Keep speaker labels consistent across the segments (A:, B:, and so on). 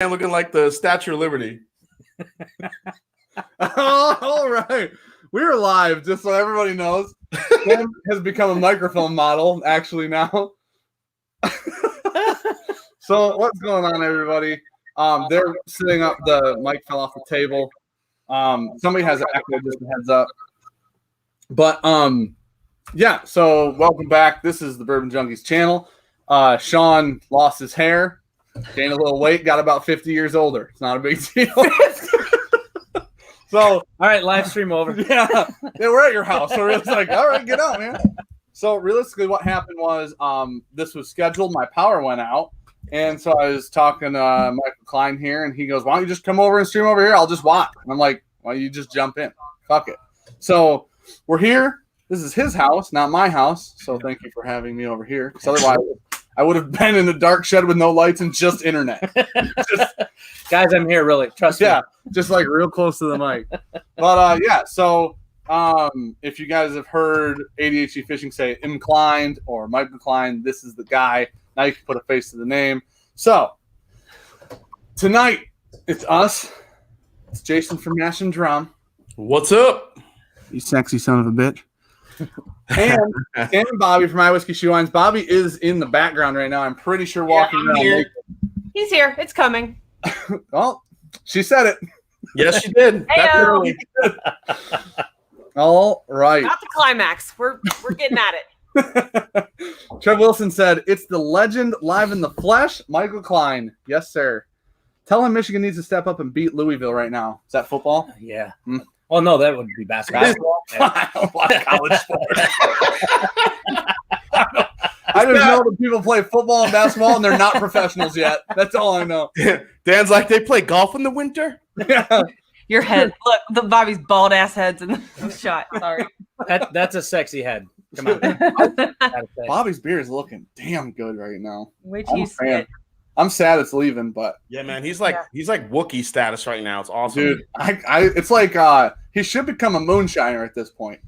A: And looking like the Statue of Liberty.
B: All right. We're live, just so everybody knows. Sam has become a microphone model, actually, now. So what's going on, everybody? They're sitting up. The mic fell off the table. Somebody has an echo, just a heads up. But, yeah, so welcome back. This is the Bourbon Junkies channel. Sean lost his hair. Gained a little weight, got about 50 years older. It's not a big deal. So,
C: all right, live stream over.
B: Yeah, we're at your house. So it's like, all right, get out, man. So realistically, what happened was this was scheduled. My power went out. And so I was talking to Michael Klein here, and he goes, why don't you just come over and stream over here? I'll just watch. And I'm like, why don't you just jump in? Fuck it. So we're here. This is his house, not my house. So thank you for having me over here. Because otherwise, I would have been in the dark shed with no lights and just internet.
C: Guys, I'm here, really. Trust me.
B: Yeah, just like real close to the mic. But yeah, so if you guys have heard ADHD Fishing say inclined or Mike McCline, this is the guy. Now you can put a face to the name. So tonight, it's us. It's Jason from Mash and Drum.
A: What's up?
B: You sexy son of a bitch. And Bobby from My Whiskey Shoe Wines. Bobby is in the background right now. I'm pretty sure walking around.
D: Here. He's here. It's coming.
B: Well, she said it.
A: Yes, she did.
B: All right.
D: Not the climax. We're getting at it.
B: Trev Wilson said, it's the legend live in the flesh, Michael Klein. Yes, sir. Tell him Michigan needs to step up and beat Louisville right now. Is that football?
C: Yeah. Oh, no, that would be basketball.
B: I don't watch college sports. I just know that people play football and basketball, and they're not professionals yet. That's all I know.
A: Dan's like, they play golf in the winter?
B: Yeah.
D: Your head. Look, the Bobby's bald ass head's in the shot. Sorry.
C: That's a sexy head. Come on.
B: Bobby's beer is looking damn good right now.
D: Wait till you see it.
B: I'm sad it's leaving, but
A: yeah, man, he's like Wookiee status right now. It's awesome,
B: dude. It's like he should become a moonshiner at this point.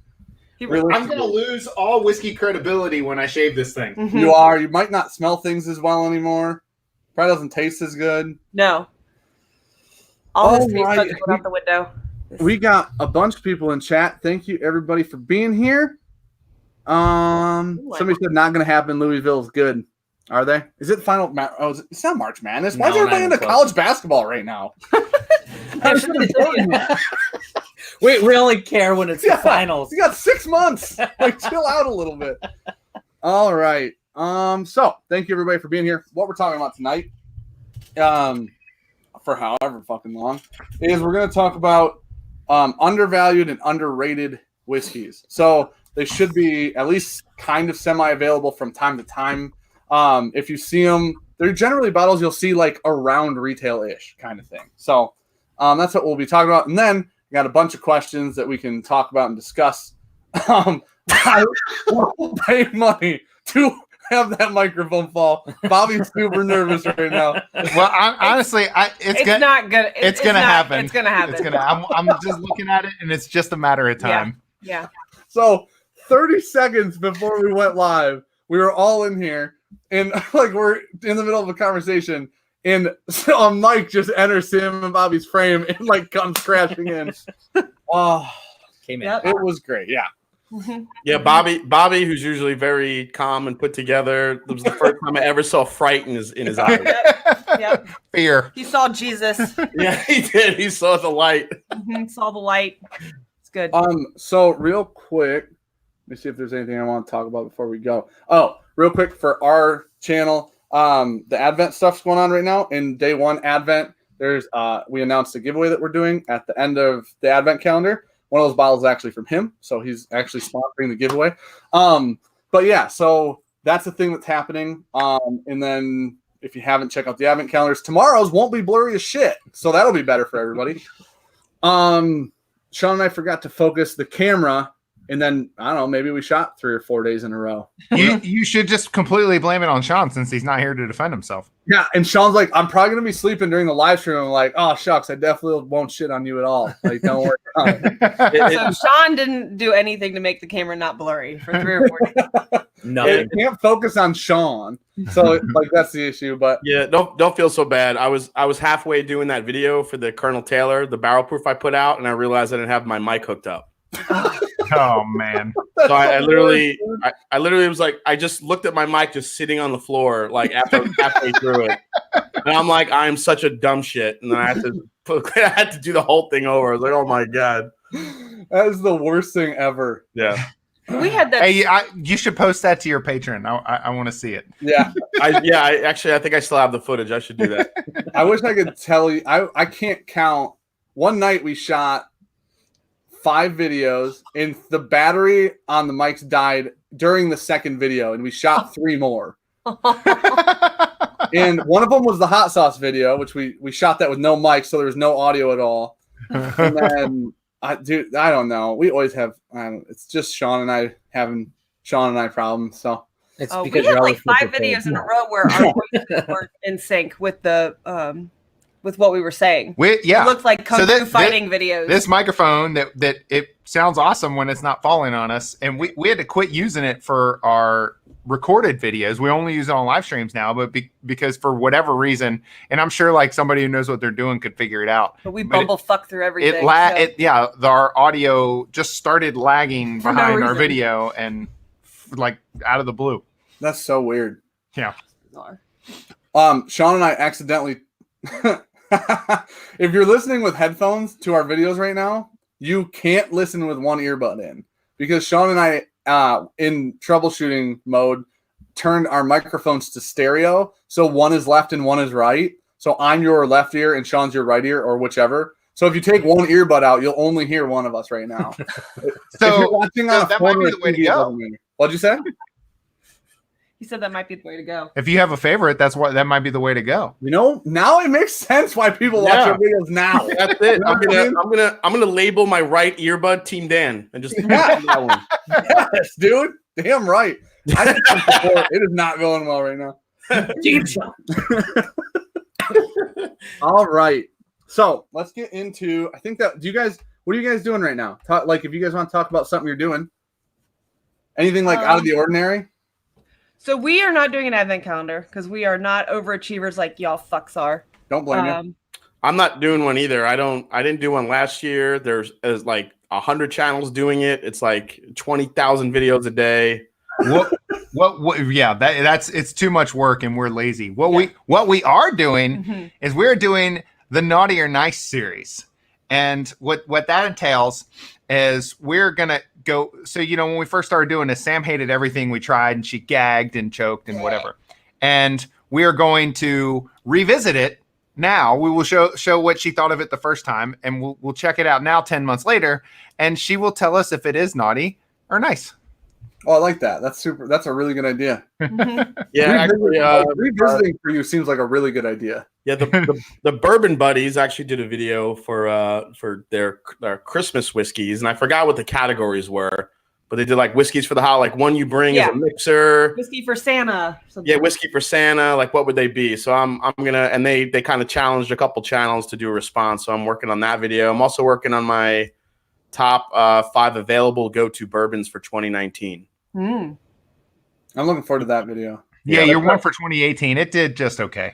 E: Really, I'm gonna lose all whiskey credibility when I shave this thing.
D: Mm-hmm.
B: You are. You might not smell things as well anymore. Probably doesn't taste as good.
D: No. All this taste buds went out the window.
B: We got a bunch of people in chat. Thank you, everybody, for being here. Somebody said not gonna happen. Louisville is good. Are they? Is it final? Oh, it's not March Madness. Why is everybody into college basketball right now?
C: we only care when it's the finals.
B: You got 6 months. Like, chill out a little bit. All right. So thank you everybody for being here. What we're talking about tonight, for however fucking long, is we're going to talk about undervalued and underrated whiskeys. So they should be at least kind of semi-available from time to time. If you see them, they're generally bottles you'll see like around retail-ish kind of thing. So that's what we'll be talking about. And then we got a bunch of questions that we can talk about and discuss. I will pay money to have that microphone fall. Bobby's super nervous right now.
E: Well, honestly, it's
D: not gonna.
E: It's gonna happen.
D: It's gonna happen.
E: I'm just looking at it, and it's just a matter of time.
D: Yeah.
B: So 30 seconds before we went live, we were all in here. And like we're in the middle of a conversation, and so a mic just enters Sam and Bobby's frame and like comes crashing in. Oh,
C: came in.
B: It was great, yeah.
A: Yeah, Bobby, who's usually very calm and put together. It was the first time I ever saw fright in his eyes.
D: Yep.
E: Fear.
D: He saw Jesus.
A: Yeah, he did. He saw the light.
D: Saw the light. It's good.
B: So real quick, let me see if there's anything I want to talk about before we go. Oh, real quick for our channel, the Advent stuff's going on right now. In day one Advent, there's we announced a giveaway that we're doing at the end of the Advent calendar. One of those bottles is actually from him, so he's actually sponsoring the giveaway. But yeah, so that's the thing that's happening. And then if you haven't checked out the Advent calendars, tomorrow's won't be blurry as shit, so that'll be better for everybody. Sean and I forgot to focus the camera And then I don't know, maybe we shot 3 or 4 days in a row.
F: You should just completely blame it on Sean since he's not here to defend himself.
B: Yeah, and Sean's like, I'm probably gonna be sleeping during the live stream. I'm like, oh shucks, I definitely won't shit on you at all. Like, don't worry about it.
D: So Sean didn't do anything to make the camera not blurry for 3 or 4 days.
C: Nothing.
B: It can't focus on Sean, so like that's the issue. But
A: Yeah, don't feel so bad. I was halfway doing that video for the Colonel Taylor, the barrel proof I put out, and I realized I didn't have my mic hooked up.
F: Oh man.
A: So I literally was like, I just looked at my mic just sitting on the floor, like halfway through it, and I'm like, I'm such a dumb shit, and then I had to do the whole thing over. I was like, oh my god,
B: that is the worst thing ever.
A: yeah.
D: We had that.
F: Hey, you should post that to your Patreon. I want to see it.
B: Yeah,
A: I think I still have the footage. I should do that.
B: I wish I could tell you. I can't count. One night we shot 5 videos, and the battery on the mics died during the second video, and we shot 3 more. And one of them was the hot sauce video, which we shot that with no mic, so there was no audio at all. And then, I don't know. We always have. It's just Sean and I having Sean and I problems. So
C: It's
D: we
C: because
D: had
C: you're
D: like
C: always
D: 5 videos in a row where our voices weren't in sync with the with what we were saying.
F: It
D: looked like kung fu fighting videos.
F: This microphone that it sounds awesome when it's not falling on us, and we had to quit using it for our recorded videos. We only use it on live streams now, but because for whatever reason, and I'm sure like somebody who knows what they're doing could figure it out.
D: But we fuck through everything.
F: Our audio just started lagging
D: For no
F: behind our
D: reason.
F: video and like out of the blue.
B: that's so weird.
F: Yeah.
B: Sean and I accidentally. If you're listening with headphones to our videos right now, you can't listen with one earbud in because Sean and I, in troubleshooting mode, turned our microphones to stereo. So one is left and one is right. So I'm your left ear and Sean's your right ear, or whichever. So if you take one earbud out, you'll only hear one of us right now. If you're watching on a
F: that might
B: phone
F: be
B: or
F: the way to
B: TV, it
F: go.
B: doesn't matter. What'd you say?
D: He said that might be the way to go.
F: If you have a favorite, that might be the way to go.
B: You know, now it makes sense why people watch our videos now.
A: That's it. I'm gonna label my right earbud Team Dan and just
B: Yeah.
A: that one.
B: Yes, dude. Damn right. I did that before. It is not going well right now. All right. So let's get into. I think that. What are you guys doing right now? Like, if you guys want to talk about something you're doing, anything like out of the ordinary.
D: So we are not doing an advent calendar because we are not overachievers like y'all fucks are.
B: Don't blame you.
A: I'm not doing one either. I didn't do one last year. There's like 100 channels doing it. It's like 20,000 videos a day.
F: It's too much work and we're lazy. What we are doing is we're doing the Naughty or Nice series. And what that entails is we're gonna go. So when we first started doing this, Sam hated everything we tried and she gagged and choked and whatever. And we are going to revisit it now. We will show what she thought of it the first time, and we'll check it out now 10 months later, and she will tell us if it is naughty or nice.
B: Oh, I like that. That's super. That's a really good idea.
A: Yeah, actually,
B: revisiting for you seems like a really good idea.
A: Yeah, the Bourbon Buddies actually did a video for their Christmas whiskeys, and I forgot what the categories were, but they did like whiskeys for the holiday, like one you bring as a mixer,
D: whiskey for Santa. Something.
A: Yeah, whiskey for Santa. Like, what would they be? So I'm gonna, and they kind of challenged a couple channels to do a response. So I'm working on that video. I'm also working on my top 5 available go-to bourbons for 2019.
B: I'm looking forward to that video.
F: Yeah, your one for 2018. It did just okay.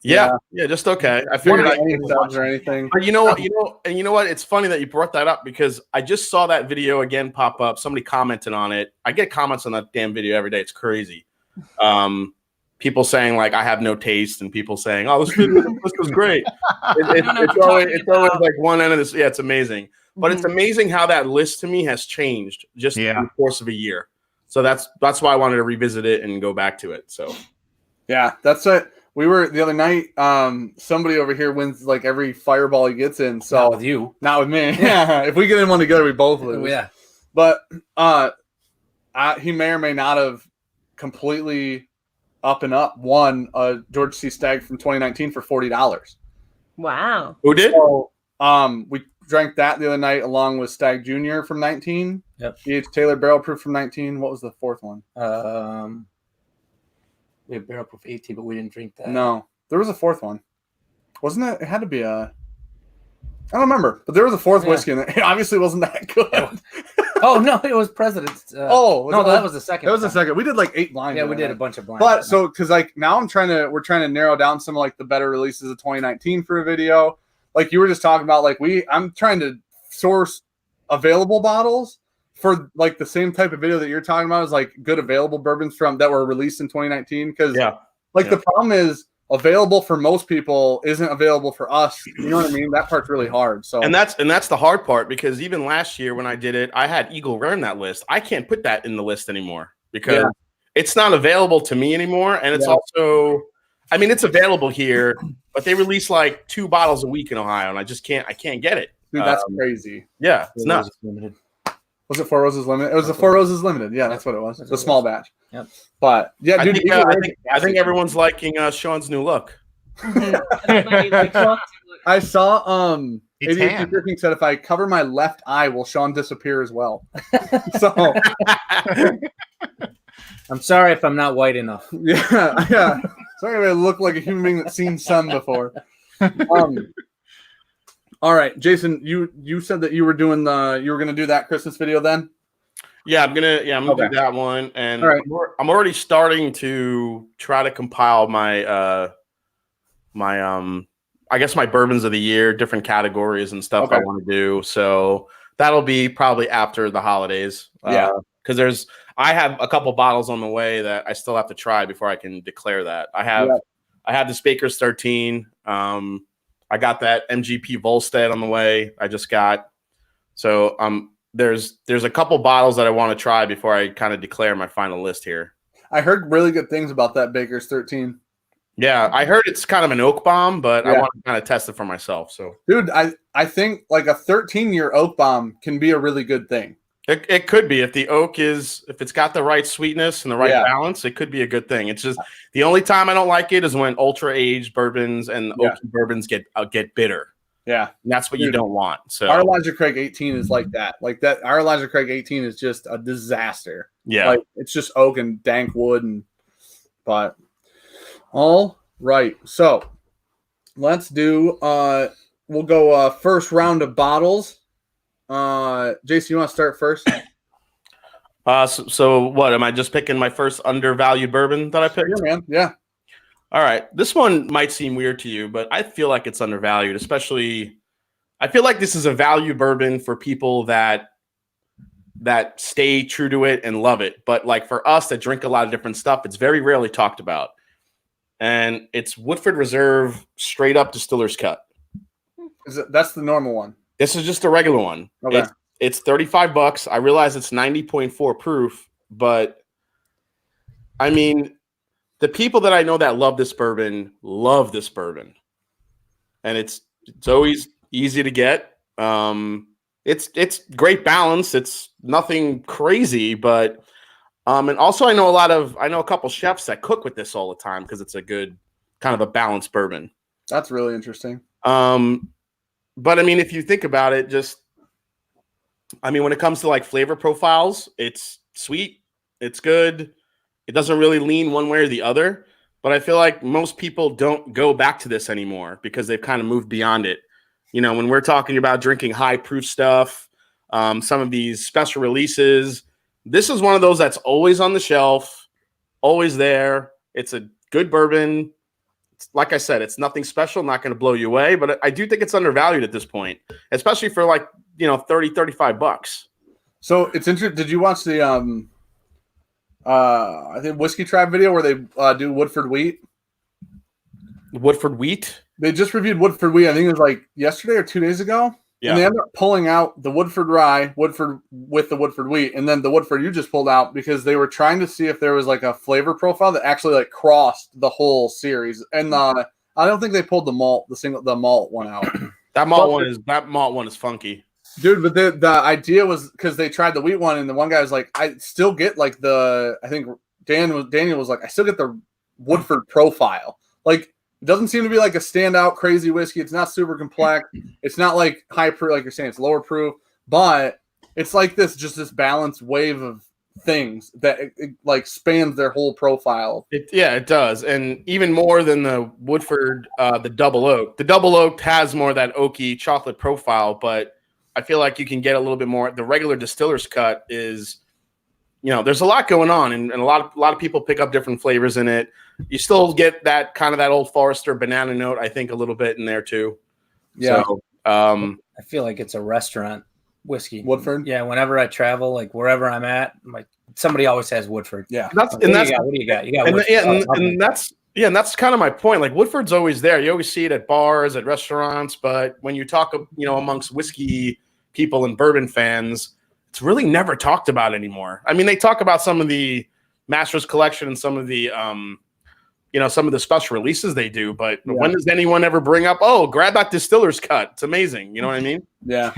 A: Yeah, just okay. I figured
B: any subs or anything.
A: But you know what? It's funny that you brought that up because I just saw that video again pop up. Somebody commented on it. I get comments on that damn video every day. It's crazy. People saying like I have no taste, and people saying, "Oh, this was great." It's always like one end of this. Yeah, it's amazing. But it's amazing how that list to me has changed just in the course of a year. So that's why I wanted to revisit it and go back to it. So
B: yeah, that's it. We were the other night. Somebody over here wins like every fireball he gets in. So
C: not with you,
B: not with me. Yeah, if we get in one together, we both lose.
C: Yeah,
B: but he may or may not have completely up and up won a George C. Stagg from 2019 for $40.
D: Wow.
A: Who did?
B: So, drank that the other night along with Stagg Jr. from 19.
C: Yep.
B: E.H. Taylor Barrel Proof from 19. What was the fourth one?
C: We have barrel proof 18, but we didn't drink that.
B: No, there was a fourth one. Wasn't it? It had to be a. I don't remember, but there was a fourth whiskey, and it obviously wasn't that good.
C: Oh no, it was President's. That was the second.
B: That was the second. We did like 8 blinds.
C: Yeah, we did a bunch of blinds.
B: But so because like now we're trying to narrow down some of like the better releases of 2019 for a video. Like you were just talking about, like I'm trying to source available bottles for like the same type of video that you're talking about is like good available bourbons that were released in 2019. Because the problem is available for most people isn't available for us. You know what I mean? That part's really hard. So
A: and that's the hard part, because even last year when I did it, I had Eagle Rare in that list. I can't put that in the list anymore because it's not available to me anymore. And it's also, I mean, it's available here, but they release like 2 bottles a week in Ohio, and I can't get it.
B: Dude, that's crazy.
A: Yeah, it's nuts.
B: Was it 4 Roses Limited? It was the 4 Roses Limited. Yeah, that's what it was. It's a small batch.
C: Yep.
B: But yeah, dude,
A: I think everyone's liking Sean's new look.
B: I saw
F: It's
B: ADHD Drinking said if I cover my left eye, will Sean disappear as well? So
C: I'm sorry if I'm not white enough.
B: yeah. Sorry if I look like a human being that's seen sun before. All right, Jason, you said that you were gonna do that Christmas video then?
A: Yeah, I'm gonna do that one, and
B: right.
A: I'm already starting to try to compile my I guess my bourbons of the year, different categories and stuff I want to do. So that'll be probably after the holidays. Because I have a couple bottles on the way that I still have to try before I can declare that. I have this Baker's 13. I got that MGP Volstead on the way. I just got. So there's a couple bottles that I want to try before I kind of declare my final list here.
B: I heard really good things about that Baker's 13.
A: Yeah, I heard it's kind of an oak bomb, but I want to kind of test it for myself. So,
B: dude, I think like a 13-year oak bomb can be a really good thing.
A: It could be if it's got the right sweetness and the right balance, it could be a good thing. It's just the only time I don't like it is when ultra aged bourbons and oaky bourbons get bitter. Yeah, and that's what you don't want. So
B: our Elijah Craig 18 is like that. Like that, our Elijah Craig 18 is just a disaster.
A: Yeah,
B: like it's just oak and dank wood but. All right, so let's do. We'll go first round of bottles. Jason, you want to start first?
A: So what? Am I just picking my first undervalued bourbon that I picked?
B: Yeah, man. Yeah.
A: All right. This one might seem weird to you, but I feel like it's undervalued. Especially, I feel like this is a value bourbon for people that stay true to it and love it. But like for us that drink a lot of different stuff, it's very rarely talked about. And it's Woodford Reserve straight up distiller's cut.
B: That's the normal one.
A: This is just a regular one.
B: Okay.
A: It's $35. I realize it's 90.4 proof, but I mean, the people that I know that love this bourbon. And it's always easy to get. It's great balance. It's nothing crazy, but and also I know a couple chefs that cook with this all the time because it's a good kind of a balanced bourbon.
B: That's really interesting.
A: But I mean, if you think about it, when it comes to like flavor profiles, it's sweet, it's good. It doesn't really lean one way or the other, but I feel like most people don't go back to this anymore because they've kind of moved beyond it. You know, when we're talking about drinking high proof stuff, some of these special releases, this is one of those that's always on the shelf, always there. It's a good bourbon. Like I said, it's nothing special, not going to blow you away, but I do think it's undervalued at this point, especially for like, $30-$35.
B: So it's interesting. Did you watch the I think Whiskey Tribe video where they do Woodford Wheat?
A: Woodford Wheat?
B: They just reviewed Woodford Wheat. I think it was like yesterday or 2 days ago. Yeah. And they ended up pulling out the Woodford Rye, Woodford with the Woodford Wheat, and then the Woodford you just pulled out because they were trying to see if there was like a flavor profile that actually like crossed the whole series. And I don't think they pulled the malt one out.
A: That malt one is funky.
B: Dude, but the idea was because they tried the wheat one, and the one guy was like, I still get like I think Daniel was like, I still get the Woodford profile. Like It doesn't seem to be like a standout crazy whiskey. It's not super complex. It's not like high proof, like you're saying. It's lower proof, but it's like this balanced wave of things that it like spans their whole profile.
A: It does, and even more than the Woodford, the Double Oak. The Double Oak has more of that oaky chocolate profile, but I feel like you can get a little bit more. The regular distiller's cut is, there's a lot going on, and a lot of people pick up different flavors in it. You still get that kind of that Old Forester banana note, I think, a little bit in there too.
B: Yeah.
A: So,
C: I feel like it's a restaurant whiskey.
B: Woodford.
C: Yeah. Whenever I travel, like wherever I'm at, like somebody always has Woodford.
B: Yeah.
C: What do you got? You got Woodford.
A: and that's kind of my point. Like Woodford's always there. You always see it at bars, at restaurants, but when you talk, amongst whiskey people and bourbon fans, it's really never talked about anymore. I mean, they talk about some of the Masters collection and some of the some of the special releases they do, but when does anyone ever bring up, grab that distiller's cut? It's amazing. You know what I mean?
B: Yeah.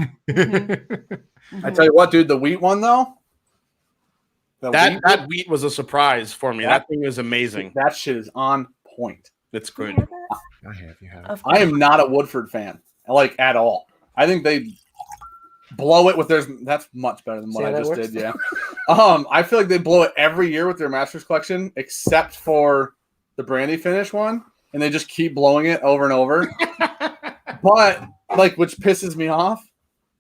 B: I tell you what, dude, the wheat one though.
A: That wheat was a surprise for me. That thing was amazing.
B: That shit is on point.
A: It's good.
F: You have.
B: I am not a Woodford fan, like at all. I think they blow it with theirs. That's much better than what I just did. Yeah. I feel like they blow it every year with their Masters collection, except for the brandy finish one, and they just keep blowing it over and over. But which pisses me off.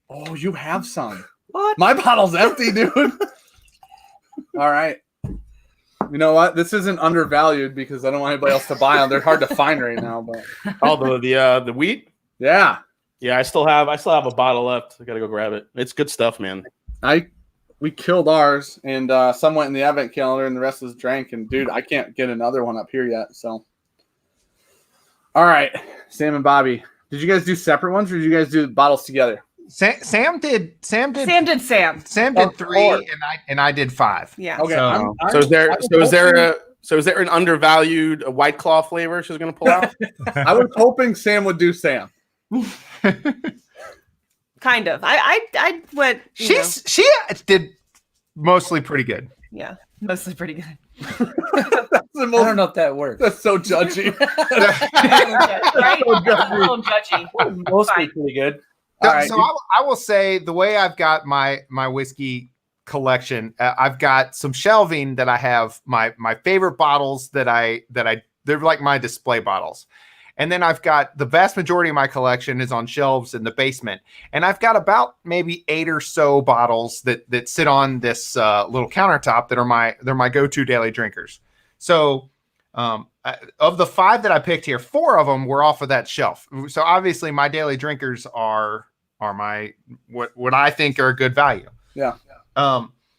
B: Oh, you have some. What? My bottle's empty, dude. All right. You know what? This isn't undervalued because I don't want anybody else to buy them. They're hard to find right now. But
A: the wheat.
B: Yeah.
A: Yeah, I still have a bottle left. I gotta go grab it. It's good stuff, man.
B: We killed ours, and some went in the advent calendar, and the rest was drank. And dude, I can't get another one up here yet. So, all right, Sam and Bobby, did you guys do separate ones, or did you guys do bottles together?
F: Sam did.
D: Sam did
F: 3, and I did 5.
D: Yeah.
B: Okay.
A: So is there an undervalued White Claw flavor she's gonna pull out?
B: I was hoping Sam would do Sam.
D: Kind of. I went.
F: She did mostly pretty good.
D: Yeah, mostly pretty good.
B: I
C: don't know if that works.
B: That's so judgy.
D: Right? A little judgy.
C: Mostly pretty good.
F: So,
B: right.
F: I will say the way I've got my whiskey collection, I've got some shelving that I have my favorite bottles that they're like my display bottles. And then I've got the vast majority of my collection is on shelves in the basement. And I've got about maybe 8 or so bottles that sit on this little countertop that are they're my go-to daily drinkers. So of the 5 that I picked here, 4 of them were off of that shelf. So obviously my daily drinkers are my what I think are a good value.
B: Yeah.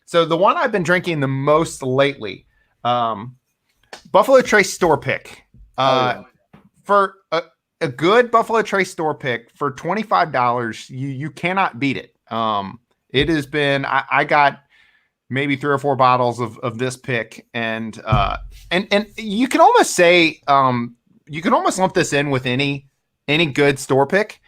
F: So the one I've been drinking the most lately, Buffalo Trace store pick. For a good Buffalo Trace store pick for $25, you cannot beat it. It has been I got maybe 3 or 4 bottles of this pick, and you can almost say you can almost lump this in with any good store pick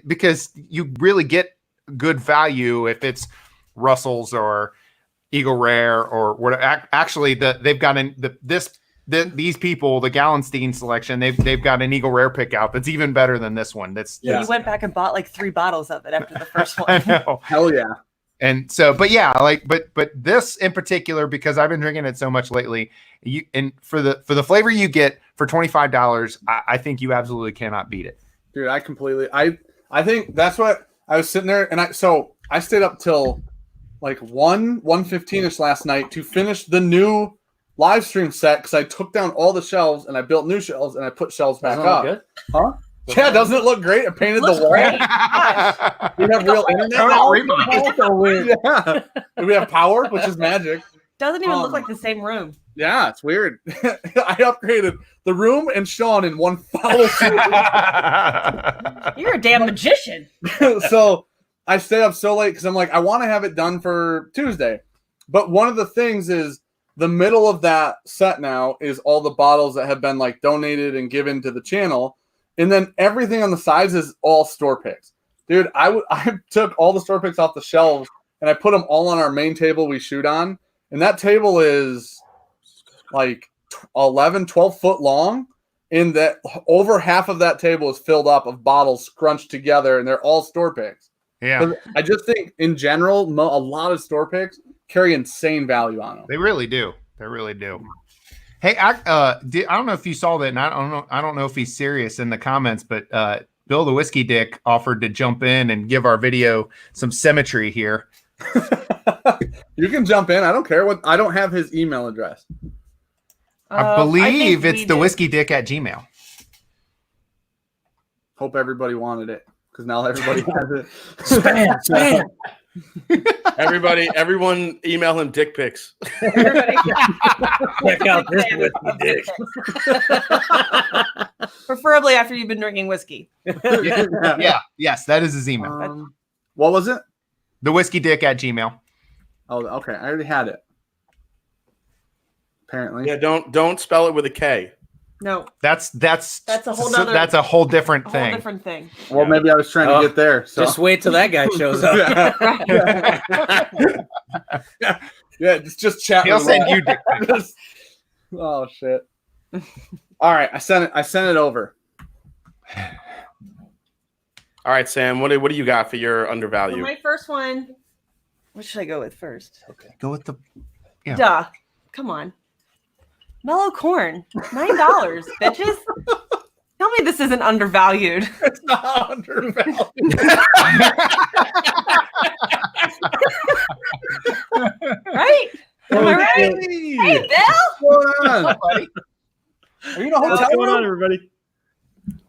F: because you really get good value if it's Russell's or Eagle Rare or whatever. Actually, they've got these people, the Gallenstein selection, they've got an Eagle Rare pick out that's even better than this one.
D: You went back and bought like 3 bottles of it after the first one.
F: I know.
B: Hell yeah.
F: And so, but yeah, but this in particular, because I've been drinking it so much lately, for the flavor you get for $25, I think you absolutely cannot beat it.
B: Dude, I think that's what I was sitting there, and I stayed up till like 1:15ish last night to finish the new live stream set because I took down all the shelves and I built new shelves and I put shelves back up.
C: Good?
B: Huh? Yeah, doesn't it look great? I painted the wall.
D: Great.
B: We have real internet now. So weird. Yeah. We have power, which is magic.
D: Doesn't even look like the same room.
B: Yeah, it's weird. I upgraded the room and Sean in one foul swoop.
D: You're a damn magician.
B: So I stay up so late because I'm like, I want to have it done for Tuesday. But one of the things is the middle of that set now is all the bottles that have been like donated and given to the channel. And then everything on the sides is all store picks. Dude, I took all the store picks off the shelves and I put them all on our main table we shoot on. And that table is like 12 foot long. in that over half of that table is filled up of bottles scrunched together, and they're all store picks.
F: Yeah,
B: I just think in general, a lot of store picks carry insane value on them.
F: they really do. They really do. Hey, I don't know if you saw that, and I don't know if he's serious in the comments, but Bill the Whiskey Dick offered to jump in and give our video some symmetry here.
B: You can jump in. I don't care. I don't have his email address.
F: I believe it's the whiskeydick@gmail.
B: Hope everybody wanted it because now everybody has it.
C: Spam.
A: Everyone email him dick pics.
D: Everybody,
C: Check out this whiskey dick.
D: preferably after you've been drinking whiskey.
F: Yes, that is his email.
B: What was it?
F: The whiskeydick@gmail.
B: Oh, okay. I already had it. Apparently.
A: Yeah, don't spell it with a K.
D: No,
F: That's
D: a whole nother-
F: that's a whole different
D: a
F: thing.
D: whole different thing.
B: Well, maybe I was trying to get there. So.
C: Just wait till that guy shows up.
B: Yeah, just chat.
F: He'll
B: with
F: send
B: him.
F: you dick pics.
B: Oh shit! All right, I sent it over.
A: All right, Sam. What do you got for your
D: For
A: undervalued?
D: my first one, what should I go with first?
F: Okay, go with the. Yeah.
D: Duh. Come on. Mellow corn. $9, bitches. Tell me this isn't undervalued.
B: It's not undervalued.
D: Right? Am I right? Hey, Bill.
B: What's going on? Are you in a
G: What's
B: hotel
G: going on,
B: room?
G: everybody?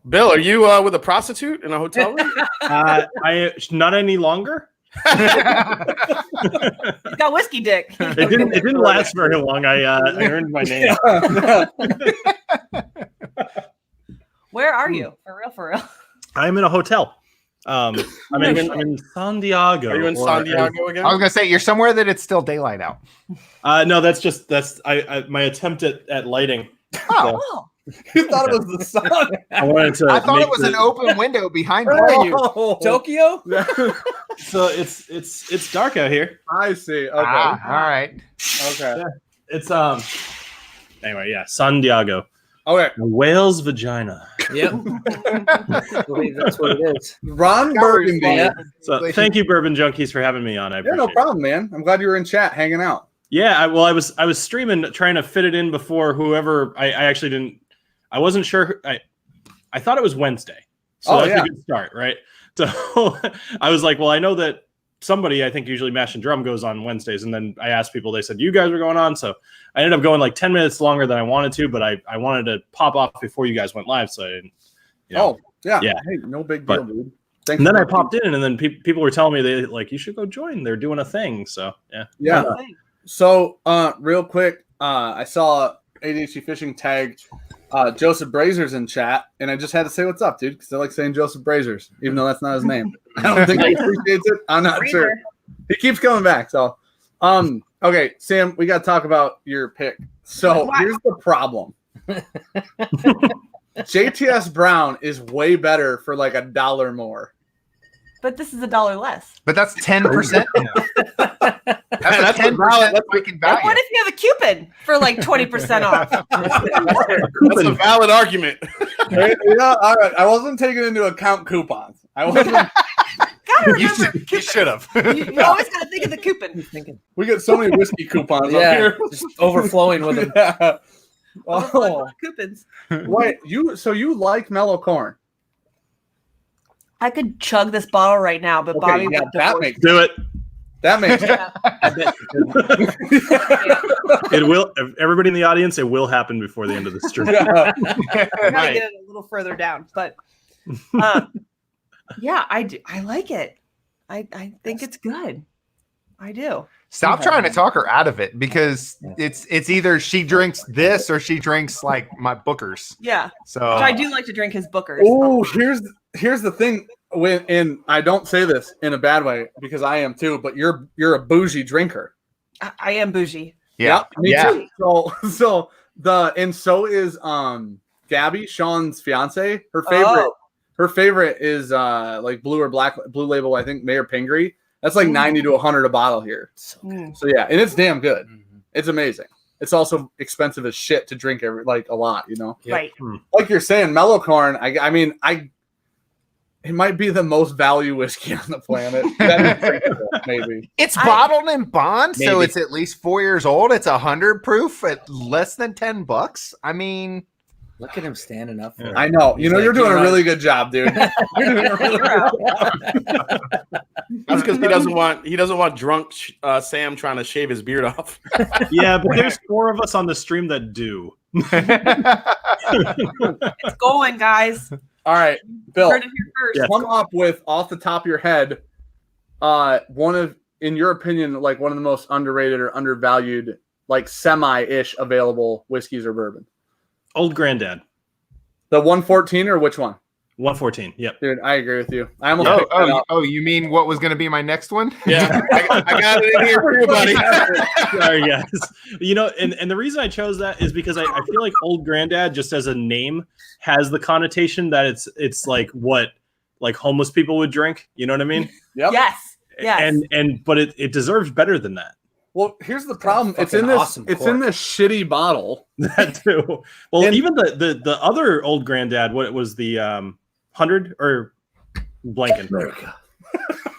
A: Bill, are you with a prostitute in a hotel room?
G: I not any longer.
D: He's got whiskey dick.
G: It didn't last very long. I earned my name.
D: Where are you? For real.
G: I'm in a hotel. I'm in San Diego.
A: Are you in San Diego again?
F: I was gonna say you're somewhere that it's still daylight out.
G: No, that's my attempt at lighting.
D: Oh.
B: You thought it was the sun.
G: I wanted to.
F: I thought
G: make
F: it was an open window behind you.
B: Oh.
C: Tokyo?
G: So it's dark out here.
B: I see. Okay.
F: Ah, all right.
B: Okay.
G: It's Anyway, yeah, San Diego,
B: Okay.
G: a whale's vagina.
C: Yep. I believe that's what it is.
B: Ron Burgundy.
C: Yeah.
G: So thank you, Bourbon Junkies, for having me on. I
B: Yeah,
G: appreciate
B: no
G: it.
B: problem, man. I'm glad you were in chat hanging out.
G: Yeah, I was streaming trying to fit it in before whoever. I actually didn't. I wasn't sure. I thought it was Wednesday, so that's a good start, right? So I was like, well, I know that somebody, I think usually Mash and Drum goes on Wednesdays, and then I asked people, they said you guys were going on, so I ended up going like 10 minutes longer than I wanted to, but I wanted to pop off before you guys went live, so I didn't.
B: Oh, yeah.
G: Yeah.
B: Hey, no big deal,
G: But-
B: dude. Thanks
G: And then
B: for
G: I popped in, and then people were telling me they like you should go join. They're doing a thing, so yeah.
B: Yeah. So, real quick, I saw ADHD Fishing tag Joseph Brazers in chat, and I just had to say what's up, dude, because I like saying Joseph Brazers, even though that's not his name. I don't think he appreciates it. I'm not sure. He keeps coming back. So, okay, Sam, we got to talk about your pick. So here's the problem. JTS Brown is way better for like $1 more.
D: But this is $1 less.
F: But that's 10%. That's 10%. Freaking
D: What
F: value.
D: if you have a coupon for like 20% off?
A: That's a valid argument.
B: All right. I wasn't taking into account coupons. I wasn't.
D: Gotta remember,
F: You should have.
D: you always gotta think of the coupon.
B: We get so many whiskey coupons up
C: Yeah,
B: here.
C: just overflowing with them.
B: Yeah.
D: Oh.
B: Oh,
D: Coupons.
B: wait. You like mellow corn?
D: I could chug this bottle right now, but Bobby
B: yeah,
D: would
B: that
D: divorce
B: makes
G: Do it.
B: that makes
D: Yeah.
G: It will. Everybody in the audience, it will happen before the end of the stream.
D: I gotta get it a little further down, but yeah, I do. I like it. I think it's good. I do.
F: Stop trying to talk her out of it because it's either she drinks this or she drinks like my Bookers.
D: Yeah.
F: So
D: Which I do like to drink his Bookers.
B: Oh, here's the thing. And I don't say this in a bad way because I am too. But you're a bougie drinker.
D: I am bougie.
F: yeah,
B: Me
F: yeah.
B: too. So is Gabby, Sean's fiance. Her favorite is like blue label. I think Mayor Pingree. That's like $90 to $100 a bottle here.
D: Mm.
B: So yeah, and it's damn good. It's amazing. it's also expensive as shit to drink a lot, you know.
D: Right.
B: Like you're saying, Mellow Corn. I mean, it might be the most value whiskey on the planet. That is drinkable, maybe.
F: It's bottled in bond, so
C: Maybe.
F: it's at least 4 years old. It's 100 proof at less than $10. I mean,
C: Look at him standing up. For it.
B: I know.
C: He's
B: You know,
C: like,
B: you're doing a
C: right.
B: really good job, dude. You're doing a really good job.
A: That's because he doesn't want drunk Sam trying to shave his beard off.
G: Yeah, but there's 4 of us on the stream that do.
D: It's going, guys.
B: All right, Bill.
D: Heard it here first.
G: Yeah.
B: Come up with off the top of your head, in your opinion, like one of the most underrated or undervalued, like semi-ish available whiskeys or bourbon.
G: Old Grandad.
B: The 114 or which one?
G: 114. Yep.
B: Dude, I agree with you. I almost picked that up.
F: You mean what was going to be my next one?
A: Yeah, I got it in here for you, buddy.
G: Sorry, guys. You know, and the reason I chose that is because I feel like Old Grandad, just as a name, has the connotation that it's like what like homeless people would drink. You know what I mean?
B: Yep.
D: Yes. Yes.
G: But it deserves better than that.
B: Well, here's the problem. It's in
C: fucking
B: this.
C: awesome
B: It's
C: cork.
B: in this shitty bottle.
G: That too. Well,
B: And-
G: even the other Old Grandad, what it was the 100 or blanking.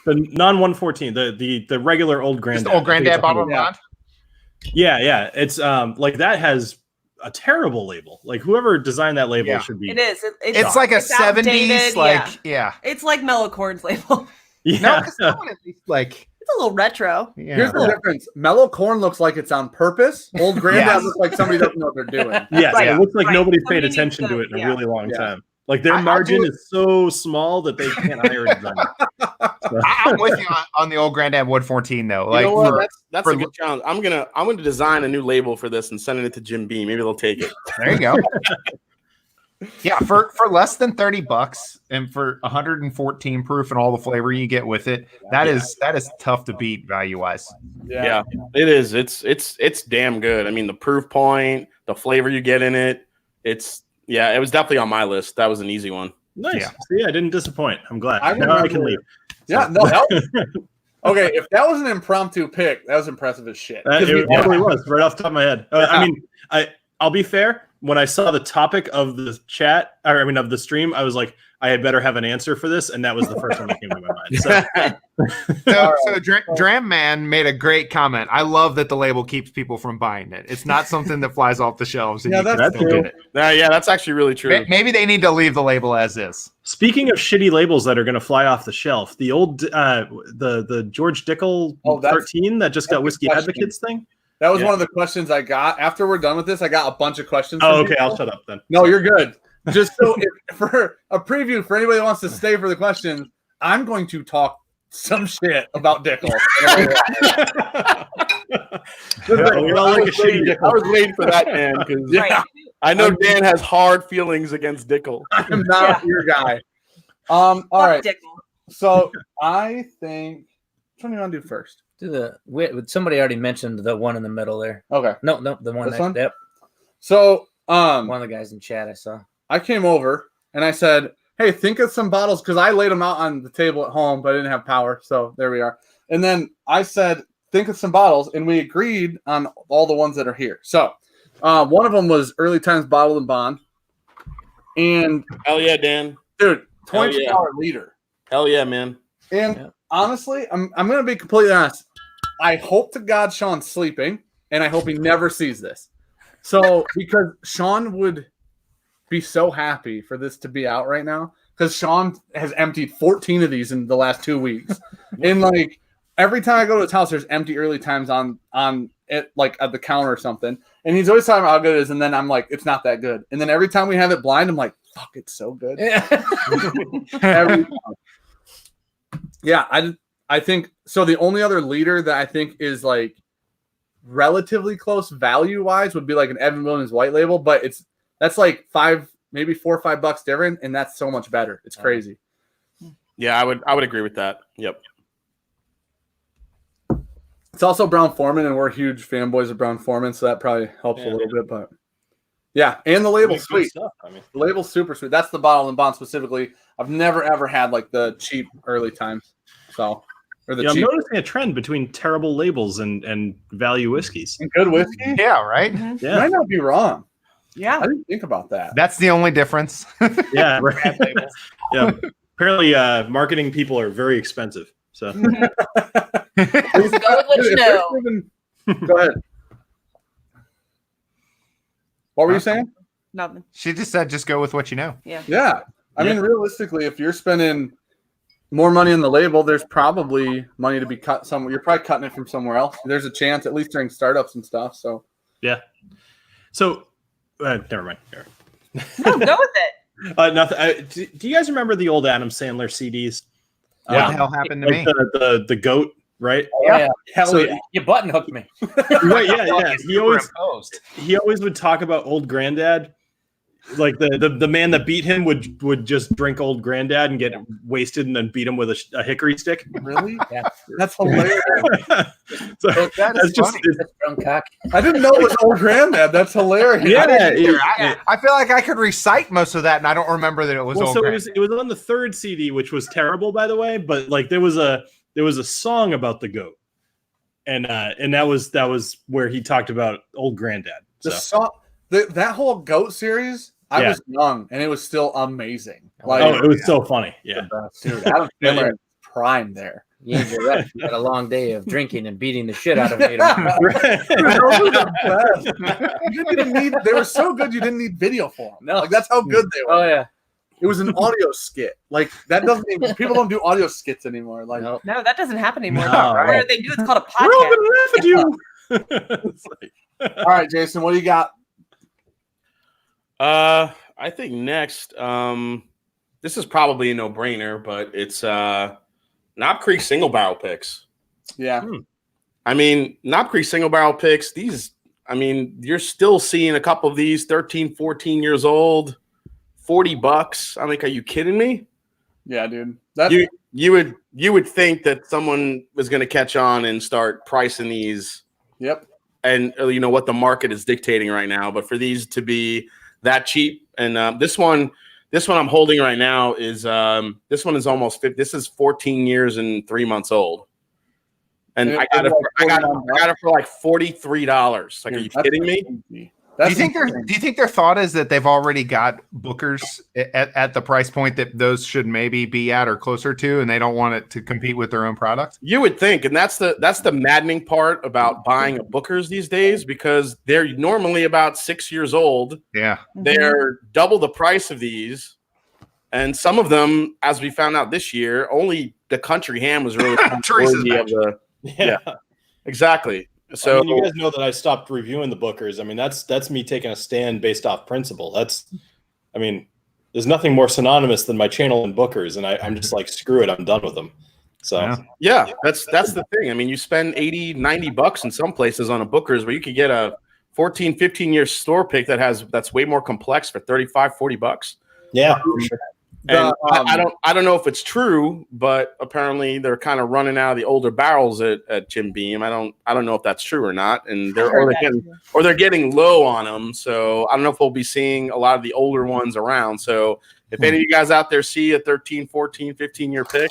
G: The non 114, the regular Old Grandad.
F: Just Old
G: I think it's
F: Grandad bottle
G: 100.
F: in bond?
G: Yeah. It's like that has a terrible label. Like whoever designed that label
F: Yeah.
G: should be.
D: It is.
F: It's like a
D: It's
F: 70s,
D: outdated,
F: like, yeah.
D: It's like Mellow Corn's label.
G: Yeah.
F: No, because that one at least, like,
D: It's a little retro.
F: yeah.
B: Here's the difference. Mellow Corn looks like it's on purpose. Old Grandad
F: Yes.
B: looks like somebody doesn't know what they're doing.
G: Yes,
D: Right,
G: it looks like
D: right.
G: nobody's
D: Somebody
G: paid
D: needs
G: attention
D: to-
G: to it in a
D: yeah.
G: really long
B: Yeah.
G: time. Like their
F: I
G: margin
F: do-
G: is so small that they can't hire a designer.
F: I'm with you on the Old Grandad Wood 14, though.
A: You
F: Like,
A: know what?
F: for-
A: That's
F: for-
A: a good challenge. I'm gonna design a new label for this and send it to Jim B. Maybe they'll take it.
F: there you go. Yeah, for less than $30 and for 114 proof and all the flavor you get with it, that is tough to beat value wise.
A: Yeah, it is. It's damn good. I mean, the proof point, the flavor you get in it. It was definitely on my list. That was an easy one.
G: Nice.
F: Yeah.
G: See, I didn't disappoint. I'm glad.
B: I
G: Now I can
B: remember-
G: leave.
B: Yeah, no. Okay, if that was an impromptu pick, that was impressive as shit.
G: It probably was right off the top of my head. I mean, I'll be fair. When I saw the topic of the chat, of the stream, I was like, I had better have an answer for this, and that was the first one that came to my mind. So,
F: Dram Man made a great comment. I love that the label keeps people from buying it. It's not something that flies off the shelves. And
B: Yeah,
F: you can
B: that's
F: still
G: true.
F: get it.
A: Yeah, that's actually really true.
F: Maybe they need to leave the label as is.
G: Speaking of shitty labels that are going to fly off the shelf, the old the George Dickel 13 that just got Whiskey
B: question.
G: Advocates thing.
B: That was one of the questions I got. After we're done with this, I got a bunch of questions.
G: Oh,
B: from
G: okay.
B: people.
G: I'll shut up then.
B: No, you're good. Just so for a preview for anybody who wants to stay for the questions, I'm going to talk some shit about Dickel.
G: We all like a shitty Dickel.
A: I was waiting for that, man, because
B: Yeah.
A: I know Dan has hard feelings against Dickel.
B: I'm not your guy. All right.
D: Dickel.
B: So I think which one do you want to do first?
C: Somebody already mentioned the one in the middle there.
B: Okay.
C: No, the one.
B: This one?
C: Yep.
B: So
C: One of the guys in chat I saw.
B: I came over and I said, hey, think of some bottles because I laid them out on the table at home, but I didn't have power. So there we are. And then I said, think of some bottles, and we agreed on all the ones that are here. So one of them was Early Times Bottled and Bond. And
A: Hell yeah, Dan.
B: dude,
A: Hell
B: $22
A: yeah.
B: liter.
A: Hell yeah, man.
B: And
C: Yeah.
B: honestly, I'm going to be completely honest. I hope to God Sean's sleeping, and I hope he never sees this. So, because Sean would be so happy for this to be out right now, because Sean has emptied 14 of these in the last 2 weeks. And like every time I go to his house, there's empty Early Times on it, like at the counter or something. And he's always talking about how good it is. And then I'm like, it's not that good. And then every time we have it blind, I'm like, fuck, it's so good. Every time. Yeah, I think so. The only other leader that I think is like relatively close value wise would be like an Evan Williams white label, but that's like maybe $4 or $5 different, and that's so much better. It's crazy.
A: Yeah, I would agree with that. Yep.
B: It's also Brown Foreman, and we're huge fanboys of Brown Foreman, so that probably helps a little bit. But yeah, and the label's
G: Good
B: sweet.
G: stuff. I mean,
B: The label's super sweet. That's the bottle and bond specifically. I've never ever had like the cheap Early Times. So or the
G: Yeah, I'm
B: cheap
G: noticing a trend between terrible labels and value whiskeys.
B: and good whiskey?
F: Yeah, right.
D: Mhm.
B: You
G: Yeah,
B: might not be wrong.
D: Yeah.
B: I didn't think about that.
F: That's the only difference.
G: yeah, right. Yeah. Apparently, marketing people are very expensive. So
D: Just go with what you
B: If
D: know.
B: they're proven- Go ahead. What were you saying?
D: Nothing.
F: She just said, just go with what you know.
B: Yeah. I mean,
G: Yeah.
B: realistically, if you're spending more money on the label, there's probably money to be cut somewhere. You're probably cutting it from somewhere else. There's a chance, at least during startups and stuff. So,
G: so never mind.
D: No, go with it.
G: Nothing. Do you guys remember the old Adam Sandler CDs?
F: What the hell happened to
G: Like
F: me?
G: the goat, right?
C: Yeah. Hell
G: So-
C: yeah. You button hooked me.
G: Right, yeah.
F: Superimposed.
G: He always would talk about old Grandad. Like the man that beat him would just drink old Grandad and get wasted and then beat him with a hickory stick.
B: really?
C: Yeah.
B: That's hilarious.
G: So
F: That
G: that's
F: is
G: just
F: funny.
C: That's drunk cock.
B: I didn't know it was old Grandad. That's hilarious.
F: I feel like I could recite most of that, and I don't remember that it was
G: Well,
F: old.
G: so
F: Grand.
G: it was on the third CD, which was terrible, by the way. But like there was a song about the goat, and that was where he talked about old Grandad.
B: The
G: So
B: song, that whole goat series, I
G: Yeah.
B: was young and it was still amazing. Like,
G: it was so funny. Yeah.
B: dude, Adam
G: Yeah,
B: Sandler
G: yeah.
B: prime there.
C: You and your ref had a long day of drinking and beating the shit out of me tomorrow.
B: Those were the best. You didn't even need. They were so good. You didn't need video for them.
C: No.
B: Like that's how good they were.
C: Oh yeah.
B: It was an audio skit. Like that doesn't even. People don't do audio skits anymore. Like
C: No.
D: No, that doesn't happen anymore.
C: No,
D: What
C: right.
D: do they do? It's called a
G: We're all
D: podcast.
G: gonna laugh at you. It's like-
B: all right, Jason, what do you got?
A: I think next, this is probably a no-brainer, but it's Knob Creek single barrel picks.
B: Yeah,
A: I mean, Knob Creek single barrel picks, these, I mean, you're still seeing a couple of these 13, 14 years old, $40. I'm like, are you kidding me?
B: yeah, dude. That's
A: You would think that someone was going to catch on and start pricing these,
B: yep.
A: and you know what the market is dictating right now. But for these to be that cheap, and this one I'm holding right now is this one is almost 50. This is 14 years and 3 months old, and I got it for like $43. Like, are you kidding me?
B: me?
F: Do you think their thought is that they've already got bookers at the price point that those should maybe be at or closer to, and they don't want it to compete with their own product?
A: You would think, and that's the maddening part about buying a Booker's these days, because they're normally about 6 years old.
F: Yeah.
A: They're double the price of these, and some of them, as we found out this year, only the Country Ham was really
F: Teresa's
A: worthy of the.
G: yeah.
A: Exactly. So
G: I mean, you guys know that I stopped reviewing the Bookers. I mean, that's me taking a stand based off principle. I mean, there's nothing more synonymous than my channel and Bookers, and I'm just like, screw it, I'm done with them. So
A: yeah, that's the thing. I mean, you spend $80-$90 in some places on a Booker's, where you could get a 14, 15 year store pick that's way more complex for $35-$40.
G: yeah, for sure.
A: And I don't know if it's true, but apparently they're kind of running out of the older barrels at Jim Beam. I don't know if that's true or not, and they're getting low on them. So I don't know if we'll be seeing a lot of the older ones around. So if any of you guys out there see a 13, 14, 15 year pick,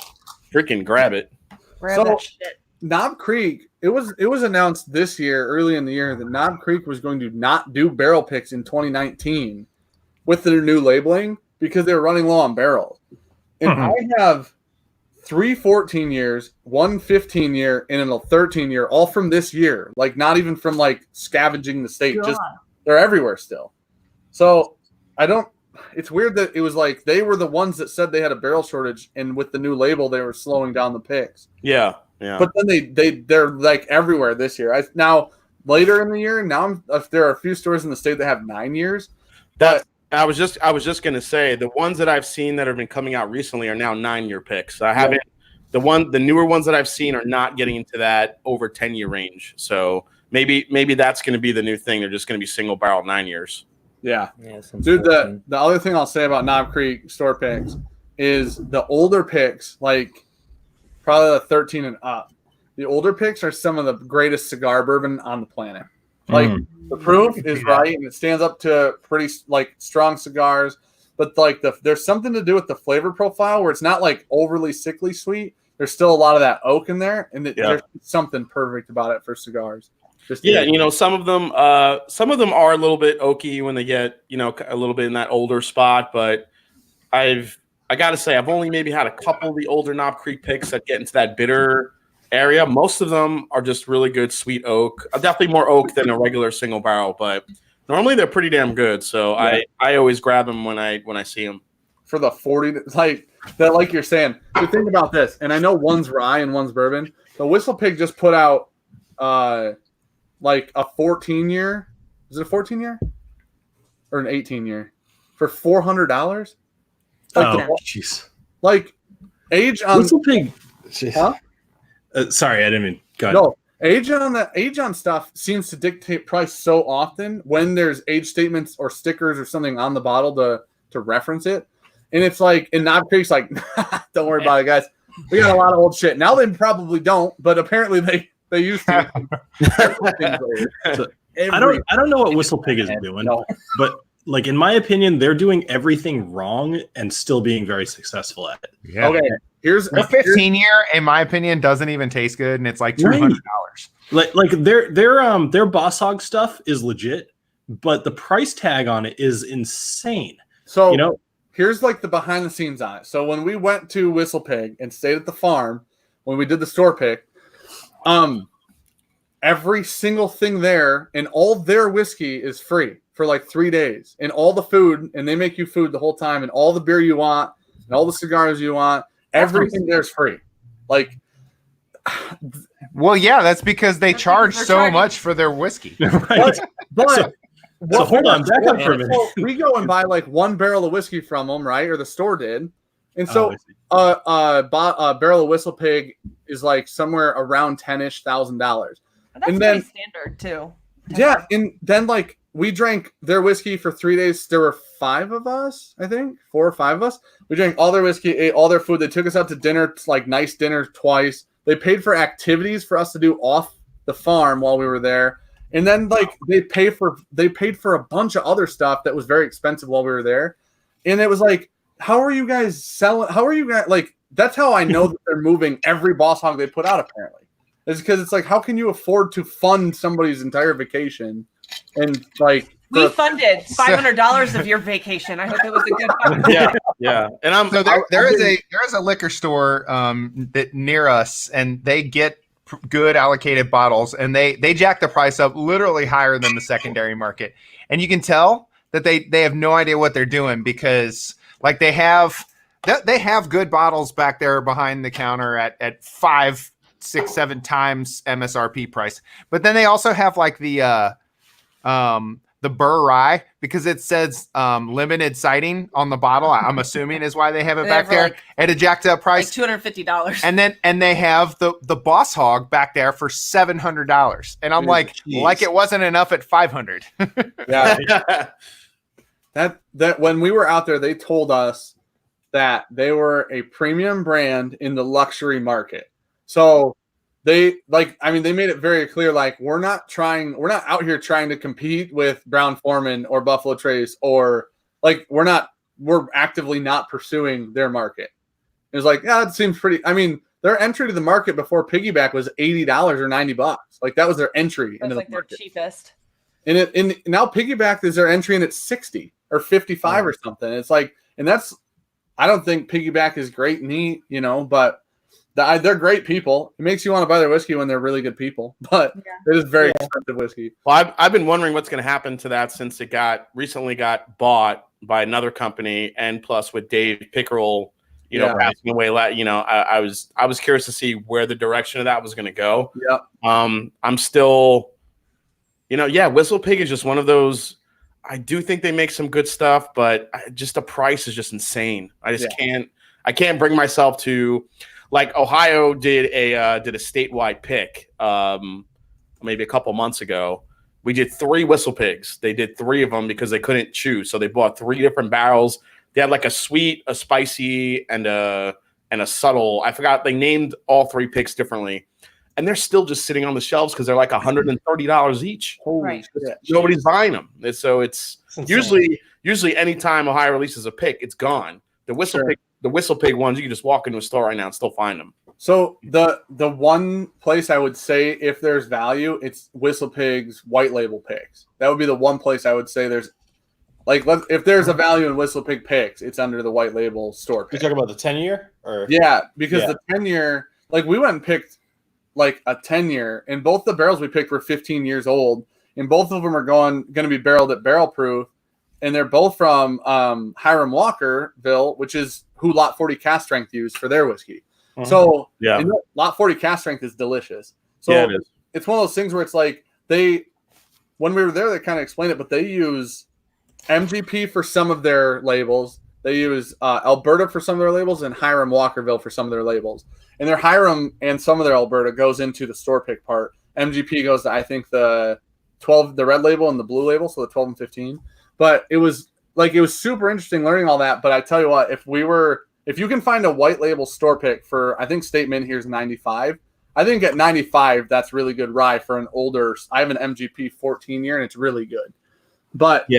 A: freaking grab it.
D: Grab that shit.
B: Knob Creek. It was announced this year, early in the year, that Knob Creek was going to not do barrel picks in 2019 with their new labeling, because they were running low on barrels. And I have 3 14 years, 1 15 year, and a 13 year, all from this year. Like, not even from like scavenging the state. Just they're everywhere still. So it's weird that it was like they were the ones that said they had a barrel shortage, and with the new label they were slowing down the picks.
A: Yeah.
B: But then they're like everywhere this year. Now later in the year, there are a few stores in the state that have 9 years.
A: I was just gonna say, the ones that I've seen that have been coming out recently are now 9 year picks. I haven't the newer ones that I've seen are not getting into that over 10 year range. So maybe that's gonna be the new thing. They're just gonna be single barrel 9 years.
B: Yeah.
C: Some
B: Dude,
C: 14.
B: the other thing I'll say about Knob Creek store picks is the older picks, like probably the 13 and up. The older picks are some of the greatest cigar bourbon on the planet. Like, the proof is right, and it stands up to pretty like strong cigars. But like there's something to do with the flavor profile where it's not like overly sickly sweet, there's still a lot of that oak in there, and there's something perfect about it for cigars.
A: Some of them are a little bit oaky when they get a little bit in that older spot, but I got to say I've only maybe had a couple of the older Knob Creek picks that get into that bitter area. Most of them are just really good sweet oak. Definitely more oak than a regular single barrel, but normally they're pretty damn good. So I always grab them when I see them.
B: For the 40, like you're saying. So think about this, and I know one's rye and one's bourbon. The WhistlePig just put out like a 14-year. Is it a 14-year or an 18-year for $400?
G: Jeez.
B: Like Age on
G: WhistlePig.
B: Huh?
G: Sorry, I didn't mean. Go ahead.
B: No, age on stuff seems to dictate price so often when there's age statements or stickers or something on the bottle to reference it, and it's like in Knob Creek's like, don't worry about it, guys. We got a lot of old shit now. They probably don't, but apparently they used to.
G: I don't know what WhistlePig is doing, but like in my opinion, they're doing everything wrong and still being very successful at it.
F: Yeah.
B: Okay. Here's
F: the 15-year, in my opinion, doesn't even taste good, and it's like $200.
G: Like their Boss Hog stuff is legit, but the price tag on it is insane.
B: So here's like the behind the scenes on it. So when we went to WhistlePig and stayed at the farm, when we did the store pick, every single thing there and all their whiskey is free for like 3 days, and all the food, and they make you food the whole time, and all the beer you want, and all the cigars you want. Everything there's free. Like,
F: well, yeah, that's because they charge so much for their whiskey.
G: Right.
B: But
G: so hold on, back up for a minute.
B: We go and buy like one barrel of whiskey from them, right? Or the store did. And so a barrel of WhistlePig is like somewhere around $10,000.
D: That's pretty standard too.
B: Yeah, and then like we drank their whiskey for 3 days. There were 5 of us, I think, 4 or 5 of us. We drank all their whiskey, ate all their food. They took us out to dinner, like nice dinner twice. They paid for activities for us to do off the farm while we were there. And then like they paid for a bunch of other stuff that was very expensive while we were there. And it was like, how are you guys selling? How are you guys like? That's how I know that they're moving every Boss Hog they put out. Apparently, it's because it's like, how can you afford to fund somebody's entire vacation? And like,
D: we funded $500 of your vacation. I hope it was a good fun.
A: Yeah. And
F: there is a liquor store that near us, and they get good allocated bottles, and they jack the price up literally higher than the secondary market, and you can tell that they have no idea what they're doing, because like they have good bottles back there behind the counter at 5, 6, 7 times MSRP price, but then they also have like the Burr Rye, because it says limited sighting on the bottle. I'm assuming is why they have it back there at a jacked up price,
D: like $250.
F: And they have the Boss Hog back there for $700, and I'm like it wasn't enough at $500.
B: Yeah. That when we were out there, they told us that they were a premium brand in the luxury market. So they made it very clear, like, we're not out here trying to compete with Brown Forman or Buffalo Trace, or like we're actively not pursuing their market. It was like, yeah, that seems pretty. I mean, their entry to the market before Piggyback was $80 or $90. Like that was their entry into the market.
D: Their cheapest.
B: And now Piggyback is their entry, and it's 60 or 55 or something. It's like, and that's, I don't think Piggyback is great, neat, but they're great people. It makes you want to buy their whiskey when they're really good people, but it is very expensive whiskey.
A: Well, I've been wondering what's going to happen to that since it recently got bought by another company, and plus with Dave Pickerel, passing away. I was curious to see where the direction of that was going to go.
B: Yeah.
A: I'm still, WhistlePig is just one of those. I do think they make some good stuff, but just the price is just insane. I just can't bring myself to. Like Ohio did a statewide pick maybe a couple months ago. We did 3 WhistlePigs. They did 3 of them because they couldn't choose. So they bought 3 different barrels. They had like a sweet, a spicy, and a subtle. I forgot, they named all 3 picks differently. And they're still just sitting on the shelves because they're like $130 each.
D: Right.
A: Nobody's buying them. And so it's usually anytime Ohio releases a pick, it's gone. The WhistlePig ones, you can just walk into a store right now and still find them.
B: So the one place I would say if there's value, it's WhistlePig's white label picks. That would be the one place I would say there's if there's a value in WhistlePig picks, it's under the white label store
G: You're
B: pick.
G: talking about the 10-year? Or
B: Yeah, because the 10-year, we went and picked like a 10-year, and both the barrels we picked were 15 years old, and both of them are going to be barreled at barrel proof, and they're both from Hiram Walkerville, which is who Lot 40 cast strength used for their whiskey. So Lot 40 cast strength is delicious. So
A: it is.
B: It's one of those things where it's like when we were there, they kind of explained it, but they use MGP for some of their labels. They use Alberta for some of their labels and Hiram Walkerville for some of their labels. And their Hiram and some of their Alberta goes into the store pick part. MGP goes to, I think, the 12, the red label and the blue label, so the 12 and 15. But it was super interesting learning all that. But I tell you what, if you can find a white label store pick for, I think State Mint here is 95. I think at 95, that's really good rye for an older. I have an MGP 14 year, and it's really good. But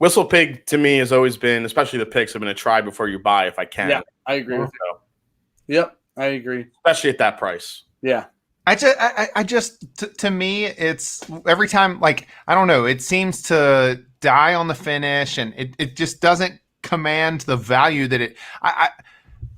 A: WhistlePig to me has always been, especially the picks, I'm going to try before you buy if I can.
B: Yeah, I agree with you. Yep, I agree.
A: Especially at that price.
B: Yeah.
F: I just to me, it's every time, I don't know, it seems to die on the finish, and it just doesn't command the value that it.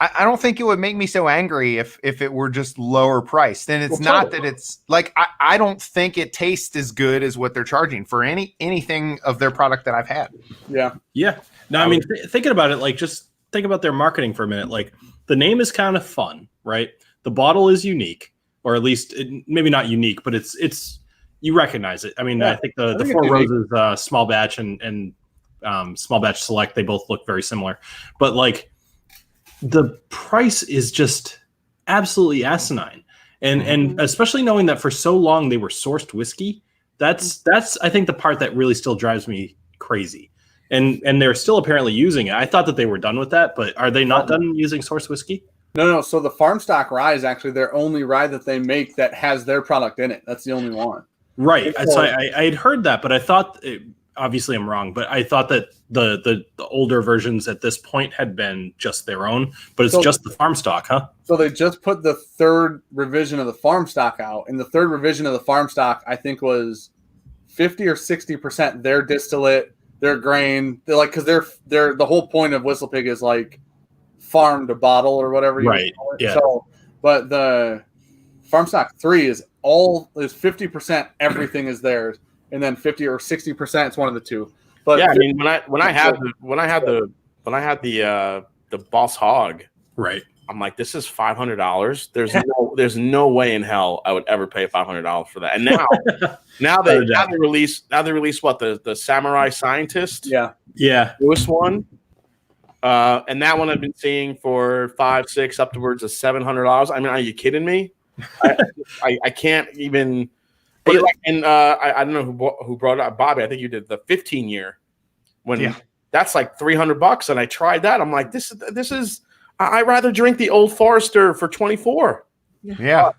F: I don't think it would make me so angry if it were just lower priced. And it's not that it's I don't think it tastes as good as what they're charging for anything of their product that I've had.
B: Yeah.
G: Yeah. No, I mean, thinking about it, just think about their marketing for a minute. The name is kind of fun, right? The bottle is unique, or at least maybe not unique, but it's you recognize it. I mean, I think the Four Roses small batch and small batch select, they both look very similar, but the price is just absolutely asinine. And especially knowing that for so long they were sourced whiskey, that's I think the part that really still drives me crazy. And they're still apparently using it. I thought that they were done with that, but are they not done using sourced whiskey?
B: No. So the farm stock rye is actually their only rye that they make that has their product in it. That's the only one.
G: Right. So I had heard that, but I thought obviously I'm wrong, but I thought that the older versions at this point had been just their own, but it's just the farm stock, huh?
B: So they just put the third revision of the farm stock out, and the third revision of the farm stock, I think, was 50 or 60% their distillate, their grain. They're because they're the whole point of WhistlePig is farm to bottle or whatever.
G: Right. Yeah.
B: So, but the farm stock 3 is 50% everything is theirs. And then 50 or 60%, it's one of the two. But
A: yeah, I mean, when I had the Boss Hog,
G: right?
A: I'm like, this is $500. There's no way in hell I would ever pay $500 for that. And now they release what the Samurai Scientist, newest one, and that one I've been seeing for $500, $600, upwards of $700. I mean, are you kidding me? I can't even. But I don't know who brought it up, Bobby. I think you did the 15 year that's like $300, and I tried that. I'm like, this is. I'd rather drink the Old Forester for 24.
F: Yeah.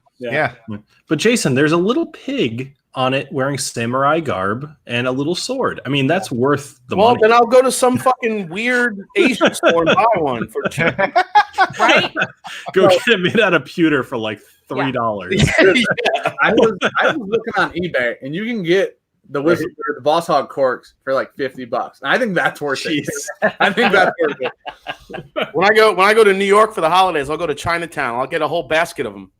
G: But Jason, there's a little pig on it wearing samurai garb and a little sword. I mean, that's worth the money. Well,
A: then I'll go to some fucking weird Asian store and buy one for
D: right.
G: Go get it made out of pewter for $3.
B: I was looking on eBay, and you can get the the Boss Hog corks for $50. And I think that's worth it. I think that's worth it.
A: When I go to New York for the holidays, I'll go to Chinatown. I'll get a whole basket of them.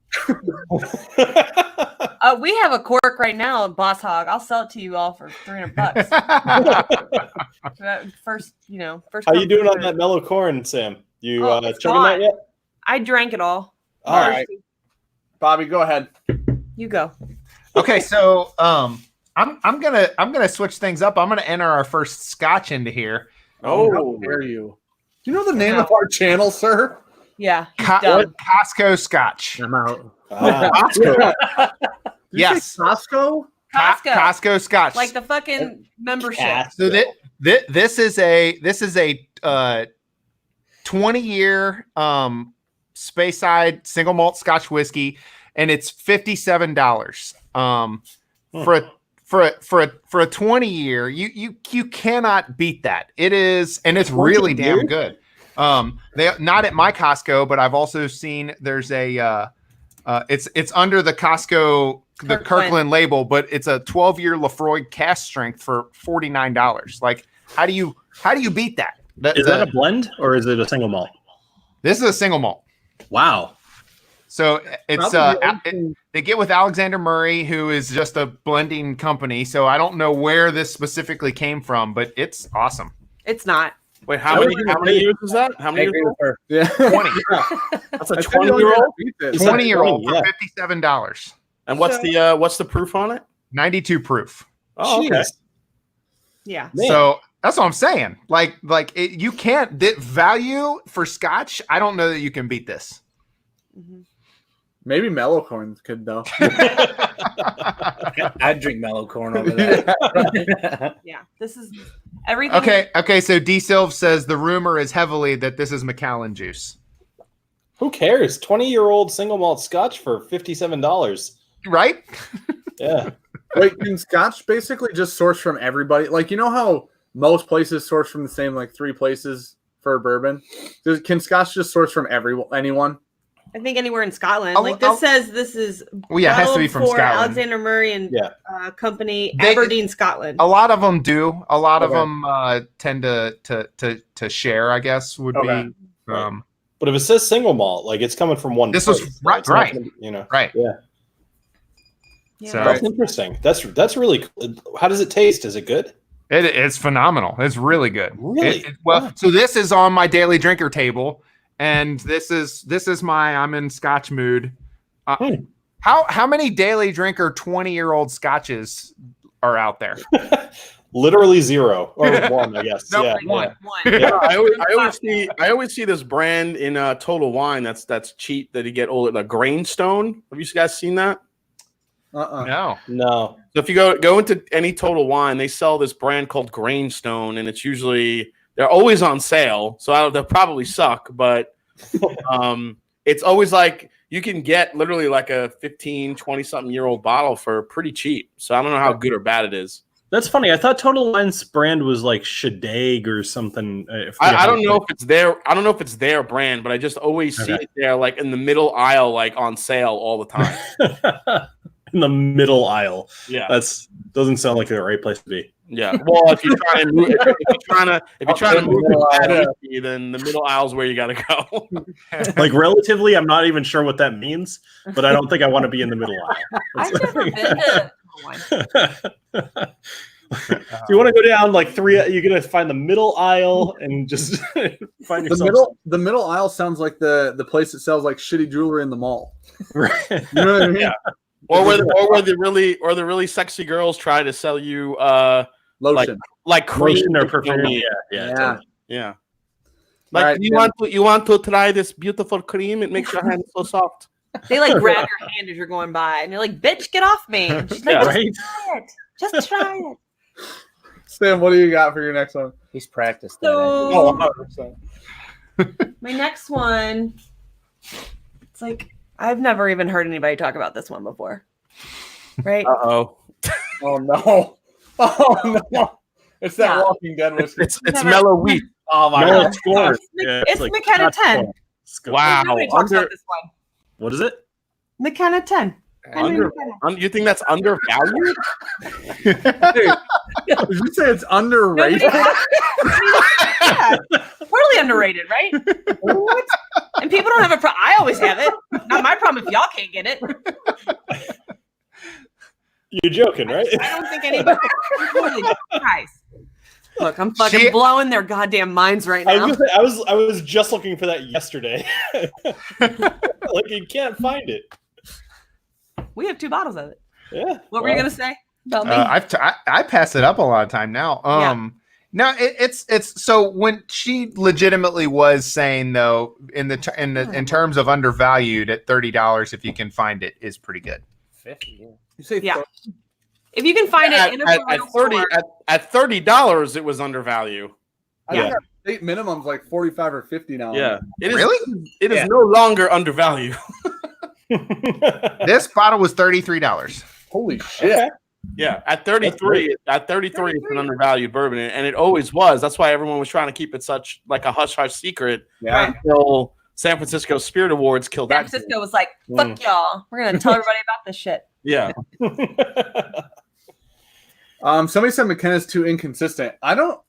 D: We have a cork right now, Boss Hog. I'll sell it to you all for $300. First.
G: How you doing on that mellow corn, Sam? You chugging that yet?
D: I drank it all.
B: All right, Bobby, go ahead.
D: You go.
F: Okay, so I'm gonna switch things up. I'm gonna enter our first Scotch into here.
B: Oh, how dare you? Do you know the name of our channel, sir?
D: Yeah.
F: Costco Scotch.
C: I'm out.
B: Costco.
F: Yes.
B: Costco?
F: Costco Scotch.
D: Like the fucking membership.
F: So this is a 20-year Speyside single malt Scotch whiskey, and it's $57. For a 20-year, you cannot beat that. It is, and it's really damn good. They not at my Costco, but I've also seen there's a it's under the Costco the Kirkland label, but it's a 12-year Lafroy cast strength for $49. Like, how do you beat that?
G: Is that a blend or is it a single malt?
F: This is a single malt.
G: Wow.
F: So it's they get with Alexander Murray, who is just a blending company. So I don't know where this specifically came from, but it's awesome.
D: It's not.
A: Wait, how many years is that? How many years?
B: Yeah.
F: 20.
A: That's a 20-year-old.
F: 20-year-old for $57.
A: And what's the proof on it?
F: 92 proof.
A: Oh, okay.
D: Yeah.
G: Man.
F: So that's what I'm saying. Like you can't value for Scotch. I don't know that you can beat this.
D: Mm-hmm.
B: Maybe Mellow Corn could though.
C: I'd drink Mellow Corn over that.
D: Yeah. This is everything.
F: Okay. So D Silv says the rumor is heavily that this is Macallan juice.
G: Who cares? 20-year-old single malt Scotch for $57.
F: Right?
G: Yeah.
B: Wait, can Scotch basically just source from everybody? Like, you know how most places source from the same like 3 places for a bourbon? Can Scotch just source from anyone?
D: I think anywhere in Scotland. Like this says this is
F: well, yeah, it has to be from
D: for
F: Scotland.
D: Alexander Murray and company
F: They-
D: Aberdeen, Scotland.
F: A lot of them do. A lot of them tend to share, I guess, would be.
G: But if it says single malt, like it's coming from one
F: This
G: place,
F: was
G: so it's not
F: right.
G: gonna be, you know.
F: Right.
G: Yeah.
D: Yeah.
F: So
G: That's interesting. That's really cool. How does it taste? Is it good?
F: it's phenomenal. It's really good.
G: Really?
F: So this is on my daily drinker table, and this is my I'm in Scotch mood. How many daily drinker 20-year-old Scotches are out there?
G: Literally 0 or 1, I guess.
F: Nope,
G: Yeah.
F: one.
G: Yeah.
A: I always see this brand in Total Wine that's cheap that you get the Grain Stone. Have you guys seen that?
F: No.
G: No.
A: So if you go into any Total Wine, they sell this brand called Grain Stone, and it's usually they're always on sale. So they'll probably suck, but it's always like you can get literally like a 15, 20-something-year-old bottle for pretty cheap. So I don't know how good or bad it is.
G: That's funny. I thought Total Wine's brand was like Shadeg or something.
A: I don't know if it's their. I don't know if it's their brand, but I just always see it there, like in the middle aisle, like on sale all the time.
G: In the middle aisle.
A: Yeah,
G: doesn't sound like the right place to be.
A: Yeah. Well, if you're trying to move, if you're trying to move bad whiskey, then the middle aisle is where you got to go.
G: Like relatively, I'm not even sure what that means, but I don't think I want to be in the middle aisle.
D: I've never been to one.
G: If you want to go down like 3, you're gonna find the middle aisle and just find yourself.
B: The middle aisle sounds like the place that sells like shitty jewelry in the mall.
G: Right.
B: You know what I mean?
A: Yeah. Or where the really sexy girls try to sell you
B: Lotion,
A: like cream
G: Lotion or perfume. Yeah. Totally.
A: Yeah. Like
B: right,
A: you want to try this beautiful cream? It makes your hands so soft.
D: They like grab your hand as you're going by, and you're like, "Bitch, get off me!" And she's like,
A: Yeah.
D: "Just try it. Just try it."
B: Sam, what do you got for your next one?
C: He's practiced that.
D: So
B: 100%.
D: my next one, it's like I've never even heard anybody talk about this one before, right?
A: Uh-oh.
B: Oh no! Oh no! It's that
D: Yeah.
B: Walking Dead whiskey.
A: It's
D: Never-
A: mellow wheat.
B: Oh my
G: Mellow
B: god!
G: score.
D: It's McKenna 10.
A: Wow.
D: Nobody talks about this one.
G: What is it?
D: McKenna 10.
A: You think that's undervalued?
B: Dude, did you say it's underrated?
D: Yeah. Poorly underrated, right? What? And people don't have a problem. I always have it. Not my problem if y'all can't get it.
G: You're joking, right?
D: I don't think anybody. Guys, look, I'm fucking blowing their goddamn minds right now.
G: I was just looking for that yesterday. Like you can't find it.
D: We have 2 bottles of it.
G: Yeah.
D: What were you gonna say about me?
F: I pass it up a lot of time now. No, it's so when she legitimately was saying though in terms of undervalued at $30 if you can find it is pretty good.
C: 50. Yeah.
B: You say
D: Yeah. If you can find it in a real store,
A: at $30, it was undervalued.
B: I think our state minimum's like 45 or 50 now.
A: Yeah, it is.
F: Really?
A: It is no longer undervalued.
F: This bottle was $33.
B: Holy shit!
G: Okay.
A: Yeah, at 33, it's an undervalued bourbon, and it always was. That's why everyone was trying to keep it such like a hush hush secret.
B: Yeah.
A: Until San Francisco Spirit Awards killed
D: San
A: that.
D: Francisco was like, fuck y'all. We're going to tell everybody about this shit.
A: Yeah.
B: Somebody said McKenna's too inconsistent. I don't.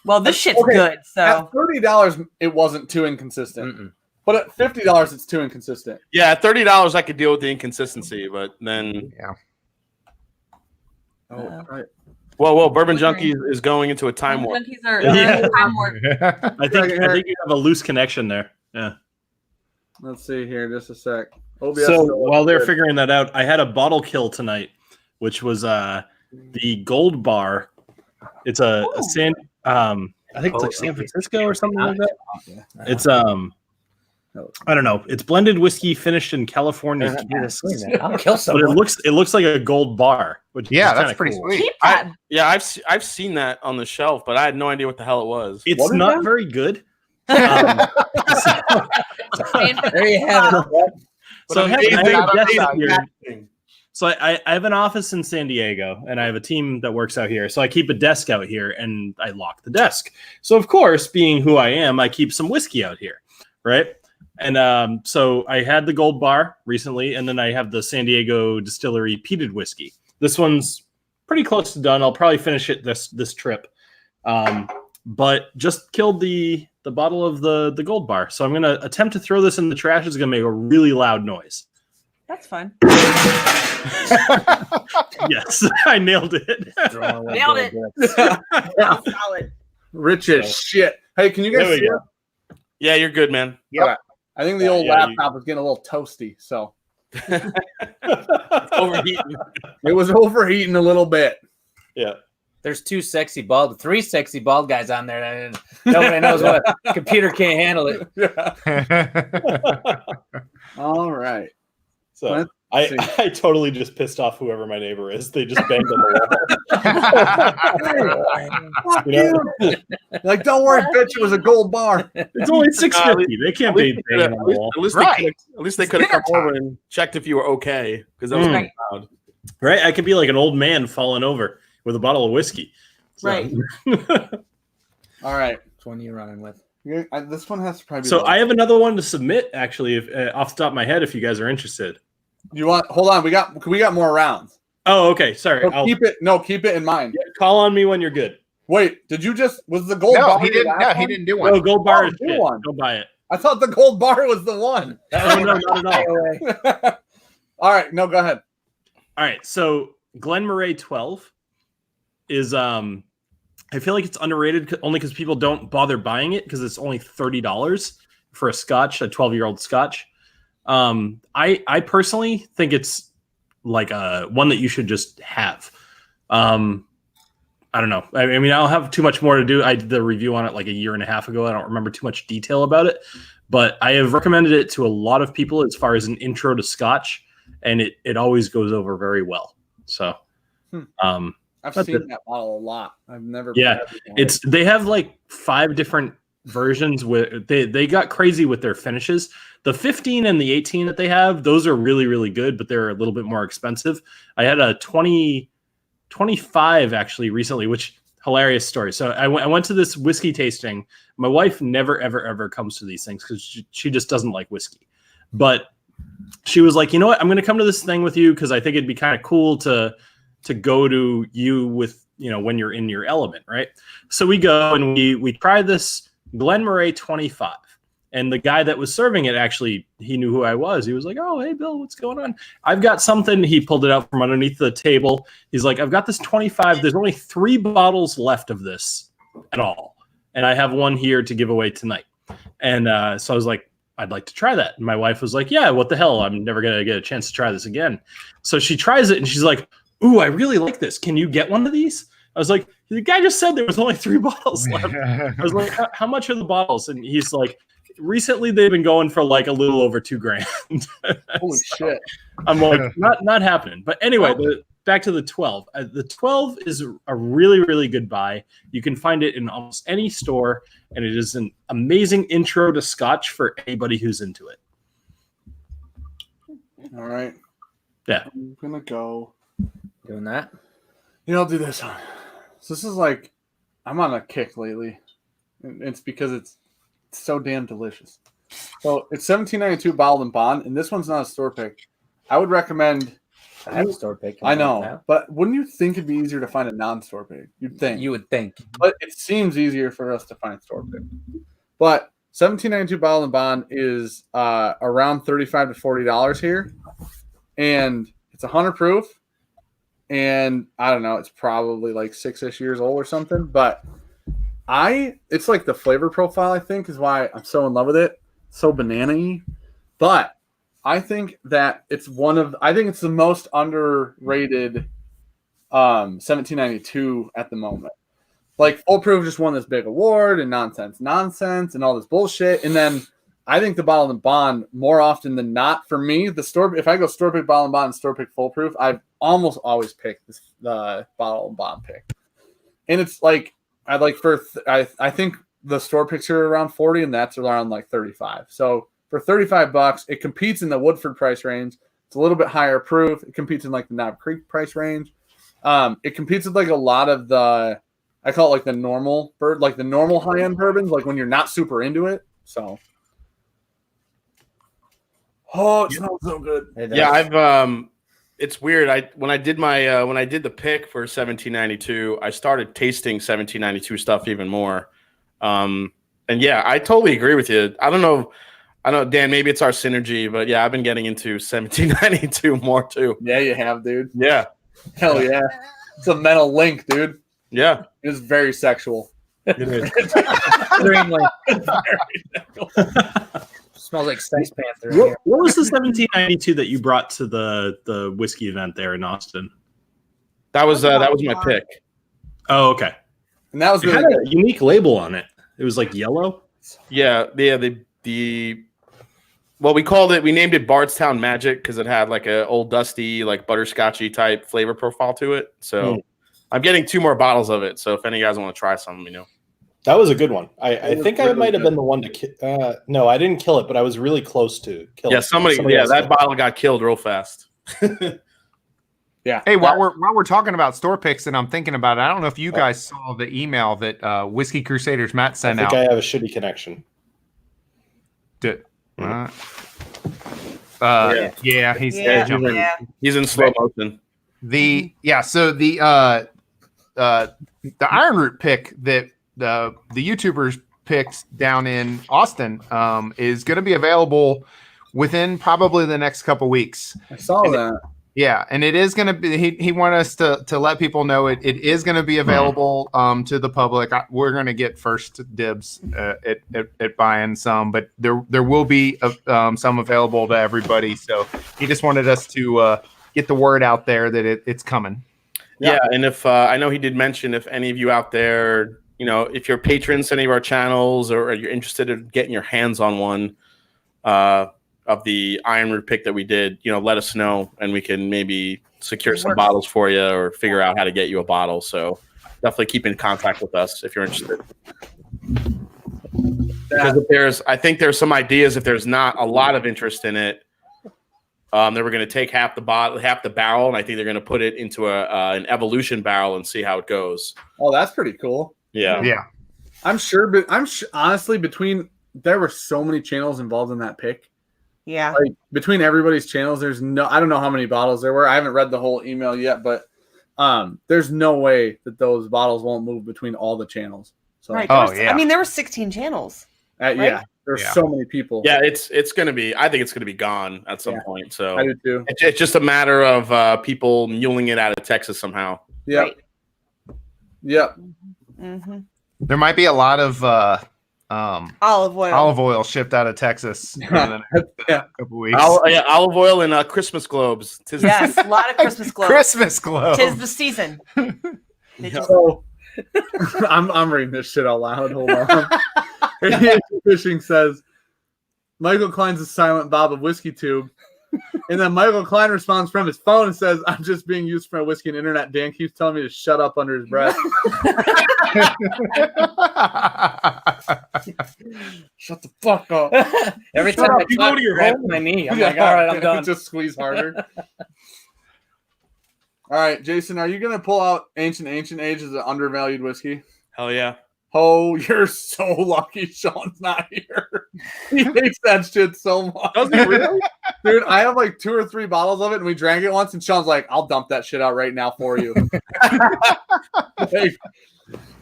D: Well, this shit's
B: Okay,
D: good. So
B: At $30, it wasn't too inconsistent. But at $50, it's too inconsistent.
A: Yeah, at $30, I could deal with the inconsistency, but then
B: Oh, right.
A: whoa, Bourbon Junkie is going into a time warp.
D: Junkies are time warp.
G: I think you have a loose connection there. Yeah.
B: Let's see here, just a sec. OBS
G: So
B: still
G: while they're
B: good.
G: figuring that out, I had a bottle kill tonight, which was the Gold Bar. It's a San I think it's like San Francisco or something like that. It's I don't know. It's blended whiskey finished in California.
C: I'll kill
G: But
C: someone.
G: it looks like a gold bar, which is
F: Yeah,
G: kinda
F: that's pretty
G: cool.
F: sweet.
D: Keep that.
A: I've seen that on the shelf, but I had no idea what the hell it was.
G: It's
B: What is
G: not
B: that?
G: very good.
C: There you have it.
G: So I have
A: amazing-
G: a desk out
A: amazing
G: here.
A: acting.
G: So I have an office in San Diego, and I have a team that works out here. So I keep a desk out here, and I lock the desk. So of course, being who I am, I keep some whiskey out here, right? And so I had the Gold Bar recently, and then I have the San Diego Distillery peated whiskey. This one's pretty close to done. I'll probably finish it this trip, but just killed the bottle of the Gold Bar. So I'm gonna attempt to throw this in the trash. It's gonna make a really loud noise.
D: That's fun.
G: Yes, I nailed it.
D: Nailed it. Solid.
B: Rich as shit. Hey, can you guys
G: There we
B: see
G: go.
B: it?
A: Yeah, you're good, man.
F: Yep.
B: I think the old
G: Yeah,
B: laptop was getting a little toasty, so
A: Overheating.
B: it was overheating a little bit.
G: Yeah.
C: There's three sexy bald guys on there. And nobody knows what computer can't handle it.
B: All right.
G: So
B: Let's see.
G: I totally just pissed off whoever my neighbor is. They just banged on the wall.
B: Fuck
G: You know?
B: you. Like, don't worry, bitch. It was a gold bar.
G: It's only $6.50. They can't be banging on the wall.
A: At least they could have come over and checked if you were okay, because that was
G: Mm.
A: kind of loud.
G: Right? I could be like an old man falling over with a bottle of whiskey. So-
D: Right.
B: All right.
C: Which one are you running with?
B: This one has to probably be
G: So
B: low.
G: I have another one to submit, actually, if, off the top of my head, if you guys are interested.
B: You want? Hold on. We got more rounds.
G: Oh, okay. Sorry.
B: So
G: I'll
B: keep it in mind.
G: call on me when you're good.
B: Wait, did you just was the gold
F: No,
B: bar?
F: he
B: the
F: didn't.
B: last
F: No,
B: one?
F: he didn't do one.
G: No, Gold Bar
B: Oh,
G: is
B: do
G: shit.
B: one.
G: Don't buy it.
B: I thought the gold bar was the one.
G: Oh, no, not at all.
B: All right, no, go ahead.
G: All right, so Glen Moray 12 is I feel like it's underrated only because people don't bother buying it because it's only $30 for a Scotch, a 12-year-old Scotch. I personally think it's like one that you should just have. I don't know. I mean, I'll have too much more to do. I did the review on it like a year and a half ago. I don't remember too much detail about it, but I have recommended it to a lot of people as far as an intro to Scotch, and it always goes over very well. So,
B: I've
G: That's
B: seen
G: it.
B: that bottle a lot. I've never.
G: Yeah, they have like 5 different versions with they got crazy with their finishes. The 15 and the 18 that they have, those are really, really good, but they're a little bit more expensive. I had a 25 actually recently, which hilarious story. So I went to this whiskey tasting. My wife never, ever, ever comes to these things because she just doesn't like whiskey. But she was like, you know what? I'm going to come to this thing with you because I think it'd be kind of cool to go to you with, when you're in your element, right? So we go and we try this Glen Moray 25. And the guy that was serving it, actually, he knew who I was. He was like, oh, hey, Bill, what's going on? I've got something. He pulled it out from underneath the table. He's like, I've got this 25. There's only 3 bottles left of this at all. And I have one here to give away tonight. And so I was like, I'd like to try that. And my wife was like, yeah, what the hell? I'm never going to get a chance to try this again. So she tries it, and she's like, ooh, I really like this. Can you get one of these? I was like, the guy just said there was only 3 bottles left. I was like, how much are the bottles? And he's like, recently they've been going for like a little over $2,000.
B: Holy shit!
G: I'm like, not happening. But anyway, back to the 12. The 12 is a really, really good buy. You can find it in almost any store, and it is an amazing intro to Scotch for anybody who's into it.
B: All right.
G: Yeah.
B: I'm gonna go
C: Doing that.
B: I'll do this one. So this is like, I'm on a kick lately. And it's because it's so damn delicious. So it's $17.92 bottled and bond, and this one's not a store pick. I would recommend.
C: I have a store pick.
B: I know, but wouldn't you think it'd be easier to find a non-store pick? You'd think.
C: You would think.
B: But it seems easier for us to find a store pick. But $17.92 bottled and bond is around $35 to $40 here, and it's 100 proof. And I don't know, it's probably like 6-ish years old or something. But it's like the flavor profile, I think, is why I'm so in love with it. So banana-y. But I think that it's the most underrated 1792 at the moment. Like Foolproof just won this big award and nonsense and all this bullshit. And then I think the bottled and bond more often than not for me, if I go store pick bottled and bond and store pick Foolproof, I've almost always picked the bottled and bond pick. And it's like I think the store picks are around 40 and that's around like 35. So for $35, it competes in the Woodford price range. It's a little bit higher proof. It competes in like the Knob Creek price range. It competes with like a lot of I call it like the normal high-end bourbons, like when you're not super into it. So, it smells so good.
A: Yeah, it's weird. When I did the pick for 1792, I started tasting 1792 stuff even more. And yeah, I totally agree with you. I don't know, Dan, maybe it's our synergy, but yeah, I've been getting into 1792 more too.
B: Yeah, you have, dude.
A: Yeah.
B: Hell yeah. It's a mental link, dude.
A: Yeah.
B: It's very sexual.
A: It is.
C: Extremely. Smells like Sex Panther.
G: What was the 1792 that you brought to the whiskey event there in Austin?
A: That was my pick.
G: Oh, okay.
B: And that was
G: It had a unique label on it. It was like yellow.
A: Yeah, we named it Bardstown Magic because it had like a old dusty, like butterscotchy type flavor profile to it. So I'm getting 2 more bottles of it. So if any of you guys want to try some,
G: That was a good one. I think I might have been the one to no, I didn't kill it, but I was really close to killing it. Somebody
A: that bottle got killed real fast.
B: Yeah.
F: Hey, while we're talking about store picks and I'm thinking about it, I don't know if you guys saw the email that Whiskey Crusaders Matt sent out.
G: I have a shitty connection.
F: Yeah,
A: he's in slow motion.
F: So the Iron Root pick that the YouTubers picked down in Austin is going to be available within probably the next couple weeks.
B: I saw that.
F: Yeah, and it is going to be. He wanted us to let people know it is going to be available to the public. We're going to get first dibs at buying some, but there will be some available to everybody. So he just wanted us to get the word out there that it's coming.
A: Yeah, and if I know he did mention if any of you out there, if you're patrons to any of our channels or you're interested in getting your hands on one of the Iron Root pick that we did, let us know and we can maybe secure some bottles for you or figure out how to get you a bottle. So definitely keep in contact with us if you're interested. Because I think there's some ideas if there's not a lot of interest in it, then we're going to take half the barrel, and I think they're going to put it into an evolution barrel and see how it goes.
B: Oh, that's pretty cool.
A: Yeah.
B: I'm sure, but honestly, there were so many channels involved in that pick.
D: Yeah.
B: Like between everybody's channels, I don't know how many bottles there were. I haven't read the whole email yet, but there's no way that those bottles won't move between all the channels. So,
D: right. There were 16 channels.
B: Right? Yeah. There's so many people.
A: Yeah, it's going to be. I think it's going to be gone at some point. So
B: I do too.
A: It's just a matter of people muling it out of Texas somehow.
B: Yeah.
D: Right.
B: Yep.
D: Mm-hmm.
F: There might be a lot of
D: olive
F: oil shipped out of Texas in the next couple weeks.
A: Olive oil and Christmas globes.
D: Yes, a lot of Christmas globes.
F: Christmas globes.
D: 'Tis the season.
B: So, I'm reading this shit out loud. Hold on. Fishing says, Michael Klein's a silent Bob of Whiskey Tube. And then Michael Klein responds from his phone and says, I'm just being used for my whiskey and internet. Dan keeps telling me to shut up under his breath. Shut the fuck up.
C: Every time I talk, you grab my knee. I'm like, all right, I'm done.
B: Just squeeze harder. All right, Jason, are you gonna pull out Ancient Age as an undervalued whiskey?
A: Hell yeah.
B: Oh, you're so lucky Sean's not here. He hates that shit so much.
A: Does he really?
B: Dude, I have like 2 or 3 bottles of it, and we drank it once, and Sean's like, I'll dump that shit out right now for you. Like,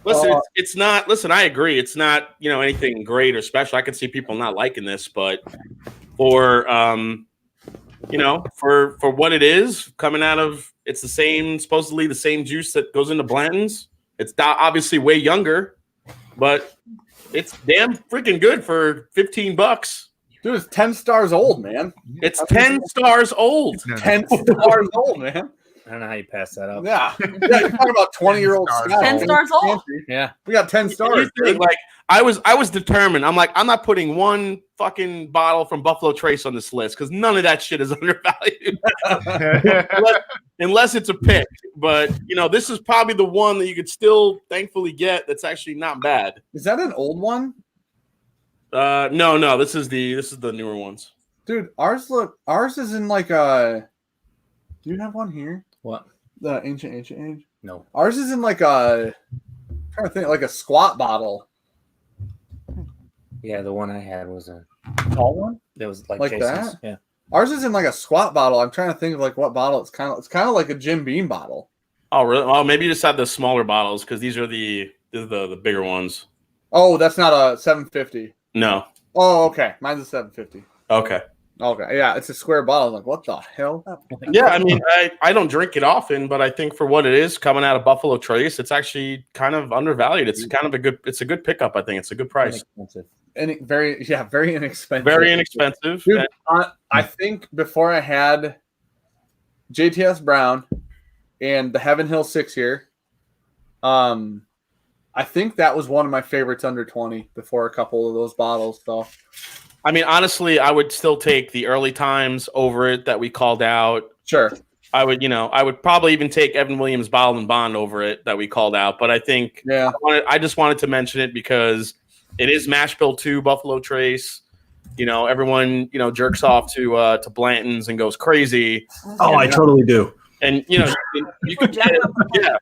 A: Listen, it's not. Listen, I agree. It's not, anything great or special. I can see people not liking this, but for for what it is, coming out of, it's supposedly the same juice that goes into Blanton's. It's obviously way younger, but it's damn freaking good for $15.
B: dude, it's 10 stars old, man.
A: It's 10 stars old.
B: 10 stars old, man.
C: I don't know how you pass that up.
B: Yeah. You're talking about 20-year-old Scotch.
D: 10 stars old.
C: Yeah.
B: We got 10 stars.
A: Like I was determined. I'm like, I'm not putting one fucking bottle from Buffalo Trace on this list because none of that shit is undervalued. unless it's a pick. But this is probably the one that you could still thankfully get that's actually not bad.
B: Is that an old one?
A: No, this is the newer ones.
B: Dude, ours is in like a. Do you have one here?
C: What?
B: The ancient age?
C: No.
B: Ours is in like a. I'm trying to think, like a squat bottle.
C: Yeah, the one I had was a
B: Tall one?
C: that was like
B: that?
C: Jason's. Yeah.
B: Ours is in like a squat bottle. I'm trying to think of like what bottle it's kind of like a Jim Beam bottle.
A: Oh, really? Oh, maybe you just had the smaller bottles because these are the bigger ones.
B: Oh, that's not a 750.
A: No.
B: Oh, okay. Mine's a 750.
A: Okay.
B: Okay. Yeah, it's a square bottle. I'm like, what the hell?
A: Yeah, I mean, I don't drink it often, but I think for what it is, coming out of Buffalo Trace, it's actually kind of undervalued. It's kind of a good pickup. I think it's a good price.
B: Very inexpensive.
A: Very inexpensive.
B: Dude, I think before I had JTS Brown and the Heaven Hill 6 here, I think that was one of my favorites under 20 before a couple of those bottles. So,
A: I mean, honestly, I would still take the early times over it that we called out.
B: sure.
A: I would probably even take Evan Williams Bottled and Bond over it that we called out. But I think
B: Yeah.
A: I just wanted to mention it because it is Mash Bill 2 Buffalo Trace. Everyone jerks off to Blanton's and goes crazy.
G: Oh, I totally do.
A: And you can get it. Yeah,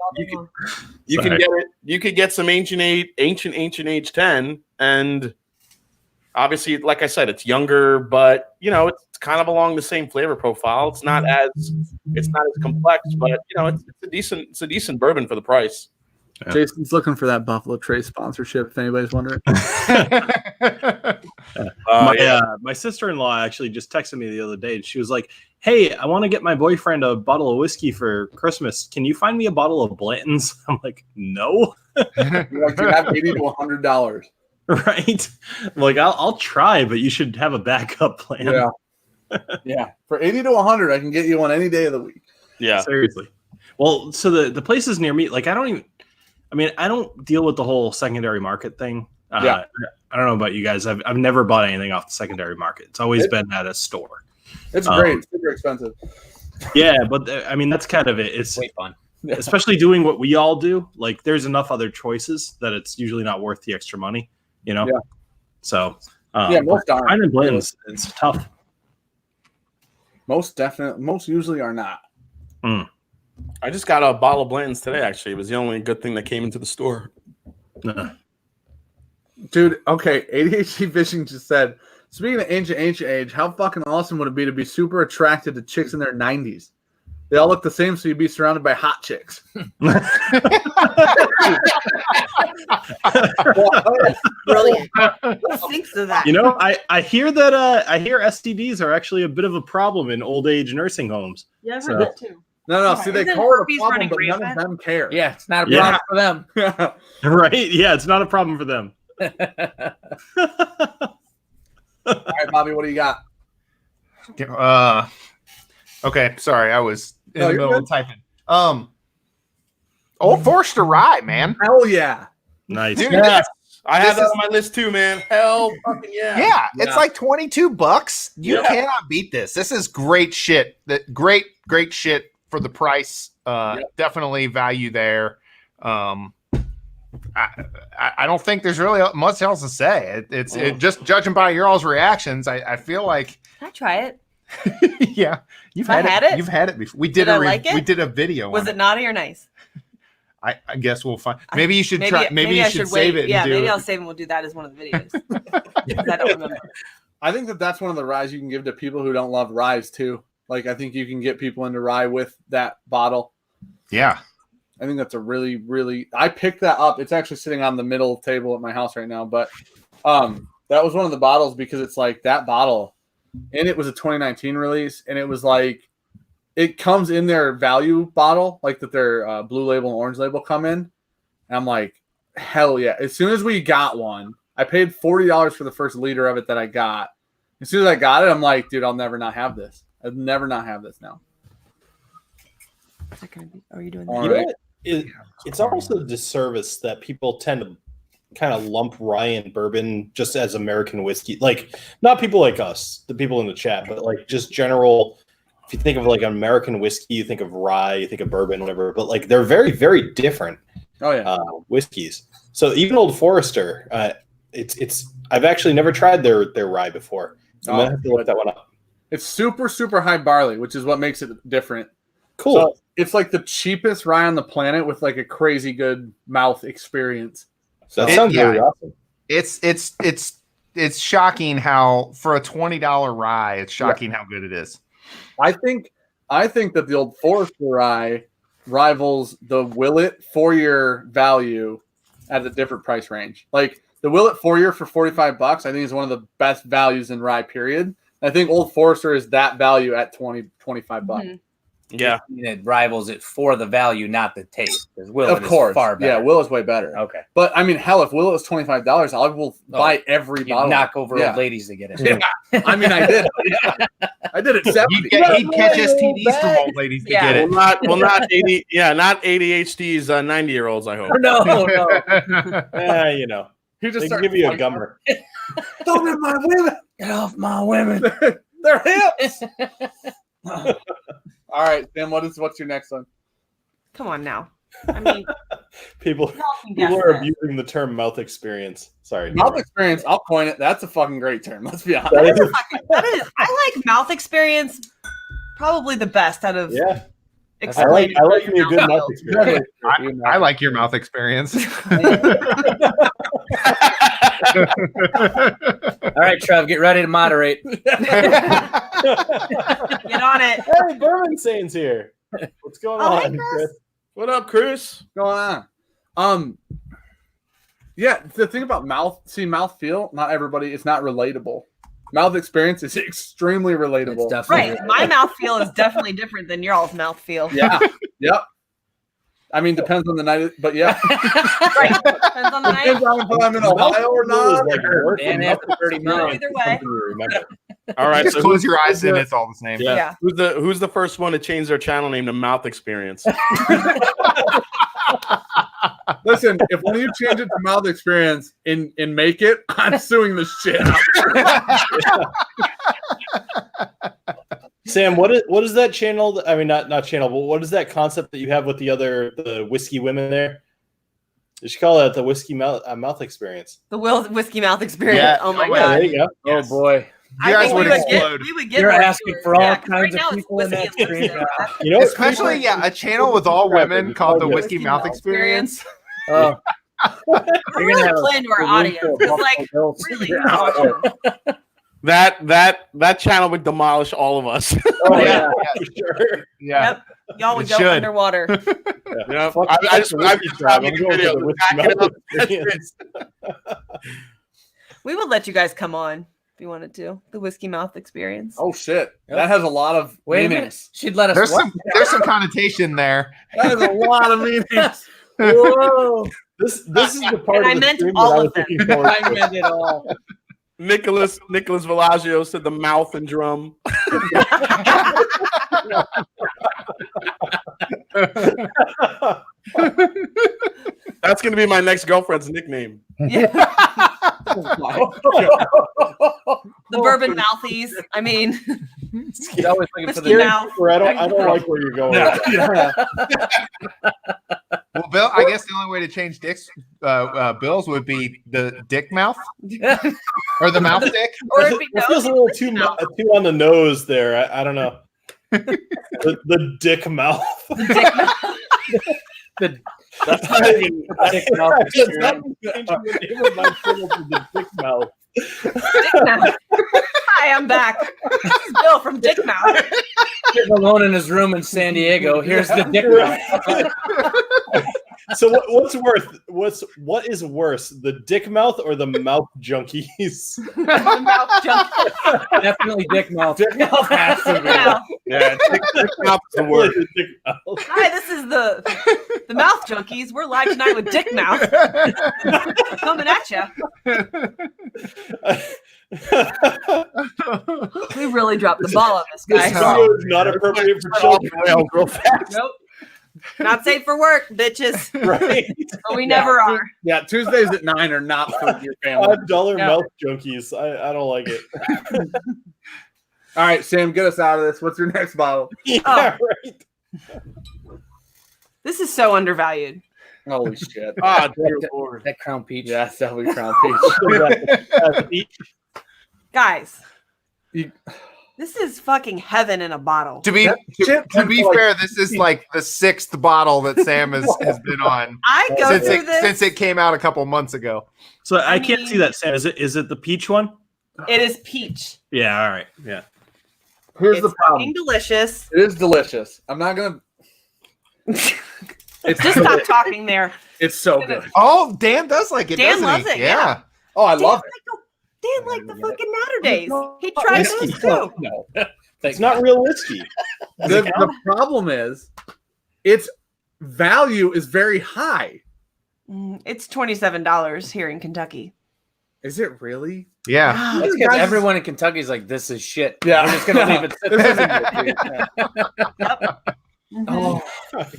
A: you can get it. You could get some ancient age 10, and obviously, like I said, it's younger, but it's kind of along the same flavor profile. It's not as complex, but it's a decent bourbon for the price.
G: Yeah.
B: Jason's looking for that Buffalo Trace sponsorship, if anybody's wondering.
G: My sister-in-law actually just texted me the other day. She was like, "Hey, I want to get my boyfriend a bottle of whiskey for Christmas. Can you find me a bottle of Blanton's?" I'm like, "No."
B: You're like, you have $80 to $100.
G: Right? Like, I'll try, but you should have a backup plan.
B: Yeah. Yeah. For $80 to $100, I can get you one any day of the week.
A: Yeah,
G: Seriously. Well, so the places near me, like, I don't deal with the whole secondary market thing.
B: Yeah.
G: I don't know about you guys. I've never bought anything off the secondary market. It's always been at a store.
B: It's great. It's super expensive.
G: Yeah, but that's kind of it. It's
C: Way fun.
G: especially doing what we all do. Like, there's enough other choices that it's usually not worth the extra money.
B: Yeah.
G: So
B: most aren't.
G: finding blends, it's tough.
B: Most usually are not.
A: I just got a bottle of Blanton's today. Actually, it was the only good thing that came into the store.
B: Dude, okay. ADHD Fishing just said, speaking of ancient age, how fucking awesome would it be to be super attracted to chicks in their 90s? They all look the same, so you'd be surrounded by hot chicks.
D: Brilliant. Who thinks of that?
G: I hear that STDs are actually a bit of a problem in old age nursing homes.
D: Yeah, I've
G: So-
D: heard that too.
B: No. See, they
D: Isn't
B: call it a
D: herpes
B: problem,
D: running
B: but none of
D: rampant?
B: them care.
C: Yeah, it's not a
G: Yeah.
C: problem for them.
G: Right? Yeah, it's not a problem for them.
B: All right, Bobby, what do you got?
F: Okay, sorry, I was in
B: No,
F: the
B: you're
F: middle
B: good.
F: of typing. Old Forester Rye, man.
B: Hell yeah.
G: Nice.
F: Dude,
A: Yes, I have
F: This
A: that
F: is-
A: on my list too, man. Hell, fucking yeah.
F: Yeah, it's like $22. You
A: Yeah.
F: cannot beat this. This is great shit. Great shit for the price. Definitely value there. I don't think there's really much else to say. It just judging by your all's reactions, I feel like
D: Can I try it?
F: Yeah, you've
D: I
F: had
D: had
F: it.
D: it?
F: You've had it before.
D: Did I like it?
F: We did a video.
D: Was
F: on
D: it naughty or nice?
F: I guess we'll find. Maybe you should try. Maybe you
D: I
F: should
D: wait.
F: save it.
D: Yeah,
F: and do
D: maybe
F: it.
D: I'll save and we'll do that as one of the videos. 'Cause I don't remember.
B: I think that's one of the ryes you can give to people who don't love ryes too. Like I think you can get people into rye with that bottle.
F: Yeah.
B: I think that's a really, really. I picked that up. It's actually sitting on the middle table at my house right now. But that was one of the bottles because it's like that bottle, and it was a 2019 release, and it was like it comes in their value bottle, like that their blue label and orange label come in. And I'm like, hell yeah! As soon as we got one, I paid $40 for the first liter of it that I got. As soon as I got it, I'm like, dude, I'll never not have this. I'll never not have this now.
D: Are you doing
B: All
D: that?
G: You know
B: right.
G: what? It's almost a disservice that people tend to kind of lump rye and bourbon just as American whiskey. Like, not people like us, the people in the chat, but like just general. If you think of like American whiskey, you think of rye, you think of bourbon, whatever. But like they're very, very different
B: Oh yeah.
G: whiskeys. So even Old Forester, it's. I've actually never tried their rye before. I'm gonna have to look that one up.
B: It's super, super high barley, which is what makes it different.
G: Cool.
B: So it's like the cheapest rye on the planet with like a crazy good mouth experience.
G: So that sounds really awesome.
F: It's shocking how for a $20 rye, it's shocking how good it is.
B: I think that the Old Forester rye rivals the Willet 4-year value at a different price range. Like the Willet 4-year for $45, I think is one of the best values in rye, period. I think Old Forester is that value at $25.
D: Mm-hmm.
A: Yeah.
C: It rivals it for the value, not the taste. Because
B: Of course.
C: is far better.
B: Yeah, Will is way better.
C: Okay.
B: But I mean, hell, if Will is $25, I will buy every
C: You
B: bottle.
C: knock over
B: Yeah.
C: old ladies to get it.
B: Yeah. I mean, I did. Yeah. I did it 70.
F: He'd catch STDs from old ladies to
D: Yeah.
F: get it.
A: Not 80. Yeah, not ADHD's 90-year-olds. I hope.
C: No.
G: You know,
B: He just
G: they can
B: started
G: give you a
B: fighting.
G: gummer.
B: Don't hit my women.
C: Get off my women.
B: They're hips. All right, Sam. What's your next one?
D: Come on now. I mean,
G: People
D: y'all can guess
G: are
D: this.
G: abusing the term mouth experience. Sorry.
B: Mouth experience. I'll coin it. That's a fucking great term. Let's be honest.
D: That is. I like mouth experience. Probably the best out of.
G: Yeah. I
D: explaining
G: like me a good
D: mouthfeel.
G: mouth experience.
F: I like your mouth experience.
C: All right, Trev, get ready to moderate.
D: Get on it.
G: Hey, Bourbon Saints here. What's going
D: Oh, hey,
G: on,
D: Chris.
G: Chris?
A: What up, Chris?
B: What's going on? Yeah, the thing about mouthfeel, not everybody, it's not relatable. Mouth experience is extremely relatable.
C: It's definitely
D: Right. My mouth feel is definitely different than y'all's mouth feel.
B: Yeah. Yep. I mean, depends on the night, but yeah.
D: Right. Depends on the
B: Depends
D: night.
B: on if I'm in Ohio or not.
C: Dan has a 30
D: No,
C: minutes.
D: either way.
G: Remember.
A: All right.
F: Just
A: So
F: close your eyes and it's all the same.
A: Yeah.
D: Yeah.
A: Who's the first one to change their channel name to Mouth Experience?
B: Listen, if one of you change it to mouth experience and make it, I'm suing the shit out.
G: Sam, what is that channel? I mean, not channel, but what is that concept that you have with the whiskey women there? You should call it the whiskey mouth experience.
D: The whiskey mouth experience.
F: Yeah.
D: Oh my
F: Oh,
G: Yeah,
D: god.
G: there you go.
B: Oh boy.
F: You guys would
D: we would
F: explode.
D: we would get
C: You're
D: more
C: asking
D: viewers.
C: for all
D: Yeah, 'cause
C: kinds of
D: right now it's
C: people in that
D: whiskey and
C: stream.
D: whiskey.
G: You know,
F: Especially, a channel with all women called the Whiskey Mouth Experience.
C: Oh,
D: We're
C: You're gonna
D: really
C: have a-
D: playing to our
C: a room
D: audience.
C: full of
D: It's like
C: Buffalo Bills.
D: really
C: Yeah.
D: watching.
A: That channel would demolish all of us.
G: Oh,
C: Yeah.
G: for sure.
F: Yeah.
D: Yep. Y'all would
F: It
D: go
F: should.
D: underwater.
A: Yeah.
G: Fuck
A: I just
G: whiskey tribe. I'm
A: making
G: going to
A: videos
G: the whiskey
A: backing it
G: mouth
A: up.
G: experience.
D: We would let you guys come on if you wanted to. The whiskey mouth experience.
B: Oh shit. That has a lot of
C: Wait a minute.
B: meanings.
C: She'd let us.
F: There's
C: what?
F: some connotation there.
B: That has a lot of meanings.
C: Whoa.
G: This is the part
D: And
G: of
D: I
G: the
D: meant
G: stream
D: all
G: that I was
D: of them.
G: looking forward
C: I
G: to.
C: meant it all.
A: Nicholas Villaggio said the mouth and drum. That's gonna be my next girlfriend's nickname.
D: Yeah. The bourbon mouthies. I mean,
C: He's always looking for
D: whiskey
C: the.
D: mouth.
G: I don't like where you're going. with that.
F: Well, Bill, I guess the only way to change Dick's Bill's would be the dick mouth or the mouth dick.
D: Or it'd be
G: It feels a little too on the nose there. I don't know. the dick mouth.
C: That's not even dick mouth.
G: The dick mouth.
D: Dick Mouth. Hi, I'm back. This is Bill from Dick Mouth.
C: Sitting alone in his room in San Diego. Here's the dick mouth.
G: So what is worse, the dick mouth or the mouth junkies?
D: The mouth junkies.
C: Definitely dick mouth.
B: Dick mouth has to be.
D: Mouth.
A: Yeah, dick mouth is the word.
G: Dick mouth.
D: Hi, this is the Mouth Junkies. We're live tonight with Dick Mouth. Coming at you. We really dropped the ball on this
G: This
D: guy.
G: video is not appropriate for children.
A: Real fast.
D: Nope. Not safe for work, bitches.
G: Right?
D: Or we never are.
B: Yeah, Tuesdays at 9 are not for your family.
G: $5
D: No.
G: mouth junkies. I don't like it.
B: All right, Sam, get us out of this. What's your next bottle?
G: Yeah, right.
D: This is so undervalued.
B: Holy shit.
A: Ah, dear Lord.
C: That Crown Peach.
B: Yeah, that's definitely Crown Peach.
D: Guys,
B: You-
D: this is fucking heaven in a bottle.
F: To be fair, this is like the 6th bottle that Sam has been on
D: I go through this.
F: since it came out a couple months ago.
G: So I
D: I
G: can't
D: mean-
G: see that, Sam. Is it the peach one?
D: It is peach.
G: Yeah, all right. Yeah.
B: Here's
D: It's
B: the problem.
D: fucking delicious.
B: It is delicious. I'm not going to. It's
D: Just stop talking there.
B: It's so good.
F: Oh, Dan does like it,
D: Dan
F: doesn't
D: loves
F: he?
D: it, yeah.
B: Oh, I
D: Dan
B: love
D: like the fucking Natter Days. He tried
G: Whiskey.
D: those too.
B: No.
G: It's not real whiskey.
B: The problem is, its value is very high.
D: It's $27 here in Kentucky.
B: Is it really?
F: Yeah.
C: That's because everyone in Kentucky is like, this is shit.
B: Yeah.
C: We're just gonna leave it.
B: This isn't good. Oh,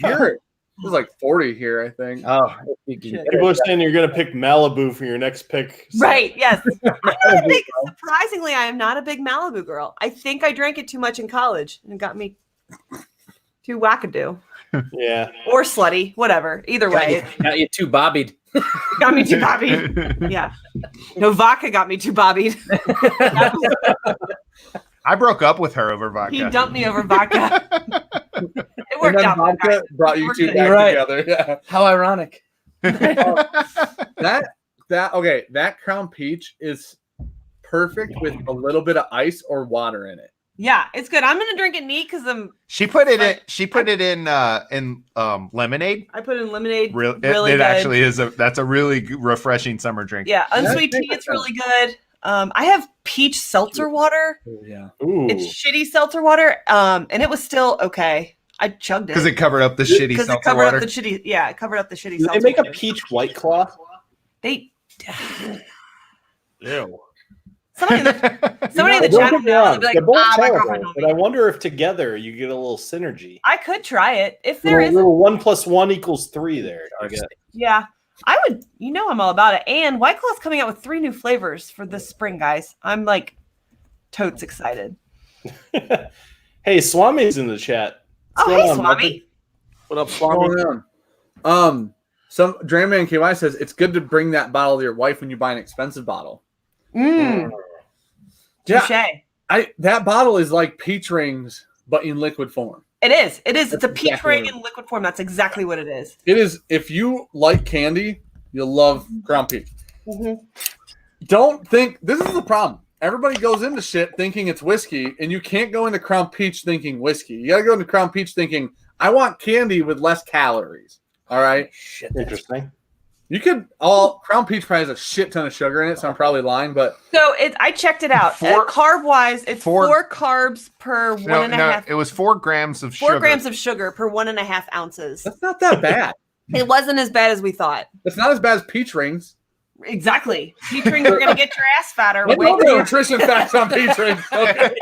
B: here. It was like 40 here, I think.
C: Oh,
G: People are saying you're going to pick Malibu for your next pick. So-
D: Right, yes. Surprisingly, I am not a big Malibu girl. I think I drank it too much in college and it got me too wackadoo
G: Yeah.
D: or slutty, whatever. Either way,
C: got you too bobbied.
D: it got me too bobbied. Yeah. No, vodka got me too bobbied.
F: I broke up with her over vodka.
D: He dumped me over vodka. It
B: And
D: worked
B: then
D: out.
B: vodka brought you
D: We're
B: two
D: good.
B: back
C: You're right.
B: together. Yeah.
C: How ironic.
B: That Crown Peach is perfect with a little bit of ice or water in it.
D: Yeah, it's good. I'm gonna drink it neat because
F: She put it in lemonade.
D: I put in lemonade.
F: Really
D: Really
F: it
D: good.
F: actually is that's a really refreshing summer drink.
D: Yeah, unsweet tea. It's really good. I have peach seltzer water.
B: Yeah.
G: Ooh.
D: It's shitty seltzer water. And it was still okay. I chugged it
F: Because it covered up the shitty
D: because it
F: seltzer
D: covered
F: water.
D: up the shitty. Yeah, it covered up the shitty
G: Do they
D: seltzer.
G: make a
D: water.
G: peach white claw?
D: They
G: Ew.
D: somebody in the
G: Don't
D: chat
G: get me
D: will
G: wrong,
D: be like,
G: they're both
D: my
G: terrible,
D: girlfriend told
G: but
D: me.
G: I wonder if together you get a little synergy.
D: I could try it if there is.
G: Little 1 + 1 = 3 there. I guess.
D: Yeah, I would. You know, I'm all about it. And White Claw's coming out with 3 new flavors for this spring, guys. I'm like totes excited.
G: Hey, Swami's in the chat. What's
D: Oh,
G: going
D: hey,
G: on,
D: Swami.
A: What up,
B: What's
A: Swami?
B: going on? Some Drainman KY says it's good to bring that bottle to your wife when you buy an expensive bottle.
D: Mm,
B: Yeah,
D: touche.
B: that bottle is like peach rings, but in liquid form.
D: It is. It is. It's a
B: That's
D: peach
B: exactly
D: ring
B: what it
D: in liquid form. That's exactly what it is.
B: It is. If you like candy, you'll love Crown Peach.
D: Mhm.
B: Don't think this is the problem. Everybody goes into shit thinking it's whiskey, and you can't go into Crown Peach thinking whiskey. You got to go into Crown Peach thinking, I want candy with less calories. All right.
C: Shit.
G: Interesting.
B: You could Crown Peach probably has a shit ton of sugar in it, so I'm probably lying, but
D: So I checked it out. Carb wise, it's 4 carbs per
F: No,
D: 1.5.
F: it was 4 grams of
D: 4
F: sugar.
D: grams of sugar per 1.5 ounces.
B: that's not that bad.
D: It wasn't as bad as we thought.
B: It's not as bad as peach rings.
D: Exactly. Peach rings are going to get your ass fatter.
B: I
D: Way
B: know the
D: more.
B: nutrition facts on peach rings. Okay.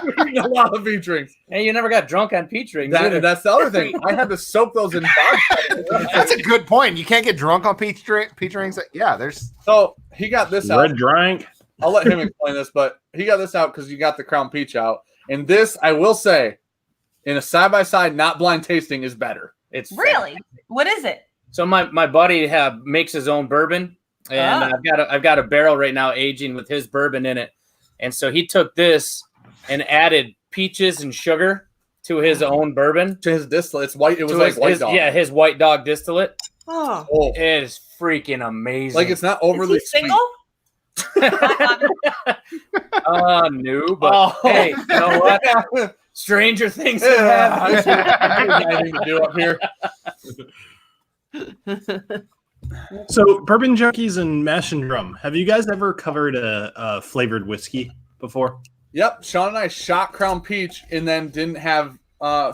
B: We're eating a lot of peach rings.
C: Hey, you never got drunk on peach rings. either.
B: That's the other thing. I had to soak those in vodka.
F: That's a good point. You can't get drunk on peach rings. Yeah, there's
B: So he got this out.
G: Red drink.
B: I'll let him explain this, but he got this out because you got the Crown Peach out. And this, I will say, in a side-by-side, not blind tasting, is better.
C: It's
D: Really? What is it?
C: So my buddy makes his own bourbon, and I've got a barrel right now aging with his bourbon in it, and so he took this and added peaches and sugar to his own bourbon.
B: To his distillate, it's white. It was like white dog.
C: Yeah, his white dog distillate.
D: Oh,
C: It is freaking amazing.
B: Like it's not overly
D: is he single?
C: No, but hey, you know what? Stranger things have happened.
B: Anything to do up here.
G: So, Bourbon Junkies and Mash and Drum, have you guys ever covered a flavored whiskey before?
B: Yep, Sean and I shot Crown Peach and then didn't have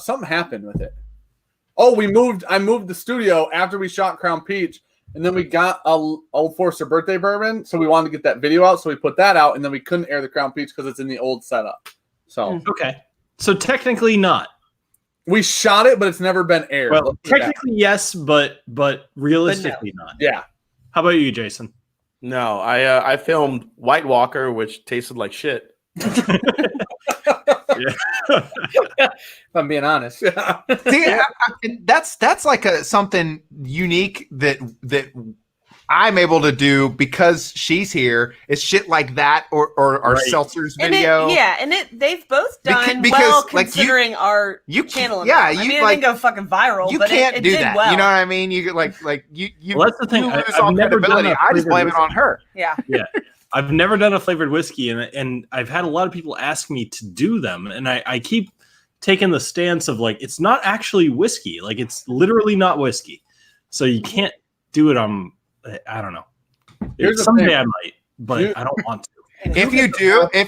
B: something happened with it. Oh, I moved the studio after we shot Crown Peach, and then we got a Old Forester birthday bourbon, so we wanted to get that video out, so we put that out, and then we couldn't air the Crown Peach because it's in the old setup. So
G: Okay. So technically not.
B: we shot it, but it's never been aired.
G: Well, technically yes, but realistically not.
B: Yeah.
G: How about you, Jason?
A: No, I filmed White Walker, which tasted like shit.
C: If I'm being honest.
F: See, that's like something unique that I'm able to do because she's here. It's shit like that, or our
G: Right.
F: seltzers
D: And
F: video.
D: they've both done
F: Because,
D: well
F: like,
D: considering our
F: you
D: channel.
F: yeah,
D: amount. I
F: you,
D: mean, it
F: like,
D: didn't go fucking viral,
F: You
D: but
F: can't
D: it
F: do
D: did
F: that.
D: well.
F: You know what I mean? You you.
G: Well, that's the thing.
F: You lose
G: I've
F: all
G: never done
F: credibility.
G: a
F: I just
G: flavored
F: blame it on her.
D: Yeah.
G: I've never done a flavored whiskey, and I've had a lot of people ask me to do them, and I keep taking the stance of like it's not actually whiskey, like it's literally not whiskey, so you can't do it on. I don't know.
B: Here's the
G: Someday
B: thing.
G: I might, but I don't want to.
F: If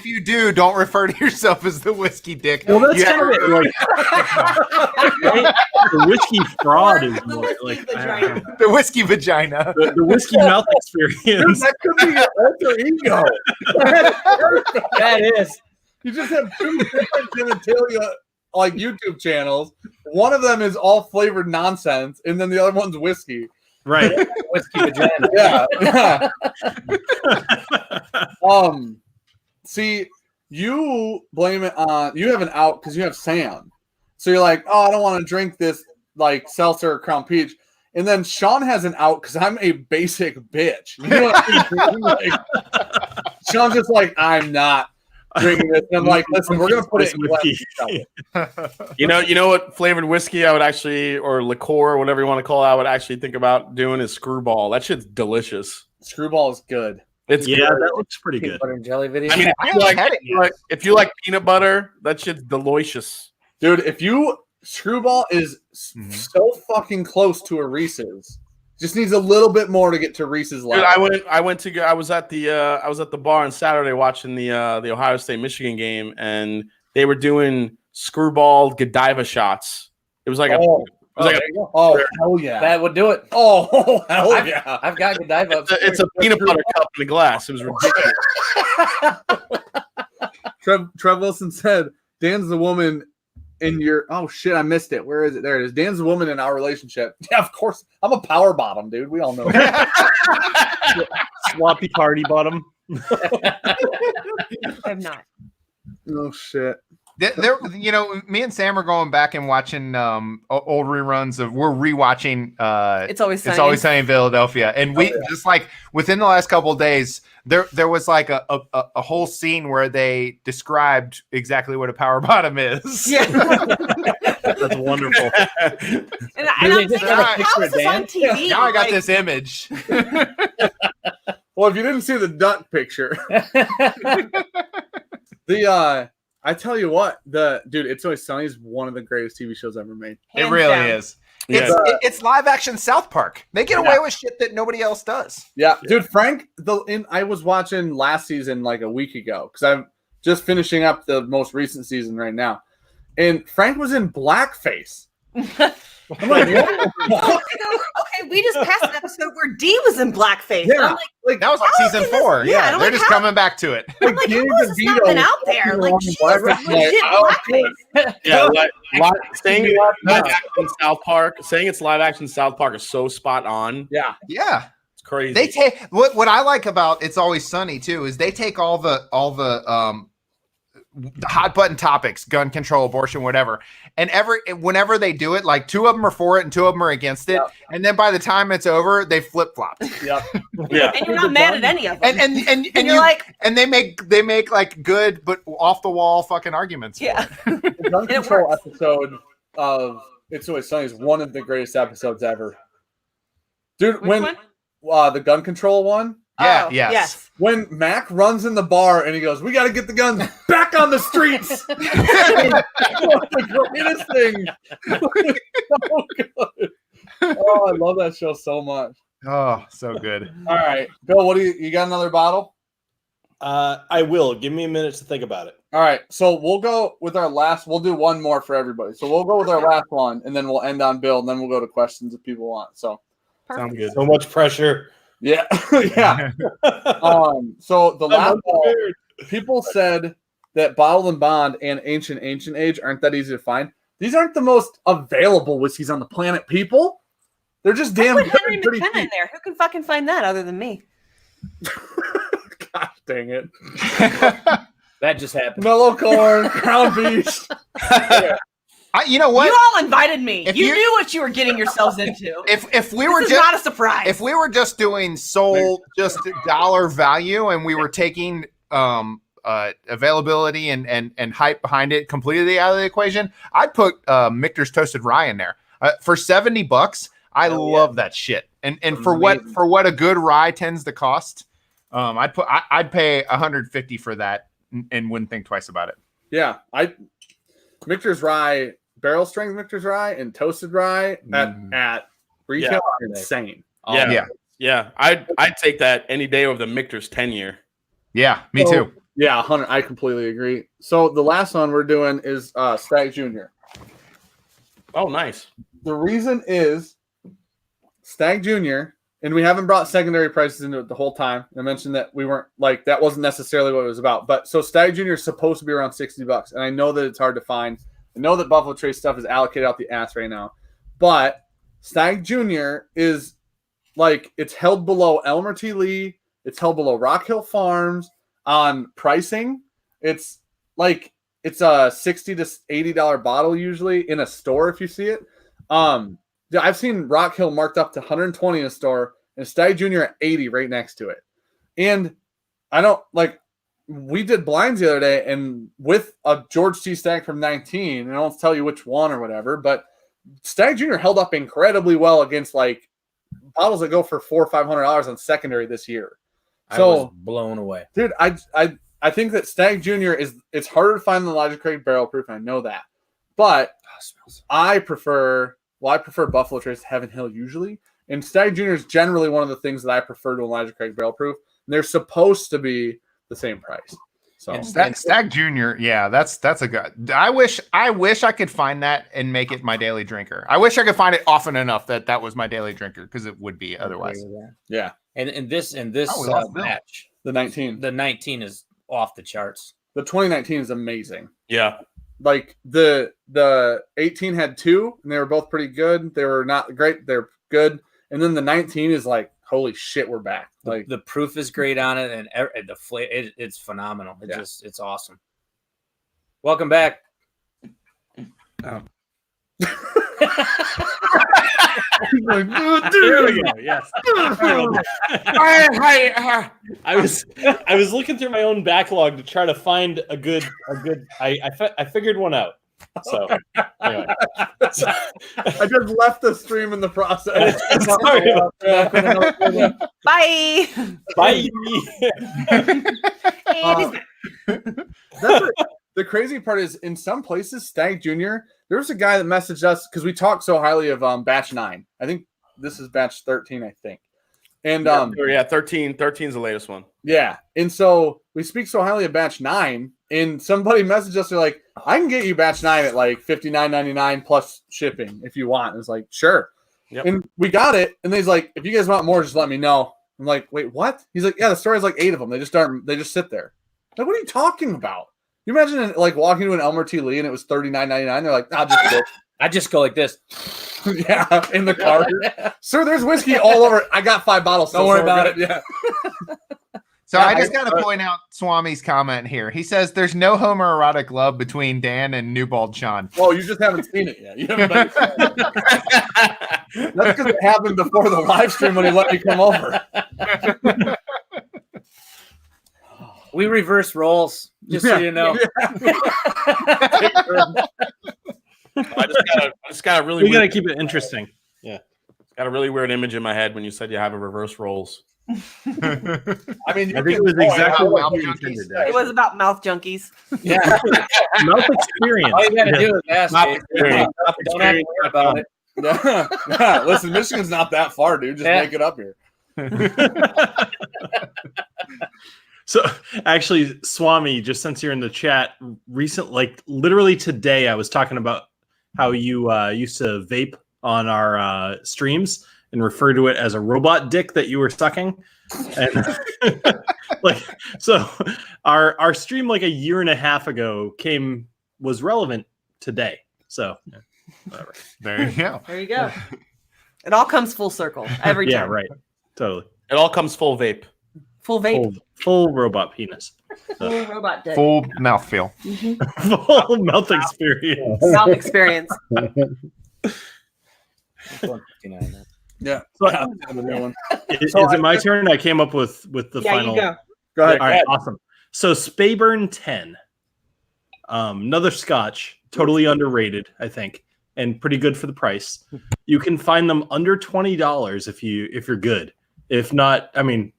F: you do, don't refer to yourself as the whiskey dick.
G: Well, that's
F: You
G: kind of it. Like, the whiskey fraud is more like
F: the whiskey vagina.
G: the whiskey mouth experience.
B: That could be your alter ego.
C: That is.
B: You just have two different genitalia like YouTube channels. One of them is all flavored nonsense, and then the other one's whiskey.
G: Right.
C: Whiskey vagina.
B: Yeah. See, you blame it on you have an out because you have Sam. So you're like, oh, I don't want to drink this like seltzer or Crown Peach. And then Sean has an out because I'm a basic bitch. You know what I mean? Like, Sean's just like, I'm not drinking this. And I'm like, listen, we're gonna put it in glass.
A: You know what flavored whiskey I would actually, or liqueur, or whatever you want to call it, I would actually think about doing is Screwball. That shit's delicious.
B: Screwball is good.
A: It's
G: Yeah,
A: good.
G: that looks pretty
C: Peanut
G: good.
C: butter and jelly video.
A: I mean, if you like peanut butter, that shit's delicious.
B: Dude, if you Screwball is so fucking close to a Reese's. Just needs a little bit more to get to Reese's level.
A: Dude, I was at the bar on Saturday watching the Ohio State Michigan game, and they were doing Screwball Godiva shots. It was like
B: hell yeah.
C: That would do it.
B: Oh, hell yeah.
C: I've got Godiva.
A: it's a peanut butter cup in a glass. It was ridiculous.
B: Trev Wilson said, Dan's the woman in your oh shit, I missed it. Where is it? There it is. Dan's the woman in our relationship. Yeah, of course. I'm a power bottom, dude. We all know that.
G: Sloppy party bottom.
D: I'm not.
B: Oh shit.
F: There, me and Sam are going back and watching old reruns of. We're rewatching.
D: It's Always Sunny.
F: It's Always Sunny in Philadelphia, and we just like within the last couple of days, there was like a whole scene where they described exactly what a power bottom is.
D: Yeah.
G: That's wonderful.
D: And I'm thinking, how is this on TV?
F: Now I got
D: Like,
F: this image.
B: Well, if you didn't see the duck picture, I tell you what, dude, It's Always Sunny is one of the greatest TV shows ever made.
F: It
D: hands
F: really
D: down.
F: is.
A: Yeah.
F: It's live action South Park. They get away with shit that nobody else does.
B: Yeah, dude, Frank. I was watching last season like a week ago because I'm just finishing up the most recent season right now, and Frank was in blackface. I'm like, what?
D: Okay, we just passed an episode where D was in blackface.
B: Yeah.
D: I'm like,
F: That was like
D: How
F: season
D: is this-
F: 4.
D: yeah,
F: Yeah,
D: I'm
F: they're
D: like,
F: just
D: how-
F: coming back to it.
D: I'm like, how is this not been out there? Like, she is legit blackface.
A: Yeah, saying it's live action South Park is so spot on.
B: Yeah,
F: Yeah.
A: It's crazy.
F: They take what I like about It's Always Sunny too is they take all the the hot button topics, gun control, abortion, whatever. And whenever they do it, like 2 of them are for it and 2 of them are against it.
B: Yep.
F: And then by the time it's over, they flip flopped.
B: Yep.
A: Yeah.
D: And you're not mad at any of them.
F: And
D: you're like,
F: and they make like good but off the wall fucking arguments.
D: yeah.
B: The gun
D: And it
B: control
D: works.
B: episode of It's Always Sunny is one of the greatest episodes ever. Dude,
D: Which
B: when
D: one?
B: the gun control one,
F: Yeah,
D: Oh,
F: yes.
B: when Mac runs in the bar and he goes, "We got to get the guns back on the streets." The greatest thing. So good. Oh, I love that show so much.
F: Oh, so good.
B: All right, Bill, what do you got? Another bottle?
G: I will. Give me a minute to think about it.
B: All right, so we'll go with our last. We'll do one more for everybody. So we'll go with our last one, and then we'll end on Bill, and then we'll go to questions if people want. So
A: Sounds good.
G: So much pressure.
B: yeah, yeah. So the last bottle, people said that Bottled and Bond and Ancient Age aren't that easy to find. These aren't the most available whiskeys on the planet, people. They're just damn
D: Put
B: good
D: Henry
B: and pretty
D: McKenna in
B: cheap.
D: there. Who can fucking find that other than me?
B: Gosh dang it.
C: That just happened.
B: Mellow corn, Crown Beach.
F: You know what?
D: You all invited me.
F: If
D: You
F: you-
D: knew what you were getting yourselves into.
F: If we were
D: This is
F: just
D: not a surprise.
F: if we were just doing sole just dollar value and we were taking availability and hype behind it completely out of the equation, I'd put Michter's Toasted Rye in there for $70. I love that shit. And for what a good rye tends to cost, I'd pay $150 for that and wouldn't think twice about it.
B: Yeah, Michter's Rye, barrel strength Michter's Rye and toasted rye at retail
A: Yeah.
B: are insane.
A: Yeah. I'd take that any day over the Michter's 10-year.
F: Yeah, me too.
B: Yeah, 100. I completely agree. So the last one we're doing is Stagg Jr.
A: Oh, nice.
B: The reason is Stagg Jr. and we haven't brought secondary prices into it the whole time. I mentioned that we weren't like that wasn't necessarily what it was about. But so Stagg Jr. is supposed to be around $60, and I know that it's hard to find. I know that Buffalo Trace stuff is allocated out the ass right now, but Stagg Jr. is like it's held below Elmer T. Lee, it's held below Rock Hill Farms on pricing. It's like it's a $60 to $80 bottle usually in a store if you see it. I've seen Rock Hill marked up to 120 in a store and Stagg Jr. at 80 right next to it. And I don't like we did blinds the other day and with a George T. Stagg from 19, and I won't tell you which one or whatever, but Stagg Jr. held up incredibly well against like bottles that go for $400 or $500 on secondary this year.
C: I
B: So
C: was blown away.
B: dude, I think that Stagg Jr. it's harder to find than Elijah Craig barrel proof, and I know that. But I prefer Buffalo Trace to Heaven Hill usually. And Stagg Jr. is generally one of the things that I prefer to Elijah Craig barrel proof. And they're supposed to be the same price. So
C: And
F: Stagg Jr. Yeah, that's a good. I wish I could find that and make it my daily drinker. I wish I could find it often enough that was my daily drinker because it would be otherwise.
B: yeah,
C: And this
F: Oh, we lost Bill.
C: match,
B: the 19.
C: the 19 is off the charts.
B: The 2019 is amazing.
A: Yeah.
B: Like the 18 had 2 and they were both pretty good. They were not great, they're good. And then the 19 is like, holy shit, we're back. Like
C: The proof is great on it, and the flavor it's phenomenal. It's awesome. Welcome back.
A: Oh.
G: There we go. Yes. I was looking through my own backlog to try to find a good. I figured one out. So anyway,
B: I just left the stream in the process.
G: Sorry about
D: Bye.
G: bye.
B: The crazy part is in some places, Stagg Jr., there was a guy that messaged us because we talked so highly of batch 9. I think this is batch 13, I think. And
A: 13 is the latest one.
B: yeah. And so we speak so highly of batch 9, and somebody messaged us, they're like, I can get you batch 9 at like $59.99 plus shipping if you want. It's like, sure.
A: Yep.
B: And we got it, and he's like, if you guys want more, just let me know. I'm like, wait, what? He's like, yeah, the store has like 8 of them. They just sit there. Like, what are you talking about? You imagine like walking to an Elmer T. Lee and it was $39.99. They're like, I'll just go.
C: I just go like this.
B: Yeah, in the car. Sir, there's whiskey all over. I got 5 bottles.
C: Don't worry about it.
B: Yeah.
F: So I just got to point out Swami's comment here. He says there's no homoerotic love between Dan and Newbald Sean.
B: Oh, you just haven't seen it yet. You haven't been. That's because it happened before the live stream when he let me come over.
C: We reverse roles, just so you know.
A: I just got a really.
G: We gotta keep it interesting. Yeah,
A: got a really weird image in my head when you said you have a reverse roles.
B: I mean,
G: I think it was exactly what you intended.
D: It was about mouth junkies.
C: Yeah.
G: Mouth experience.
C: All you got to do is ask.
A: Mouth
C: Dave.
A: experience.
C: Don't have to worry about it.
B: Yeah. Listen, Michigan's not that far, dude. Just make it up here.
G: So actually, Swami, just since you're in the chat, literally today, I was talking about how you used to vape on our streams and refer to it as a robot dick that you were sucking. And so our stream like a year and a half ago was relevant today. So whatever.
F: There you go.
D: There you go. It all comes full circle every time.
G: Yeah, right. Totally.
A: It all comes full vape.
D: Full vape.
G: Full robot penis.
D: Full robot dick.
F: Full mouthfeel.
G: Full mouth experience.
D: Mouth experience.
B: Yeah.
G: So, is it my turn? I came up with the final.
D: You go.
B: Go ahead.
G: All right, awesome. So Speyburn 10, another Scotch, totally underrated, I think, and pretty good for the price. You can find them under $20 if you're good. If not, I mean,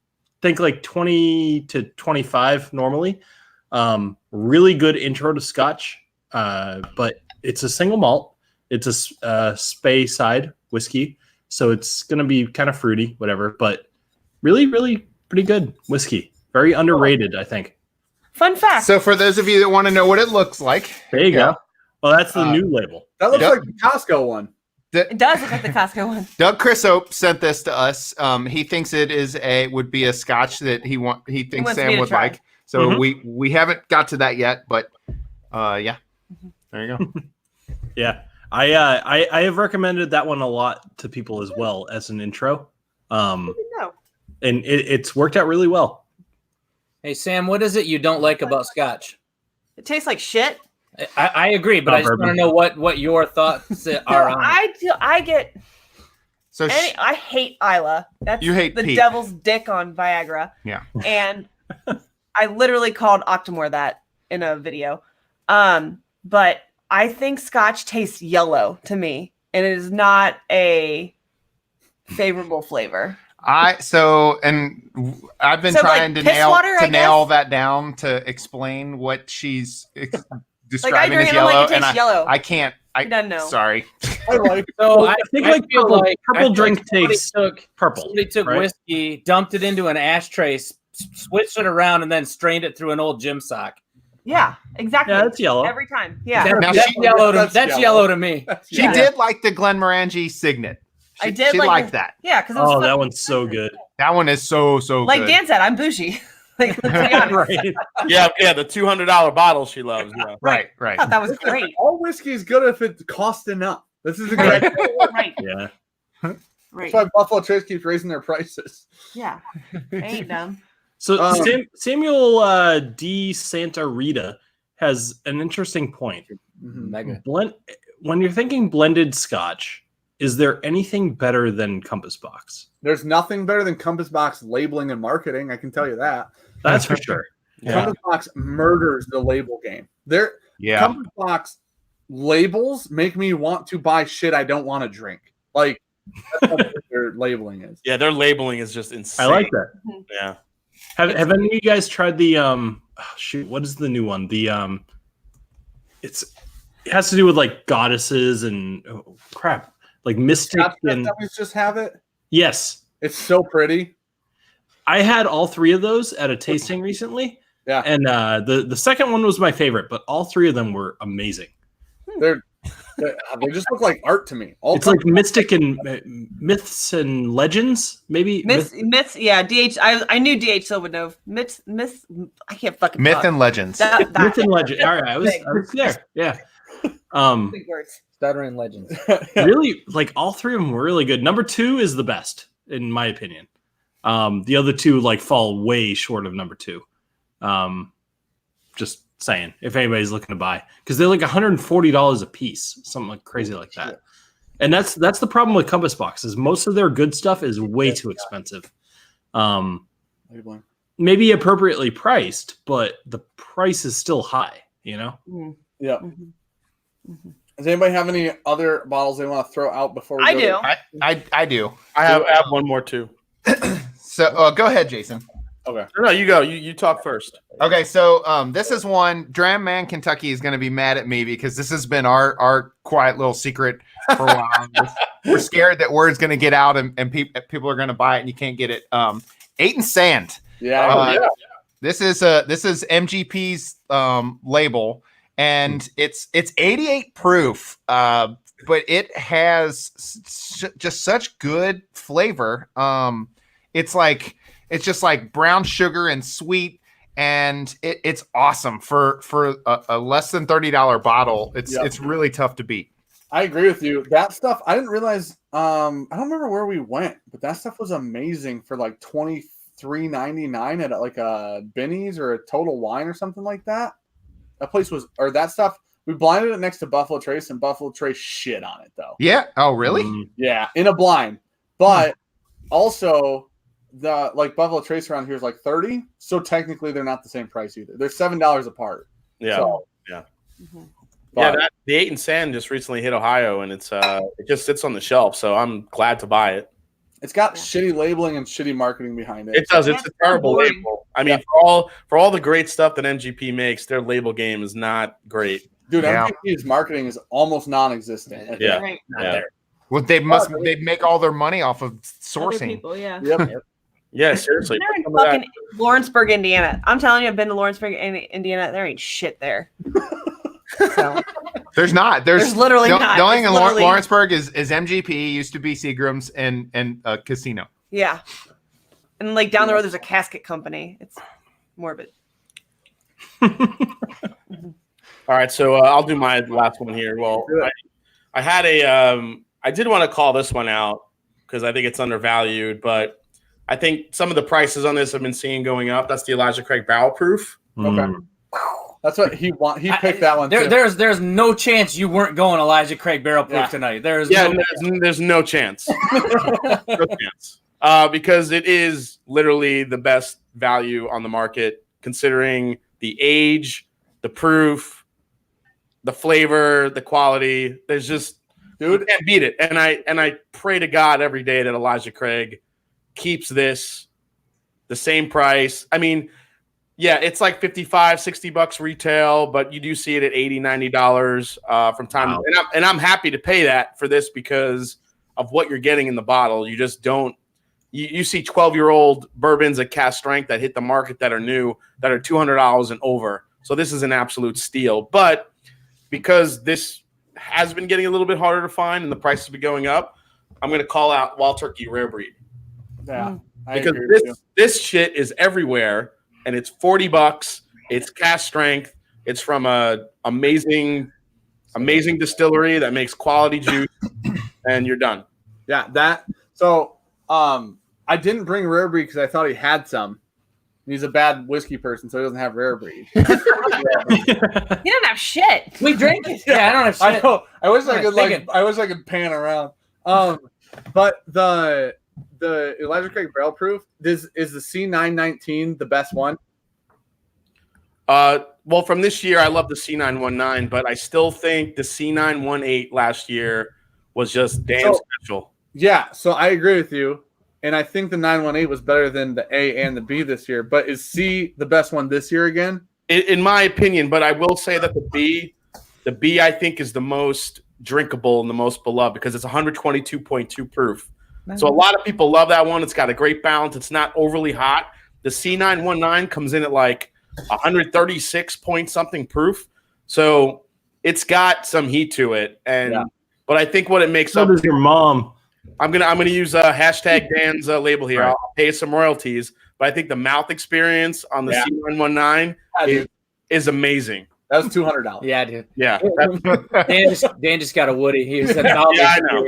G: think like 20 to 25 normally. Really good intro to Scotch, but it's a single malt. It's a Speyside whiskey, so it's gonna be kind of fruity, whatever. But really, really pretty good whiskey. Very underrated, I think.
D: Fun fact.
F: So for those of you that want to know what it looks like,
G: There you go. Well, that's the new label.
B: That looks
F: Yep.
B: like the Costco one.
D: It does look like the Costco one.
F: Doug Chrisope sent this to us. He thinks it would be a Scotch that he thinks
D: wants me
F: Sam
D: to
F: would
D: try.
F: like. So we haven't got to that yet, but yeah, there you go.
G: Yeah, I have recommended that one a lot to people as well as an intro,
D: No.
G: and it's worked out really well.
C: Hey, Sam, what is it you don't like about Scotch?
D: It tastes like shit.
C: I agree, but I just want to know what your thoughts are on it.
D: I get.
F: So
D: I hate Isla. That's
F: You hate
D: the
F: Pete.
D: devil's dick on Viagra.
F: Yeah.
D: And I literally called Octomore that in a video. But I think Scotch tastes yellow to me, and it is not a favorable flavor.
F: I've been
D: So,
F: trying
D: like,
F: to
D: piss water, I
F: nail
D: guess?
F: that down to explain what she's
D: Like I
F: describing
D: drink
F: as
D: it, I'm
F: yellow,
D: like, it
F: and
D: tastes yellow.
F: I can't.
D: He doesn't know.
F: Sorry.
B: I like
C: So I
G: think
C: I
G: like
C: feel
G: purple-
C: like
G: purple
C: I feel
G: drink
C: like somebody
G: tastes
C: took
G: purple,
C: Somebody took
G: right?
C: whiskey, dumped it into an ashtray, switched it around, and then strained it through an old gym sock.
D: Yeah, exactly.
G: Yeah, that's yellow.
D: Every time. Yeah.
F: Now
C: That's
F: she-
C: yellow.
B: that's
C: That's
B: yellow.
C: yellow to me.
F: She
D: Yeah.
F: did like the Glenmorangie Signet.
D: I did
F: She
D: like
F: liked
D: the-
F: that.
D: Yeah, because it was
G: Oh,
D: fun.
G: that one's so good.
F: That one is so
D: Like
F: good.
D: Dan said, I'm bougie. Like, let's be honest.
G: Right.
A: Yeah, the $200 bottle she loves. Yeah.
F: Right.
D: I thought that was great.
B: all whiskey is good if it costs enough. This is
D: Right.
B: exactly
D: Right.
G: Yeah.
D: Right.
B: that's why Buffalo Trace keeps raising their prices.
D: Yeah. I ain't dumb.
G: So
B: Um,
G: Samuel D. Santa Rita has an interesting point.
C: Mega.
G: When you're thinking blended Scotch, is there anything better than Compass Box?
B: There's nothing better than Compass Box labeling and marketing. I can tell you that.
G: That's for sure. Yeah.
B: Compass Box murders the label game.
F: Yeah.
B: Compass Box labels make me want to buy shit I don't want to drink. Like that's what their labeling is.
A: Yeah, their labeling is just insane.
G: I like that.
A: Yeah.
G: Have any of you guys tried the what is the new one? The it has to do with like goddesses and crap. Like mystic and
B: Dummies just have it.
G: yes.
B: It's so pretty.
G: I had all three of those at a tasting recently.
B: Yeah.
G: And the second one was my favorite, but all three of them were amazing.
B: They just look like art to me. All
G: It's like mystic and myths and legends, maybe.
D: Myths, yeah. DH, I knew DH would know. Myths, I can't fucking
F: Myth
D: talk.
F: and legends.
D: That,
G: Myth and legend. All right, I was there. Yeah.
D: big words.
C: Stuttering legends.
G: Really, like all three of them were really good. Number 2 is the best, in my opinion. The other two like fall way short of number 2. Just saying, if anybody's looking to buy, because they're like $140 a piece, something like crazy like that. And that's the problem with Compass Boxes. Most of their good stuff is way too expensive. Maybe appropriately priced, but the price is still high, you know?
B: Yeah. Does anybody have any other bottles they want to throw out before we
D: I
B: go?
D: do.
F: I do.
A: I have one more too.
F: So go ahead, Jason.
B: Okay.
A: No, you go. You talk first.
F: Okay, so this is one. Dram Man Kentucky is going to be mad at me because this has been our quiet little secret for a while. We're scared that word's going to get out and people are going to buy it and you can't get it. 8 and Sand.
B: Yeah.
F: This is MGP's label, and it's 88 proof, but it has just such good flavor. It's just like brown sugar and sweet, and it's awesome for a less than $30 bottle. It's really tough to beat.
B: I agree with you. That stuff, I didn't realize. I don't remember where we went, but that stuff was amazing for like $23.99 at like a Benny's or a Total Wine or something like that. That place was, or that stuff. We blinded it next to Buffalo Trace, and Buffalo Trace shit on it though.
F: Yeah. Oh, really?
B: Yeah, in a blind. But also, the like Buffalo Trace around here is like 30, so technically they're not the same price either. They're $7 apart.
A: Yeah.
B: So,
A: The 8 and Sand just recently hit Ohio, and it just sits on the shelf. So I'm glad to buy it.
B: It's got shitty labeling and shitty marketing behind it.
A: It does. It's a terrible label. I mean, for all the great stuff that MGP makes, their label game is not great.
B: Dude, MGP's marketing is almost non-existent.
A: Yeah.
C: Not there.
F: Well, they make all their money off of sourcing.
D: People, yeah.
B: Yep.
A: Yeah, seriously.
D: They're in fucking Lawrenceburg, Indiana. I'm telling you, I've been to Lawrenceburg, Indiana. There ain't shit there. So.
F: There's not. There's
D: literally not.
F: The only thing in
D: literally...
F: Lawrenceburg is MGP, used to be Seagram's, and a casino.
D: Yeah. And like down the road, there's a casket company. It's morbid.
A: All right, so I'll do my last one here. Well, I had I did want to call this one out because I think it's undervalued, but I think some of the prices on this I've been seeing going up. That's the Elijah Craig Barrel Proof.
B: Okay. That's what he picked that one.
C: There's no chance you weren't going Elijah Craig Barrel Proof tonight. There's
A: no chance. No chance. Because it is literally the best value on the market, considering the age, the proof, the flavor, the quality. There's just you can't beat it. And I pray to God every day that Elijah Craig keeps this the same price. I mean, yeah, it's like $55-$60 retail, but you do see it at $80-$90 from time to time. And I'm happy to pay that for this because of what you're getting in the bottle. You just don't you see 12-year-old bourbons at cast strength that hit the market that are new, that are $200 and over. So this is an absolute steal. But because this has been getting a little bit harder to find and the price has been going up, I'm going to call out Wild Turkey Rare Breed.
B: Yeah,
A: because this shit is everywhere. And it's $40. It's cast strength. It's from a amazing distillery that makes quality juice, and you're done.
B: Yeah, So, I didn't bring Rare Breed because I thought he had some. He's a bad whiskey person, so he doesn't have Rare Breed.
D: He doesn't have shit.
C: We drank it. Yeah, I don't have shit.
B: I know. I wish I could pan around. But the Elijah Craig Barrel Proof is the C919 the best one?
A: Well, from this year, I love the C919, but I still think the C918 last year was just damn special.
B: Yeah, so I agree with you, and I think the 918 was better than the A and the B this year. But is C the best one this year again?
A: In my opinion, but I will say that the B I think is the most drinkable and the most beloved because it's 122.2 proof. So a lot of people love that one. It's got a great balance. It's not overly hot. The C919 comes in at like 136 point something proof. So it's got some heat to it. But I think what it makes
G: up is your mom.
A: I'm gonna use hashtag Dan's label here. Right. I'll pay some royalties, but I think the mouth experience on the C919 is amazing.
B: That was $200.
C: Yeah, dude.
A: Yeah.
C: Dan just got a Woody. He was I know.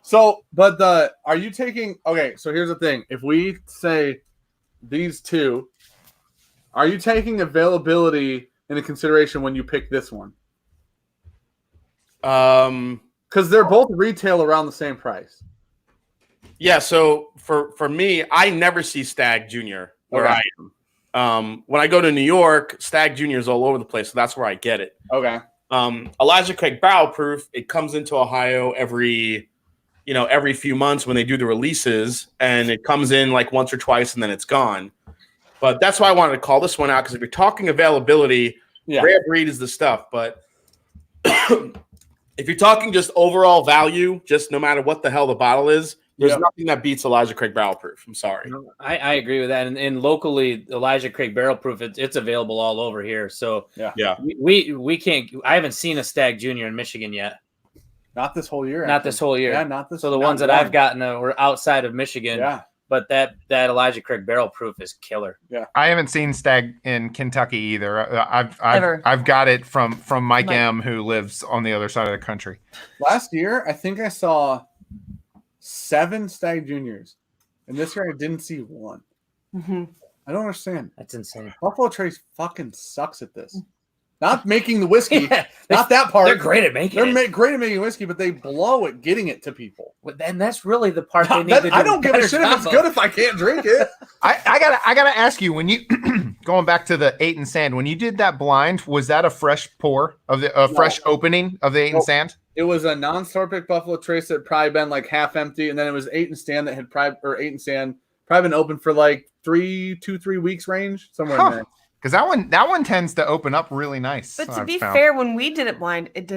B: So, are you taking? Okay, so here's the thing: if we say these two, are you taking availability into consideration when you pick this one? Because they're both retail around the same price.
A: Yeah. So for me, I never see Stagg Jr. where I am. When I go to New York, Stagg Jr. is all over the place, so that's where I get it.
B: Okay.
A: Elijah Craig Barrel Proof, it comes into Ohio every few months when they do the releases, and it comes in like once or twice and then it's gone. But that's why I wanted to call this one out, because if you're talking availability, rare breed is the stuff. But if you're talking just overall value, just no matter what the hell the bottle is, there's nothing that beats Elijah Craig Barrel Proof. I'm sorry.
C: I agree with that. And locally, Elijah Craig Barrel Proof, it's available all over here. So we can't. I haven't seen a Stagg Jr. in Michigan yet.
B: Not this whole year.
C: Not this whole year.
B: Yeah, not this.
C: So the ones that I've gotten were outside of Michigan.
B: Yeah.
C: But that Elijah Craig Barrel Proof is killer.
B: Yeah.
F: I haven't seen Stagg in Kentucky either. I've got it from Mike M, who lives on the other side of the country.
B: Last year, I think I saw 7 Stagg Juniors, and this year I didn't see one.
D: Mm-hmm.
B: I don't understand.
C: That's insane.
B: Buffalo Trace fucking sucks at this. Not making the whiskey. Not that part.
C: They're great at making it.
B: They're great at making whiskey, but they blow at getting it to people.
C: And that's really the part they need to do.
B: I don't give a shit if it's good if I can't drink it.
F: I gotta ask you, when you going back to the 8 and Sand, when you did that blind, was that a fresh pour of the fresh opening of the 8 and Sand?
B: It was a non-Storpic Buffalo Trace that had probably been like half empty, and then it was 8 and Stand that had probably 8 and Stand probably been open for like 3 weeks range, somewhere in there.
F: Because that one tends to open up really nice.
D: But to be fair, when we did it blind, it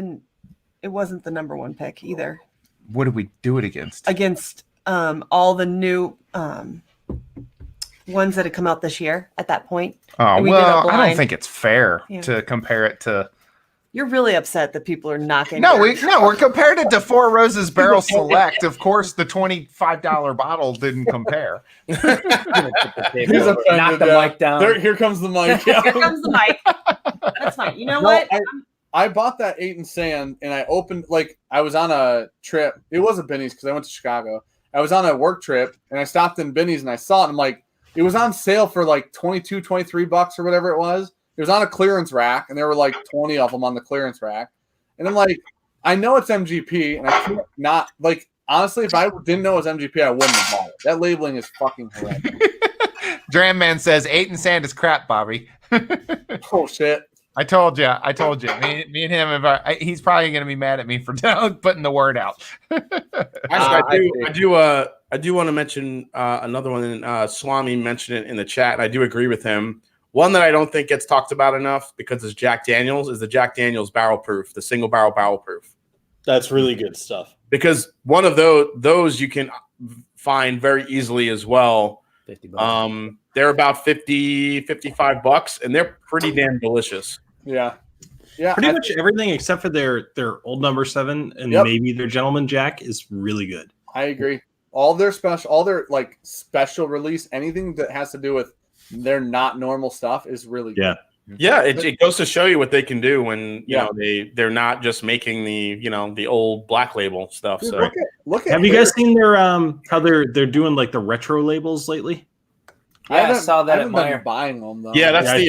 D: wasn't the number one pick either.
F: What did we do it against?
D: Against all the new ones that had come out this year at that point.
F: Oh, well, I don't think it's fair to compare it to.
D: You're really upset that people are knocking.
F: We're compared it to Four Roses Barrel Select. Of course, the $25 bottle didn't compare.
B: He's offended.
C: Knock the mic down.
B: Here comes the mic.
D: Here comes the mic. That's fine. You know what?
B: I bought that 8 and Sand, and I opened, I was on a trip. It was a Benny's because I went to Chicago. I was on a work trip, and I stopped in Benny's, and I saw it, and I'm like, it was on sale for like $22, $23 or whatever it was. It was on a clearance rack, and there were like 20 of them on the clearance rack. And I'm like, I know it's MGP, and I can't not, honestly, if I didn't know it was MGP, I wouldn't have bought it. That labeling is fucking horrendous.
F: Dram Man says 8 and Sand is crap, Bobby.
B: Oh, shit.
F: I told you. Me and him, he's probably going to be mad at me for putting the word out.
A: Actually, I do want to mention another one. Swami mentioned it in the chat, and I do agree with him. One that I don't think gets talked about enough because it's Jack Daniels is the Jack Daniels Barrel Proof, the single barrel proof.
G: That's really good stuff.
A: Because one of those you can find very easily as well. $50. They're about $55, and they're pretty damn delicious.
B: Yeah.
G: Pretty much everything except for their old number 7 and maybe their Gentleman Jack is really good.
B: I agree. All their special release, anything that has to do with their not normal stuff is really good.
A: Yeah, it goes to show you what they can do when they're not just making the old black label stuff.
B: Dude,
A: so
B: look at
G: have you guys seen their how they're doing like the retro labels lately?
C: I saw that at Meyer.
B: Buying them though.
A: Yeah, that's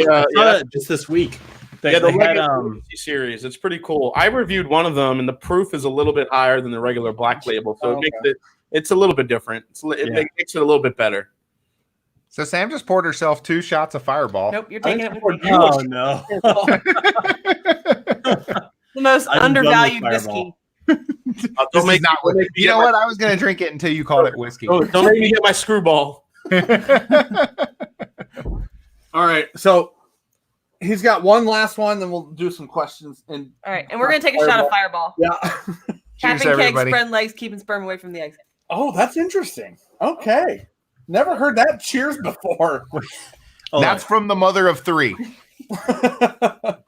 G: just this week.
A: They had series. It's pretty cool. I reviewed one of them, and the proof is a little bit higher than the regular black label, so it makes it's a little bit different. It makes it a little bit better.
F: So Sam just poured herself 2 shots of Fireball.
D: Nope, you're taking it.
G: Oh no!
D: The most undervalued whiskey.
F: You know what? I was going to drink it until you called it whiskey.
A: Don't make me get my screwball.
B: All right, so he's got one last one, then we'll do some questions. All
D: right, and we're going to take a shot of Fireball.
B: Yeah.
D: Tapping kegs, spreading legs, keeping sperm away from the eggs.
B: Oh, that's interesting. Okay. Never heard that cheers before.
F: That's from the mother of 3.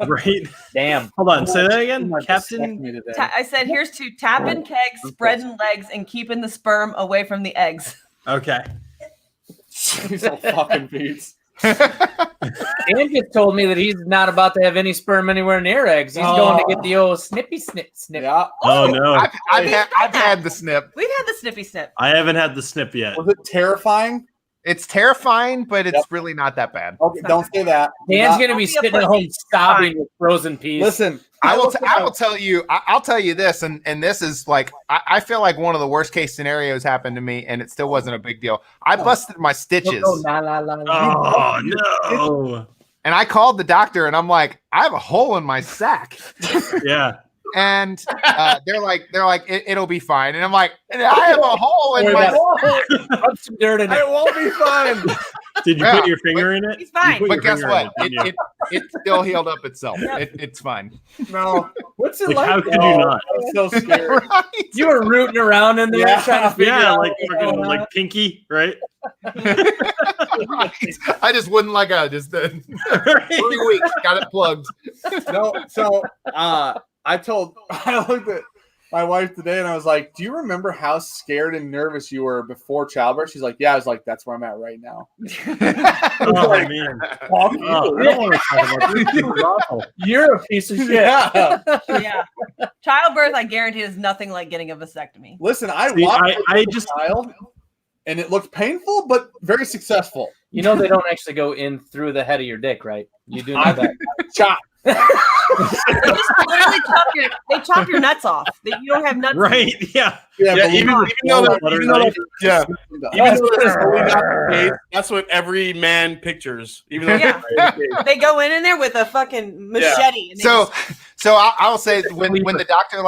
G: Right.
C: Damn.
G: Hold on. Say that again, Captain.
D: I said, here's to tapping kegs, spreading legs, and keeping the sperm away from the eggs.
G: Okay.
B: These are fucking beats.
C: Dan just told me that he's not about to have any sperm anywhere near eggs. He's going to get the old snippy snip.
B: Yeah.
G: Oh no,
F: I've had the snip.
D: We've had the snippy snip.
G: I haven't had the snip yet.
B: Was it terrifying?
F: It's terrifying, but it's really not that bad.
B: Okay, don't say that.
C: Dan's going to be
D: Don't be a
C: sitting at home
D: pussy.
C: sobbing with frozen peas.
B: Listen.
F: I will tell you. I'll tell you this, and this is like I feel like one of the worst case scenarios happened to me, and it still wasn't a big deal. I busted my stitches,
C: Oh,
G: no.
F: and I called the doctor, and I'm like, I have a hole in my sack,
G: Yeah.
F: and they're like, it'll be fine, and I'm like, I have a hole in my sack.
C: Rub some dirt in
B: It
C: it.
B: won't be fine.
G: Did you put your finger in it?
D: He's fine.
G: You put
F: But
G: your
F: guess
G: finger in
F: what?
G: it, didn't you?
F: It still healed up itself.
D: Yep.
F: It's fine.
B: No. What's it
G: Like,
B: like?
G: how could you not?
B: I'm so scared.
F: Right?
C: You were rooting around in there
B: Yeah.
C: trying to figure
G: Yeah,
C: out
G: like
C: what was
G: fucking
C: going
G: like
C: on.
G: pinky, right?
F: Right. I just wouldn't like just 3 weeks got it plugged.
B: No, so I looked at my wife today and I was like, do you remember how scared and nervous you were before childbirth? She's like, yeah. I was like, that's where I'm at right now.
G: Oh man.
B: Fuck you.
G: Oh, I don't want to talk about this. This is awful.
C: You're a piece of shit.
B: Yeah.
D: Yeah. Childbirth, I guarantee, is nothing like getting a vasectomy.
B: Listen, I
G: See,
B: watched
G: I
B: a
G: just
B: child and it looked painful, but very successful.
C: You know they don't actually go in through the head of your dick, right? You do know that.
B: Chop.
D: They just literally chop your nuts off. You don't have nuts.
G: right. Yeah.
B: Yeah,
A: Yeah,
B: but
A: even though yeah, even though that's totally not the case, that's what every man pictures. Even though
D: Yeah. They go in there with a fucking machete. And they
F: So
D: just-
F: I will say when the doctor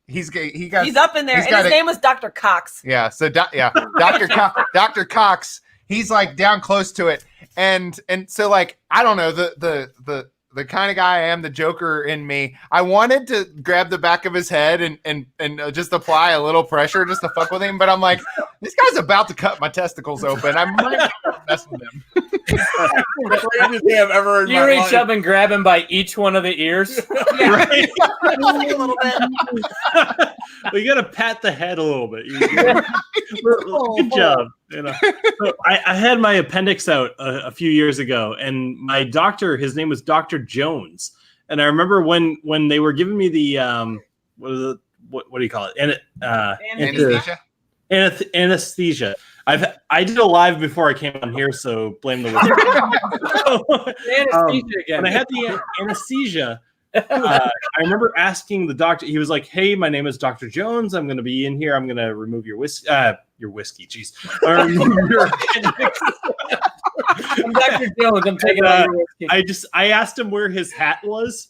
F: he's
D: he's up in there,
F: he's
D: and
F: got
D: his name was Dr. Cox.
F: yeah. So Dr. Cox, he's like down close to it, and so like I don't know the kind of guy I am, the Joker in me. I wanted to grab the back of his head and just apply a little pressure just to fuck with him, but I'm like, this guy's about to cut my testicles open. I might mess with him.
B: the craziest thing I've ever heard in
C: You
B: my
C: reach
B: life.
C: up and grab him by each one of the ears.
D: Yeah.
G: Right.
D: Like a little bit.
G: Well, you got to pat the head a little bit. Good job. You know. So I had my appendix out a few years ago, and my doctor, his name was Dr. Jones, and I remember when they were giving me the what do you call it?
F: Anesthesia.
G: Anesthesia. I did a live before I came on here, so blame the whiskey.
C: Anesthesia again.
G: When I had the anesthesia, I remember asking the doctor. He was like, "Hey, my name is Dr. Jones. I'm going to be in here. I'm going to remove your whiskey. Jeez.
C: I'm Dr. Jones. I'm taking out your whiskey.
G: I asked him where his hat was,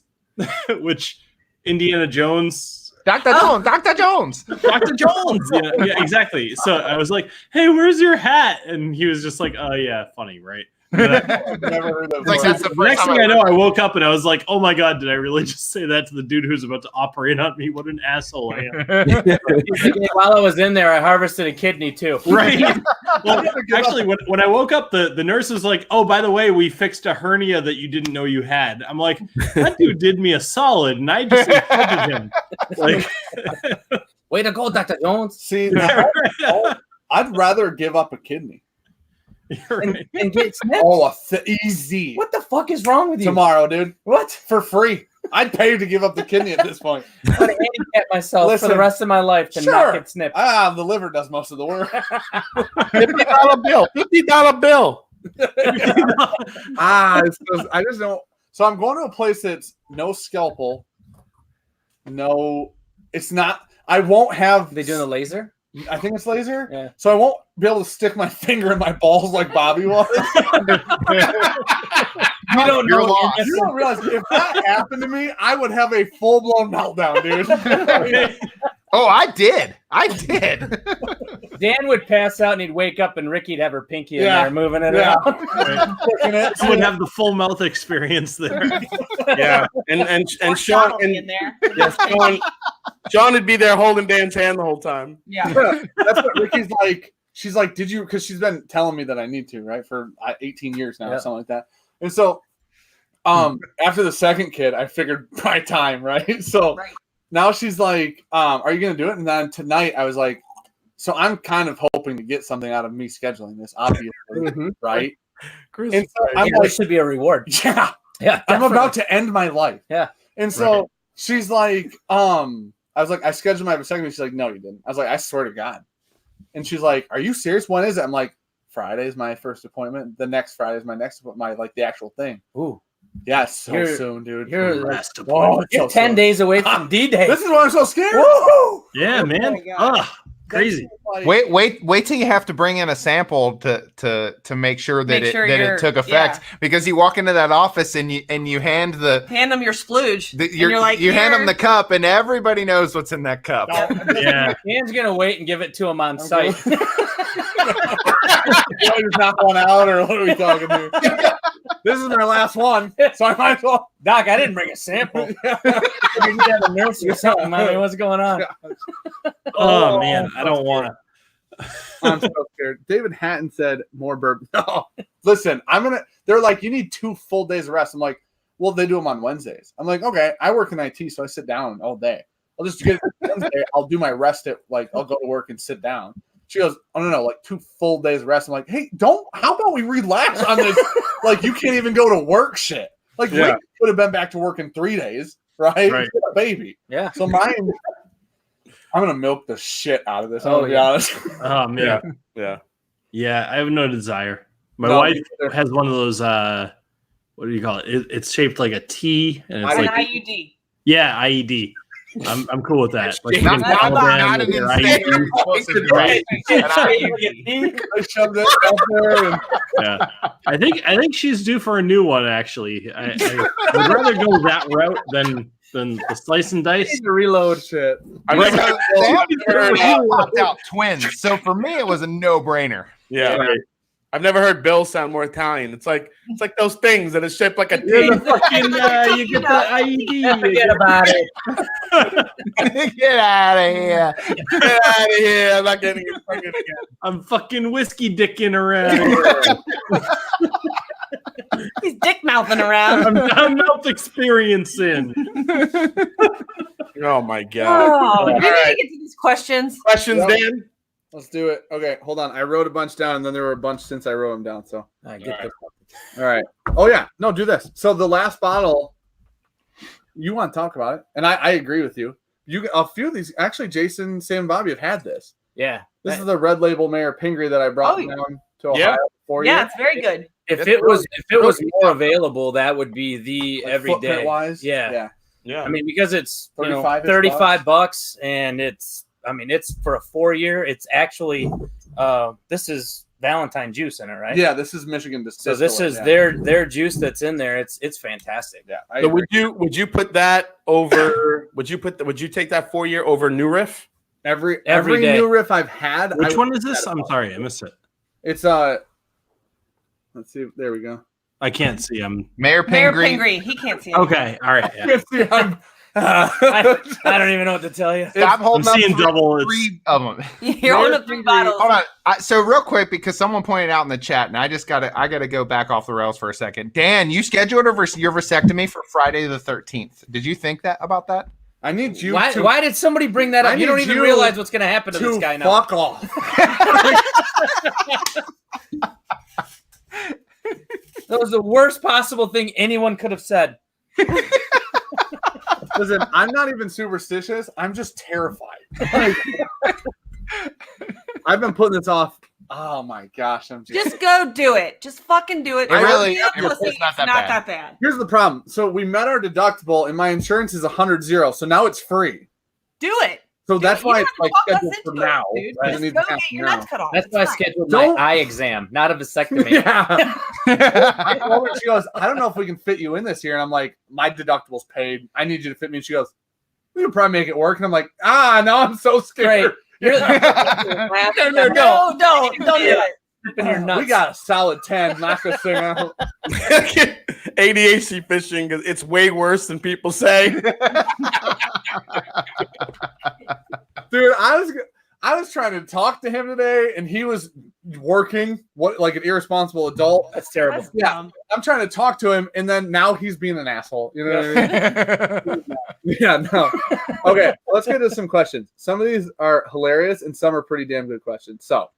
G: which Indiana Jones.
F: Dr. Jones, Dr. Jones.
G: Dr. Jones. Yeah, exactly. So I was like, "Hey, where's your hat?" And he was just like, "Oh yeah, funny, right?"
B: I've never heard that.
F: Like,
B: before.
F: that's the
G: The
F: first
G: next
F: time
G: thing I know, I woke up and I was like, "Oh my god, did I really just say that to the dude who's about to operate on me? What an asshole I am!"
C: He's like, "Hey, while I was in there, I harvested a kidney too."
G: Right. Well, actually, when I woke up, the nurse was like, "Oh, by the way, we fixed a hernia that you didn't know you had." I'm like, that dude did me a solid, and I just insulted him. Like,
C: Way to go, Dr. Jones.
B: See, I'd rather give up a kidney.
G: you're right.
C: And get snipped.
B: Oh, easy.
C: What the fuck is wrong with you?
B: Tomorrow, dude.
C: What?
B: For free. I'd pay to give up the kidney at this point.
C: I'm going to handicap myself for
B: Listen,
C: the rest of my life to
B: sure.
C: not get snipped.
B: The liver does most of the work.
A: $50 bill, $50 bill.
B: I just don't. So I'm going to a place that's no scalpel. No, it's not. I won't have.
C: They doing the laser?
B: I think it's laser.
C: Yeah.
B: So I won't be able to stick my finger in my balls like Bobby was.
C: You don't
F: You're
C: know.
F: lost.
B: You don't realize if that happened to me, I would have a full blown meltdown, dude.
F: Oh, I did.
C: Dan would pass out and he'd wake up and Ricky'd have her pinky in
B: Yeah.
C: there moving it
B: Yeah.
C: around.
G: I would have the full mouth experience there.
A: Yeah, and
D: Or
A: Sean
D: Donald in there.
A: yeah, Sean would be there holding Dan's hand the whole time.
D: Yeah.
B: That's what Ricky's like. She's like, did you? Because she's been telling me that I need to, right, for 18 years now,
C: Yeah.
B: or something like that. And so, after the second kid, I figured my time, right? So
D: Right.
B: now she's like, are you gonna do it? And then tonight, I was like, so I'm kind of hoping to get something out of me scheduling this, obviously, right? And so I'm
C: There
B: like,
C: should be a reward.
B: yeah,
C: Yeah,
B: I'm
C: definitely.
B: about to end my life.
C: Yeah.
B: And so she's like, I was like, I scheduled my vasectomy. She's like, no, you didn't. I was like, I swear to God. And she's like, are you serious? When is it? I'm like, Friday is my first appointment. The next Friday is my next appointment, like the actual thing.
C: Ooh,
B: Yeah, it's so
C: You're-
B: soon, dude.
C: you're
B: it's
C: you're 10 days away from D-Day.
B: This is why I'm so scared. Woo!
G: Yeah,
D: Oh
G: man.
D: my God.
G: Ugh, crazy.
B: Like,
F: Wait till you have to bring in a sample to make sure that
D: Make sure
F: it
D: you're-
F: took effect, because you walk into that office and you hand
D: Hand them your splooge.
F: the
D: and you're like,
F: you hand them
D: "Here."
F: the cup and everybody knows what's in that cup.
G: Yeah.
C: Dan's gonna wait and give it to him on site.
B: do I just knock one out, or what are we talking to? This is my last one, so I might as well.
C: Doc, I didn't bring a sample. You have a nurse or something. I mean, what's going on?
G: Oh man, I don't want to.
B: I'm so scared. David Hatton said more bourbon. No, listen, they're like, you need 2 full days of rest. I'm like, well, they do them on Wednesdays. I'm like, okay, I work in IT, so I sit down all day. I'll just get it Wednesday. I'll do my rest at, like, I'll go to work and sit down. She goes, oh, no, like 2 full days of rest. I'm like, hey, how about we relax on this? Like, you can't even go to work shit. Like, we would have been back to work in 3 days, right?
G: Right.
B: Baby.
C: Yeah.
B: So mine, I'm going to milk the shit out of this. I'm
C: Oh,
B: going to be
C: yeah.
B: honest.
G: Oh man.
A: Yeah.
G: Yeah, I have no desire. My
B: No,
G: wife
B: me neither.
G: has one of those. What do you call it? It's shaped like a T, and it's
B: An
D: An
G: like
D: IUD.
G: yeah, IED. I'm cool with that. Like,
F: Not-
G: you can
F: not-
G: call
F: not
G: them
F: an
G: with your
F: insane
G: IED.
F: explosive
G: Right.
B: I shoved it up there. And
G: Yeah, I think she's due for a new one. Actually, I would rather go that route than the slice and dice.
C: Need to reload.
B: shit.
A: I've
F: Right,
A: never,
F: so they have popped out twins. So for me, it was a no-brainer.
A: yeah.
G: Right.
A: I've never heard Bill sound more Italian. It's like those things that is shaped like a T.
G: You're the fucking you get the IED.
C: Forget about it.
F: Get out of here.
A: Get out of here. I'm not getting it fucking again.
G: I'm fucking whiskey dicking around.
D: He's dick mouthing around.
G: I'm mouth experiencing.
A: Oh my god.
D: Oh, we need
A: right.
D: to get to these questions.
A: Questions,
B: Yep.
A: Dan?
B: Let's do it. Okay, hold on. I wrote a bunch down, and then there were a bunch since I wrote them down. So,
C: I get the
B: all right. Oh yeah, no, do this. So the last bottle, you want to talk about it, and I agree with you. A few of these, actually, Jason, Sam, and Bobby have had this.
C: yeah.
B: This is the Red Label Mayor Pingree that I brought
D: Oh, yeah.
B: down to Ohio
A: Yeah.
B: for you.
D: Yeah, it's very good.
C: If it was more available, that would be the
B: Like
C: everyday.
B: footprint wise.
C: Yeah.
B: Yeah.
A: Yeah.
C: I mean, because it's
B: 35
C: $35, and it's for a 4-year. It's actually this is Valentine juice in it, right?
B: Yeah, this is Michigan distillate.
C: So this is
B: yeah.
C: their juice that's in there. It's fantastic.
B: Yeah. I
A: So
B: agree.
A: would you put that over? Would you take that 4-year over New Riff?
B: every
C: every day.
B: new riff I've had.
G: Which
B: I
G: one
B: would
G: is
B: put
G: this?
B: that
G: I'm
B: above.
G: sorry, I missed it.
B: It's let's see. There we go.
G: I can't see. I'm
F: Mayor
D: Mayor
F: Pingree.
D: Pingree, he can't see. Him.
G: okay. All right. Yeah.
B: Let's see,
C: I don't even know what to tell you.
F: Stop
G: I'm
F: holding up
G: seeing double. It's,
F: three of them.
D: You're on the 3 bottles.
F: Hold on. So real quick, because someone pointed out in the chat, and I gotta go back off the rails for a second. Dan, you scheduled your vasectomy for Friday the 13th. Did you think about that?
B: I need you
C: Why,
B: to
C: why did somebody bring that
B: I
C: up? You don't
B: need
C: even
B: you
C: realize what's going to happen to this guy now.
B: fuck off.
C: That was the worst possible thing anyone could have said.
B: Listen, I'm not even superstitious. I'm just terrified. Like, I've been putting this off. Oh my gosh, I'm
D: Just go do it. Just fucking do it.
F: It really-
D: Feel
F: it-
D: pussy.
F: it's not that
D: It's
F: bad.
D: bad.
B: Here's the problem. So we met our deductible, and my insurance is 100 so now it's free.
D: Do it.
B: So
D: Dude,
B: that's
D: you
B: why
D: don't
B: it's
D: have to
B: like
D: talk us
B: scheduled for
D: into it,
B: now.
D: dude.
B: I
D: Just
B: need
D: go
B: to
D: get your nuts cut off.
C: That's
D: It's
C: why I
D: fine.
C: scheduled
B: Don't-
C: my eye exam, not a vasectomy.
B: Yeah. I told her, she goes, I don't know if we can fit you in this year. And I'm like, my deductible's paid. I need you to fit me. And she goes, we can probably make it work. And I'm like, no, I'm so scared.
C: You're
B: No,
D: No, don't do it.
C: in your nuts.
B: We got a solid 10. Knock this thing out.
A: ADHD fishing, it's way worse than people say.
B: Dude, I was trying to talk to him today, and he was working like an irresponsible adult.
C: That's terrible.
D: That's
B: Yeah.
D: dumb.
B: I'm trying to talk to him, and then now he's being an asshole. You know what I mean? Yeah, no. Okay, let's get to some questions. Some of these are hilarious, and some are pretty damn good questions. So,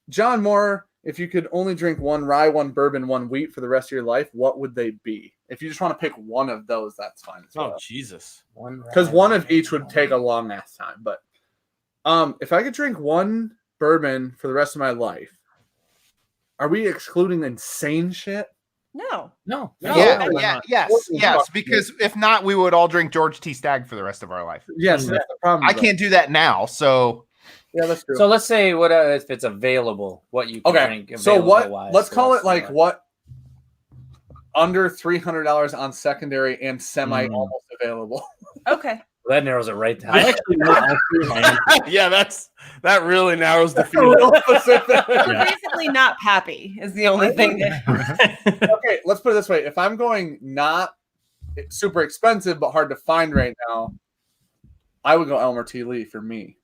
B: John Moore if you could only drink one rye, one bourbon, one wheat for the rest of your life, what would they be? If you just want to pick one of those, that's fine as well.
A: Oh Jesus!
B: Because one of each would take a long ass time. But if I could drink one bourbon for the rest of my life, are we excluding insane shit?
D: No.
F: Yes. Because if not, we would all drink George T. Stagg for the rest of our life.
B: Yes, that's the problem.
F: I can't do that now, so
B: Yeah, that's true.
C: So let's say what if it's available? What you can drink?
B: So what?
C: Wise
B: Let's
C: for
B: call
C: us
B: it like
C: to-
B: what under $300 on secondary and semi almost available.
D: Okay.
C: That narrows it right down.
G: I actually know all three of my answers.
A: Yeah, that really narrows the field.
B: Real specific.
D: We're basically not Pappy is the only thing.
B: Okay, let's put it this way: if I'm going not super expensive but hard to find right now, I would go Elmer T. Lee for me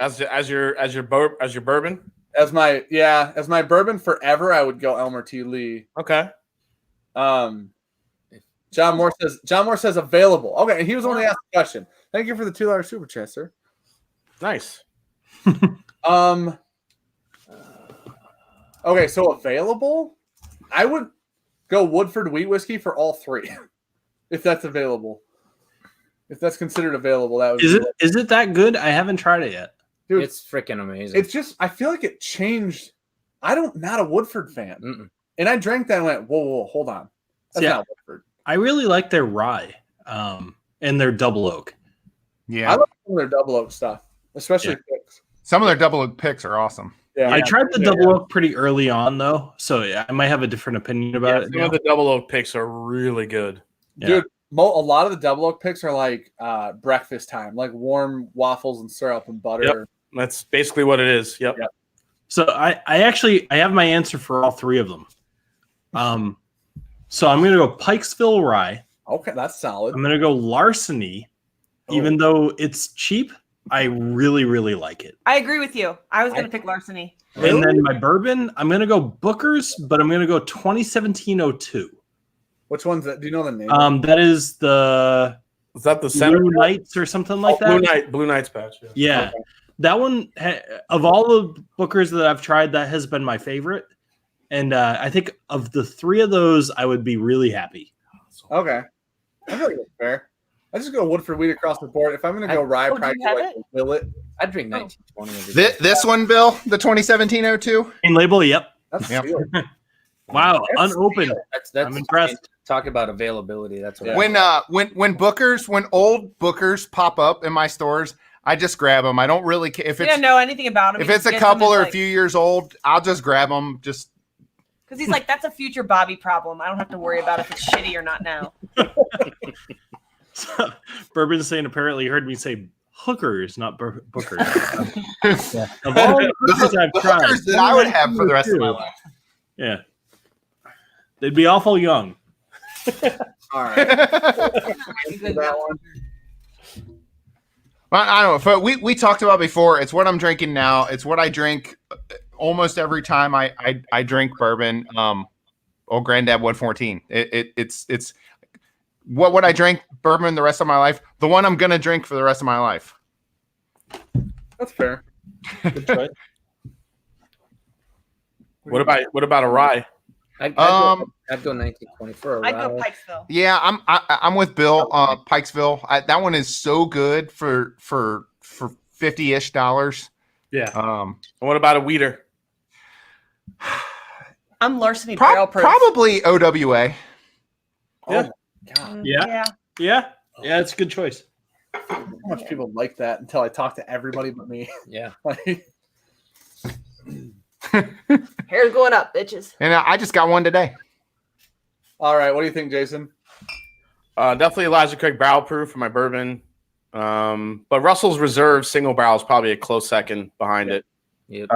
A: As your bourbon.
B: as my bourbon forever. I would go Elmer T. Lee.
A: Okay.
B: John Moore says available. Okay, and he was only asked a question. Thank you for the $2 super chat, sir.
A: Nice.
B: Okay, so available, I would go Woodford wheat whiskey for all three, if that's available. If that's considered available, that would
G: Is it that good? I haven't tried it yet.
B: Dude,
C: It's freaking amazing.
B: it's just I feel like it changed. Not a Woodford fan, and I drank that and went, whoa, hold on, that's
G: Yeah.
B: not Woodford.
G: I really like their rye and their double oak.
F: yeah.
B: I like some of their double oak stuff, especially picks.
F: Some of their double oak picks are awesome.
B: Yeah,
G: I tried the double oak pretty early on though, so I might have a different opinion about it.
A: Some of the double oak picks are really good.
B: dude. A lot of the double oak picks are like breakfast time, like warm waffles and syrup and butter.
A: Yep. That's basically what it is. Yep.
G: So I have my answer for all three of them. So I'm gonna go Pikesville Rye.
B: Okay, that's solid.
G: I'm gonna go Larceny, even though it's cheap. I really, really like it.
D: I agree with you. I was going to pick Larceny.
G: And then my bourbon, I'm gonna go Booker's, but I'm gonna go 2017-02.
B: Which one's that? Do you know the name?
G: That is the
A: Is that the center?
G: Blue Knights or something like that.
A: Blue Knights patch. Yeah.
G: Yeah,
B: Okay.
G: that one of all the Bookers that I've tried, that has been my favorite. And I think of the three of those, I would be really happy.
B: Okay, I feel like that's fair. I just go Woodford wheat across the board. If I'm going to go rye,
D: do you
B: probably
D: have
B: like
D: it?
B: will it?
C: I'd drink 1920 every day.
F: This one, Bill, the 2017-02.
G: Green label, yep.
B: That's
F: Yep.
B: sealed.
G: Wow,
B: That's
G: unopened.
C: That's
G: I'm impressed.
C: Talk about availability. That's what
B: Yeah.
F: When old Bookers pop up in my stores, I just grab them. I don't really care if
D: We
F: it's
D: don't know anything about him.
F: if it's a couple or a few years old. I'll just grab them. Just
D: Because he's like, that's a future Bobby problem. I don't have to worry about if it's shitty or not now.
G: Bourbon's saying apparently you heard me say hookers, not bookers. Of all the hookers I've
F: the
G: tried,
F: hookers that I would have for the rest of my life.
G: yeah, they'd be awful young.
B: All right.
D: Good
B: That
D: one.
F: Well, I don't know. But we talked about before. It's what I'm drinking now. It's what I drink almost every time I drink bourbon. Old Grandad Wood 14. It's what would I drink bourbon the rest of my life? The one I'm gonna drink for the rest of my life.
B: That's fair.
G: Good choice.
A: What about a rye?
C: I'd go 1920 for a
D: I'd go
C: rye.
D: Pikesville.
F: Yeah, I'm with Bill. Pikesville. That one is so good for $50-ish.
G: Yeah.
A: And what about a weeder?
D: I'm Larceny barrel proof.
F: Probably OWA.
B: Oh, God.
G: Yeah. Yeah, it's a good choice.
B: How much people like that until I talk to everybody but me.
C: Yeah.
B: Like,
D: Hair's going up, bitches.
F: And I just got one today.
B: all right, what do you think, Jason?
A: Definitely Elijah Craig barrel proof for my bourbon. But Russell's Reserve single barrel is probably a close second behind it.
C: Yep.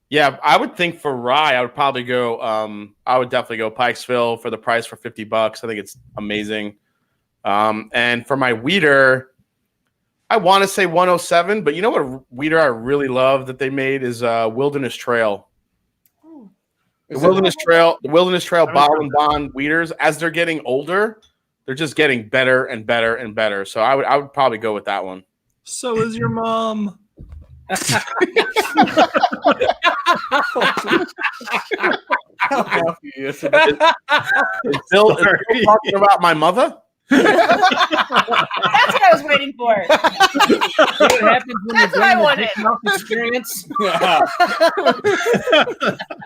A: Yeah, I would think for rye, I would probably go. I would definitely go Pikesville for the price for $50. I think it's amazing. And for my weeder, I want to say 107, but you know what weeder I really love that they made is Wilderness Trail. The Wilderness Trail bottle and bond weeders, as they're getting older, they're just getting better and better and better. So I would probably go with that one.
G: So is your mom.
B: How happy he is.
A: Is Bill talking about my mother?
D: That's what I was waiting for.
C: What happens when
D: That's
C: you
D: what I
C: bring the
D: wanted.
C: Big Mouth experience?
B: Yeah.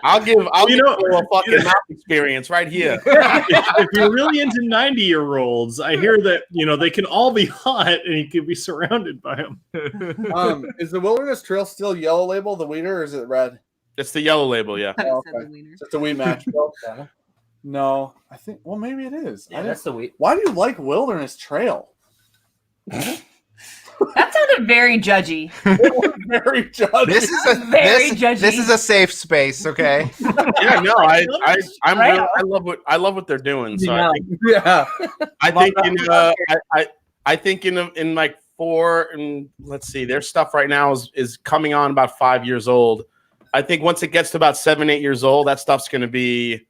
A: I'll give
G: You
A: you
G: know-
A: a fucking mouth experience right here.
G: If you're really into 90-year-olds, I hear that they can all be hot and you can be surrounded by them.
B: Is the Wilderness Trail still yellow label, the weeder, or is it red?
A: It's the yellow label, yeah.
B: Oh, okay. It's a weed match. No, I think. Well, maybe it is.
C: Yeah, that's the wheat.
B: Why do you like Wilderness Trail?
D: That sounded very judgy.
B: Very judgy.
F: This is a
D: Very judgy.
F: this is a safe space, okay?
A: Yeah, no, I'm
D: Right.
A: really, I love what they're doing. So
C: Yeah.
A: I think I think in like 4 and let's see, their stuff right now is coming on about 5 years old. I think once it gets to about 7, 8 years old, that stuff's going to be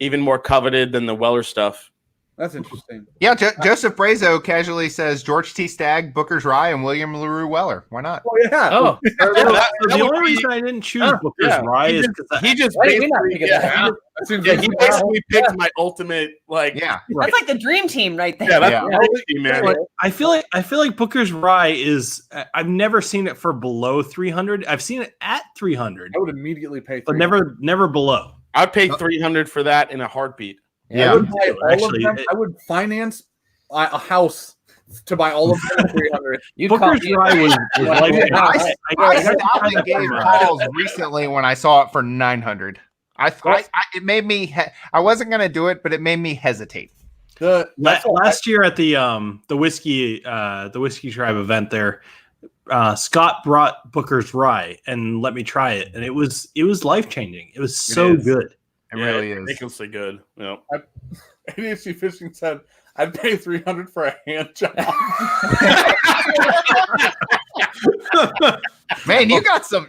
A: even more coveted than the Weller stuff.
B: That's interesting.
F: Yeah, Joseph Brazo casually says George T. Stagg, Booker's Rye, and William LaRue Weller. Why not?
B: Oh yeah.
C: Oh,
G: The only reason I didn't choose Booker's
A: yeah.
G: Rye is because
A: He just
C: Why did we not
A: basically,
C: think of that?
B: That seems
A: he basically picked my ultimate like
F: Yeah.
D: That's like the dream team right there.
A: yeah, that's
F: Yeah.
A: crazy, man.
G: I feel like Booker's Rye is. I've never seen it for below 300. I've seen it at 300,
B: I would immediately pay.
G: but
B: $300.
G: never below.
A: I'd pay $300 for that in a heartbeat.
F: Yeah.
B: I would buy all
G: Actually,
B: of them. I would finance a house to buy all of them for $300.
C: you
G: Booker's Rye was life.
F: I stopped and gave calls recently when I saw it for 900. It made me. I wasn't gonna do it, but it made me hesitate.
G: Last year at the whiskey tribe event there, Scott brought Booker's Rye and let me try it, and it was life changing. It was so
F: is.
G: good.
F: It really is.
A: Ridiculously good. Yeah.
B: ADHD Fishing said, "I'd pay $300 for a hand job."
F: Man, you got some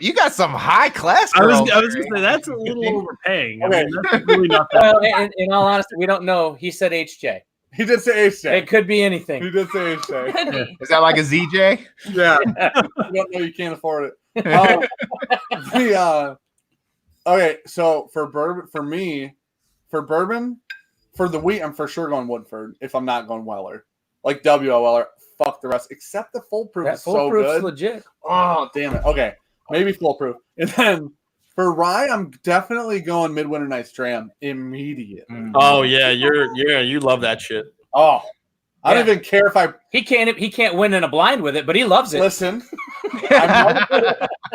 F: high class.
G: I was
F: girls.
G: gonna say that's a little overpaying. I
B: Okay.
G: mean, that's really not that.
C: Well, in all honesty, we don't know. He said HJ.
B: He did say HJ.
C: It could be
B: He
C: anything.
B: did say HJ.
D: Could be.
F: Is that like a ZJ?
B: Yeah. You don't know, you can't afford it. Okay, so for bourbon, for the wheat, I'm for sure going Woodford if I'm not going Weller. Like W.O. Weller, fuck the rest, except the foolproof
C: That
B: is so
C: foolproof's
B: good.
C: legit.
B: Oh, damn it. Okay, maybe foolproof. And then for rye, I'm definitely going Midwinter Night's Dram immediately.
A: Oh yeah, you love that shit.
B: Oh, I don't
C: Yeah.
B: even care if I
C: He can't win in a blind with it, but he loves it.
B: listen.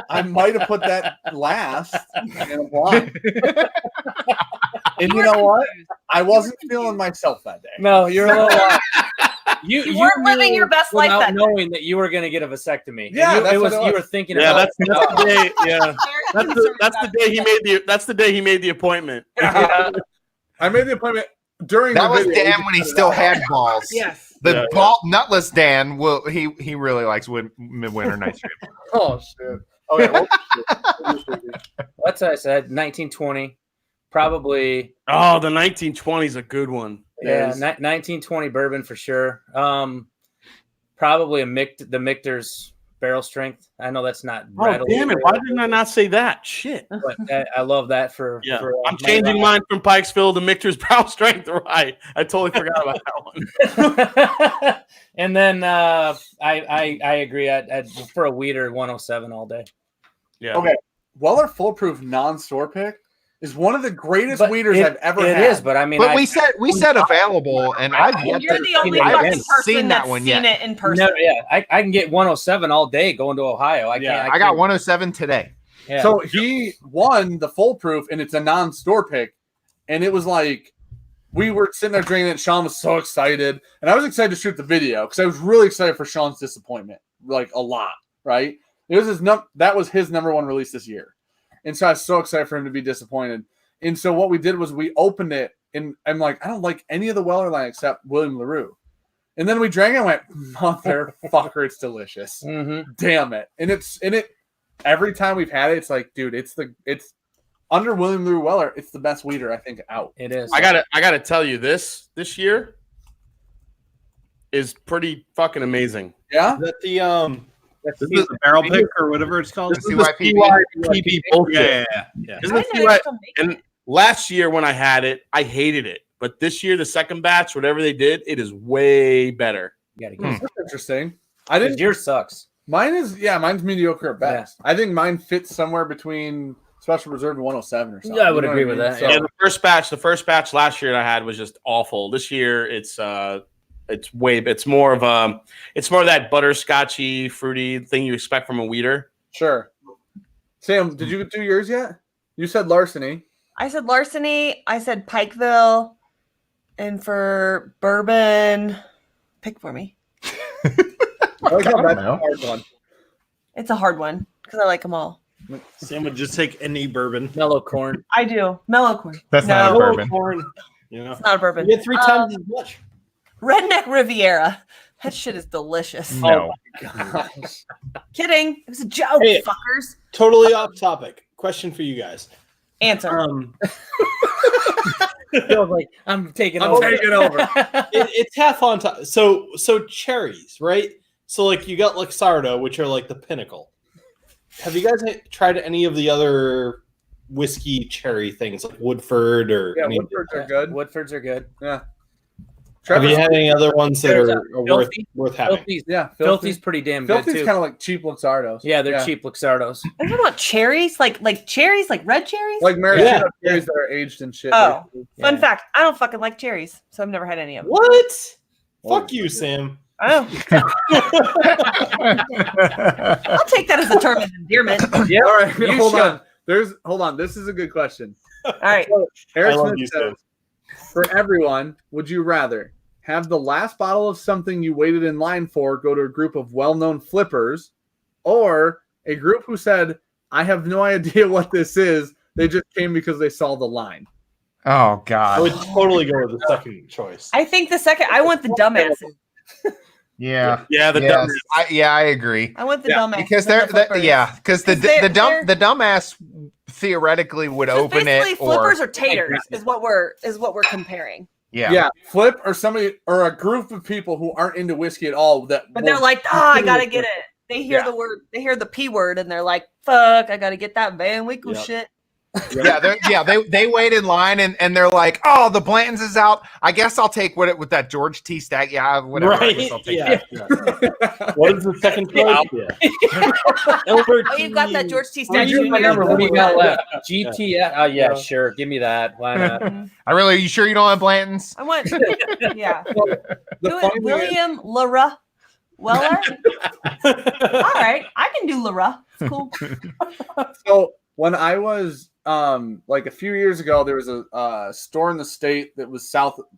B: I might have put that last in a blind. And you know what? I wasn't feeling myself that day.
C: No, you're a little.
D: You weren't living
C: knew
D: your best life
C: without
D: that day.
C: knowing that you were going to get a vasectomy. And
B: Yeah,
C: you,
B: that's
C: it was
B: what it
C: you
B: was.
C: were thinking
A: Yeah,
C: about.
A: that's the day. Yeah,
D: Very concerned
A: that's the
D: about
A: day he made the appointment.
C: Yeah.
B: I made the appointment during
F: That
B: the
F: was
B: video.
F: Dan when he still had balls.
D: Yes.
F: The
A: Yeah.
F: nutless Dan he really likes Midwinter Night's Dream.
B: Oh shit. Okay. Well,
C: That's what I said. 1920, probably.
A: Oh, the 1920 is a good one.
C: Yeah,
B: Yes.
C: 1920 bourbon for sure. Probably the Michter's barrel strength. I know that's not.
A: Oh
C: readily
A: damn it! Why
C: available,
A: didn't I not say that? Shit.
C: But I love that for.
A: Yeah,
C: for,
A: I'm
C: my
A: changing
C: rye.
A: mine from Pikesville to Michter's Brow Strength. Right, I totally forgot about that one.
C: And then I agree. I'd for a weeder 107 all day.
A: Yeah.
B: Okay. Weller Foolproof non-store pick is one of the greatest
C: But
B: weeders
C: it-
B: I've ever
C: It
B: had.
C: is, but I mean,
F: But we said available, and I've yet
D: You're
F: to.
D: the only
C: I
D: fucking
F: haven't
D: person
F: seen that
D: that's
F: one
D: seen
F: yet.
D: it in person.
C: never, yeah, I can get 107 all day going to Ohio.
B: Yeah,
C: can't.
F: I got
C: can't-
F: 107 today.
C: Yeah.
B: So he won the Foolproof, and it's a non-store pick. And it was like, we were sitting there drinking it. Sean was so excited. And I was excited to shoot the video because I was really excited for Sean's disappointment. Like, a lot, right? It was that was his number one release this year. And so I was so excited for him to be disappointed. And so what we did was we opened it, and I'm like, I don't like any of the Weller line except William LaRue. And then we drank it and went, motherfucker, it's delicious.
C: Mhm.
B: Damn it. And it every time we've had it, it's like, dude, it's under William LaRue Weller, it's the best weeder I think out.
C: It is.
A: I gotta tell you this year is pretty fucking amazing.
B: Yeah?
G: Is that This is a barrel pick or whatever it's called.
A: This is the CYPB bullshit.
G: Yeah.
A: This is the CY and last year when I had it, I hated it. But this year, the second batch, whatever they did, it is way better.
C: You gotta
B: That's interesting. I didn't.
C: Yours sucks.
B: Mine's mediocre at best. I think mine fits somewhere between Special Reserve and 107 or something.
C: Yeah, I would agree with that.
B: So,
A: Yeah, the first batch last year I had was just awful. This year it's more of that butterscotchy, fruity thing you expect from a weeder.
B: sure. Sam, did you do yours yet? You said Larceny.
D: I said Larceny. I said Pikeville. And for bourbon, pick for me.
B: I like how
F: don't
B: that's
F: know.
B: a hard one.
D: It's a hard one because I like them all.
G: Sam would just take any bourbon.
C: Mellow corn.
D: I do. Mellow corn.
F: That's not a
D: No,
F: bourbon.
G: Corn. You know.
D: it's not a bourbon.
G: You get 3 times as much.
D: Redneck Riviera. That shit is delicious.
F: No.
B: Gosh.
D: Kidding. It was a joke,
G: Hey.
D: fuckers.
G: Totally off topic. Question for you guys.
D: Answer.
C: Feels like I'm taking
B: I'm
C: over.
B: taking over.
G: It's half on top. So cherries, right? So like you got Luxardo, which are like the pinnacle. Have you guys tried any of the other whiskey cherry things like Woodford or
B: Yeah,
G: any?
B: Woodfords are good.
C: Woodfords are good.
B: Yeah.
G: Have you had any other ones that
C: There's
G: are worth having?
C: Filthy's,
B: Yeah,
C: Filthy's pretty damn good
B: Filthy's
C: too.
B: kind of like cheap Luxardos.
C: Yeah, they're cheap Luxardos.
D: I'm talking about cherries, like cherries, like red cherries.
B: Like maraschino
G: Yeah.
B: cherries that are aged and shit.
D: Oh.
B: basically.
D: Fun
C: Yeah.
D: fact: I don't fucking like cherries, so I've never had any of them.
G: What?
B: Well,
G: Fuck you, Sam.
D: I know. I'll take that as a term of endearment.
C: Yeah.
B: All right,
C: You
B: hold
C: should.
B: on. Hold on. This is a good question.
D: All right.
B: Eric
G: I love
B: Smith
G: you,
B: says,
G: Sam.
B: for everyone, would you rather have the last bottle of something you waited in line for go to a group of well-known flippers, or a group who said, I have no idea what this is, they just came because they saw the line?
F: Oh
G: I
F: God.
G: would totally go with the second choice.
D: I think the second. I want the dumbasses.
F: Yeah.
A: Yeah, the
F: Yes.
A: dumb.
F: I agree.
D: I want the
B: Yeah,
D: dumbasses.
F: Because
D: and
F: they're
D: the flippers.
F: because the
D: 'Cause they're-
F: the dumbass theoretically would
D: Just
F: open
D: basically
F: it
D: flippers
F: or
D: or taters is what we're comparing.
F: yeah.
B: Flip or somebody or a group of people who aren't into whiskey at all that
D: But they're
B: will-
D: like, I gotta get it. They hear
B: Yeah.
D: the word, they hear the P word, and they're like, fuck, I gotta get that Van Winkle
G: Yep.
D: shit.
F: They wait in line and they're like, oh, the Blantons is out. I guess I'll take with that George T. Stagg. Yeah, whatever. I guess I'll take
G: Yeah.
F: that.
G: What is the second choice?
D: Oh, you've got that George T. Stagg
C: Here's my
D: Jr.
C: number. What do you got left? GTS. Oh yeah,
G: Yeah.
C: sure. Give me that. Why not?
F: Are you sure you don't have Blantons?
D: I want, yeah.
B: The
D: Do
B: funny
D: it,
B: thing is-
D: William Lara Weller. All right, I can do Lara. It's cool.
B: So when I was like a few years ago, there was a store in the state that was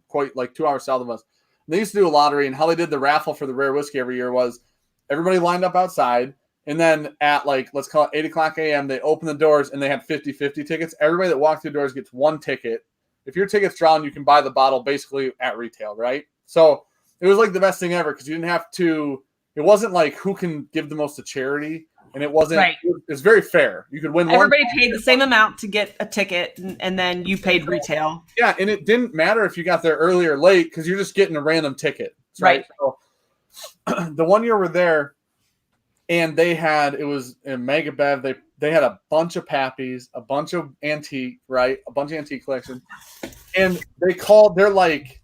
B: quite like 2 hours south of us. They used to do a lottery, and how they did the raffle for the rare whiskey every year was everybody lined up outside, and then at like, let's call it 8 o'clock a.m., they open the doors and they had 50-50 tickets. Everybody that walked through the doors gets one ticket. If your ticket's drawn, you can buy the bottle basically at retail, right? So it was like the best thing ever because you didn't have to. It wasn't like who can give the most to charity. And it wasn't.
D: Right.
B: It's very fair. You could win one.
D: Everybody paid the same amount to get a ticket, and then you paid retail.
B: Yeah, and it didn't matter if you got there early or late because you're just getting a random ticket.
D: Right.
B: So, the one year we're there, and it was in Mega Bev. They had a bunch of Pappies, a bunch of antique, right? A bunch of antique collection, and they're like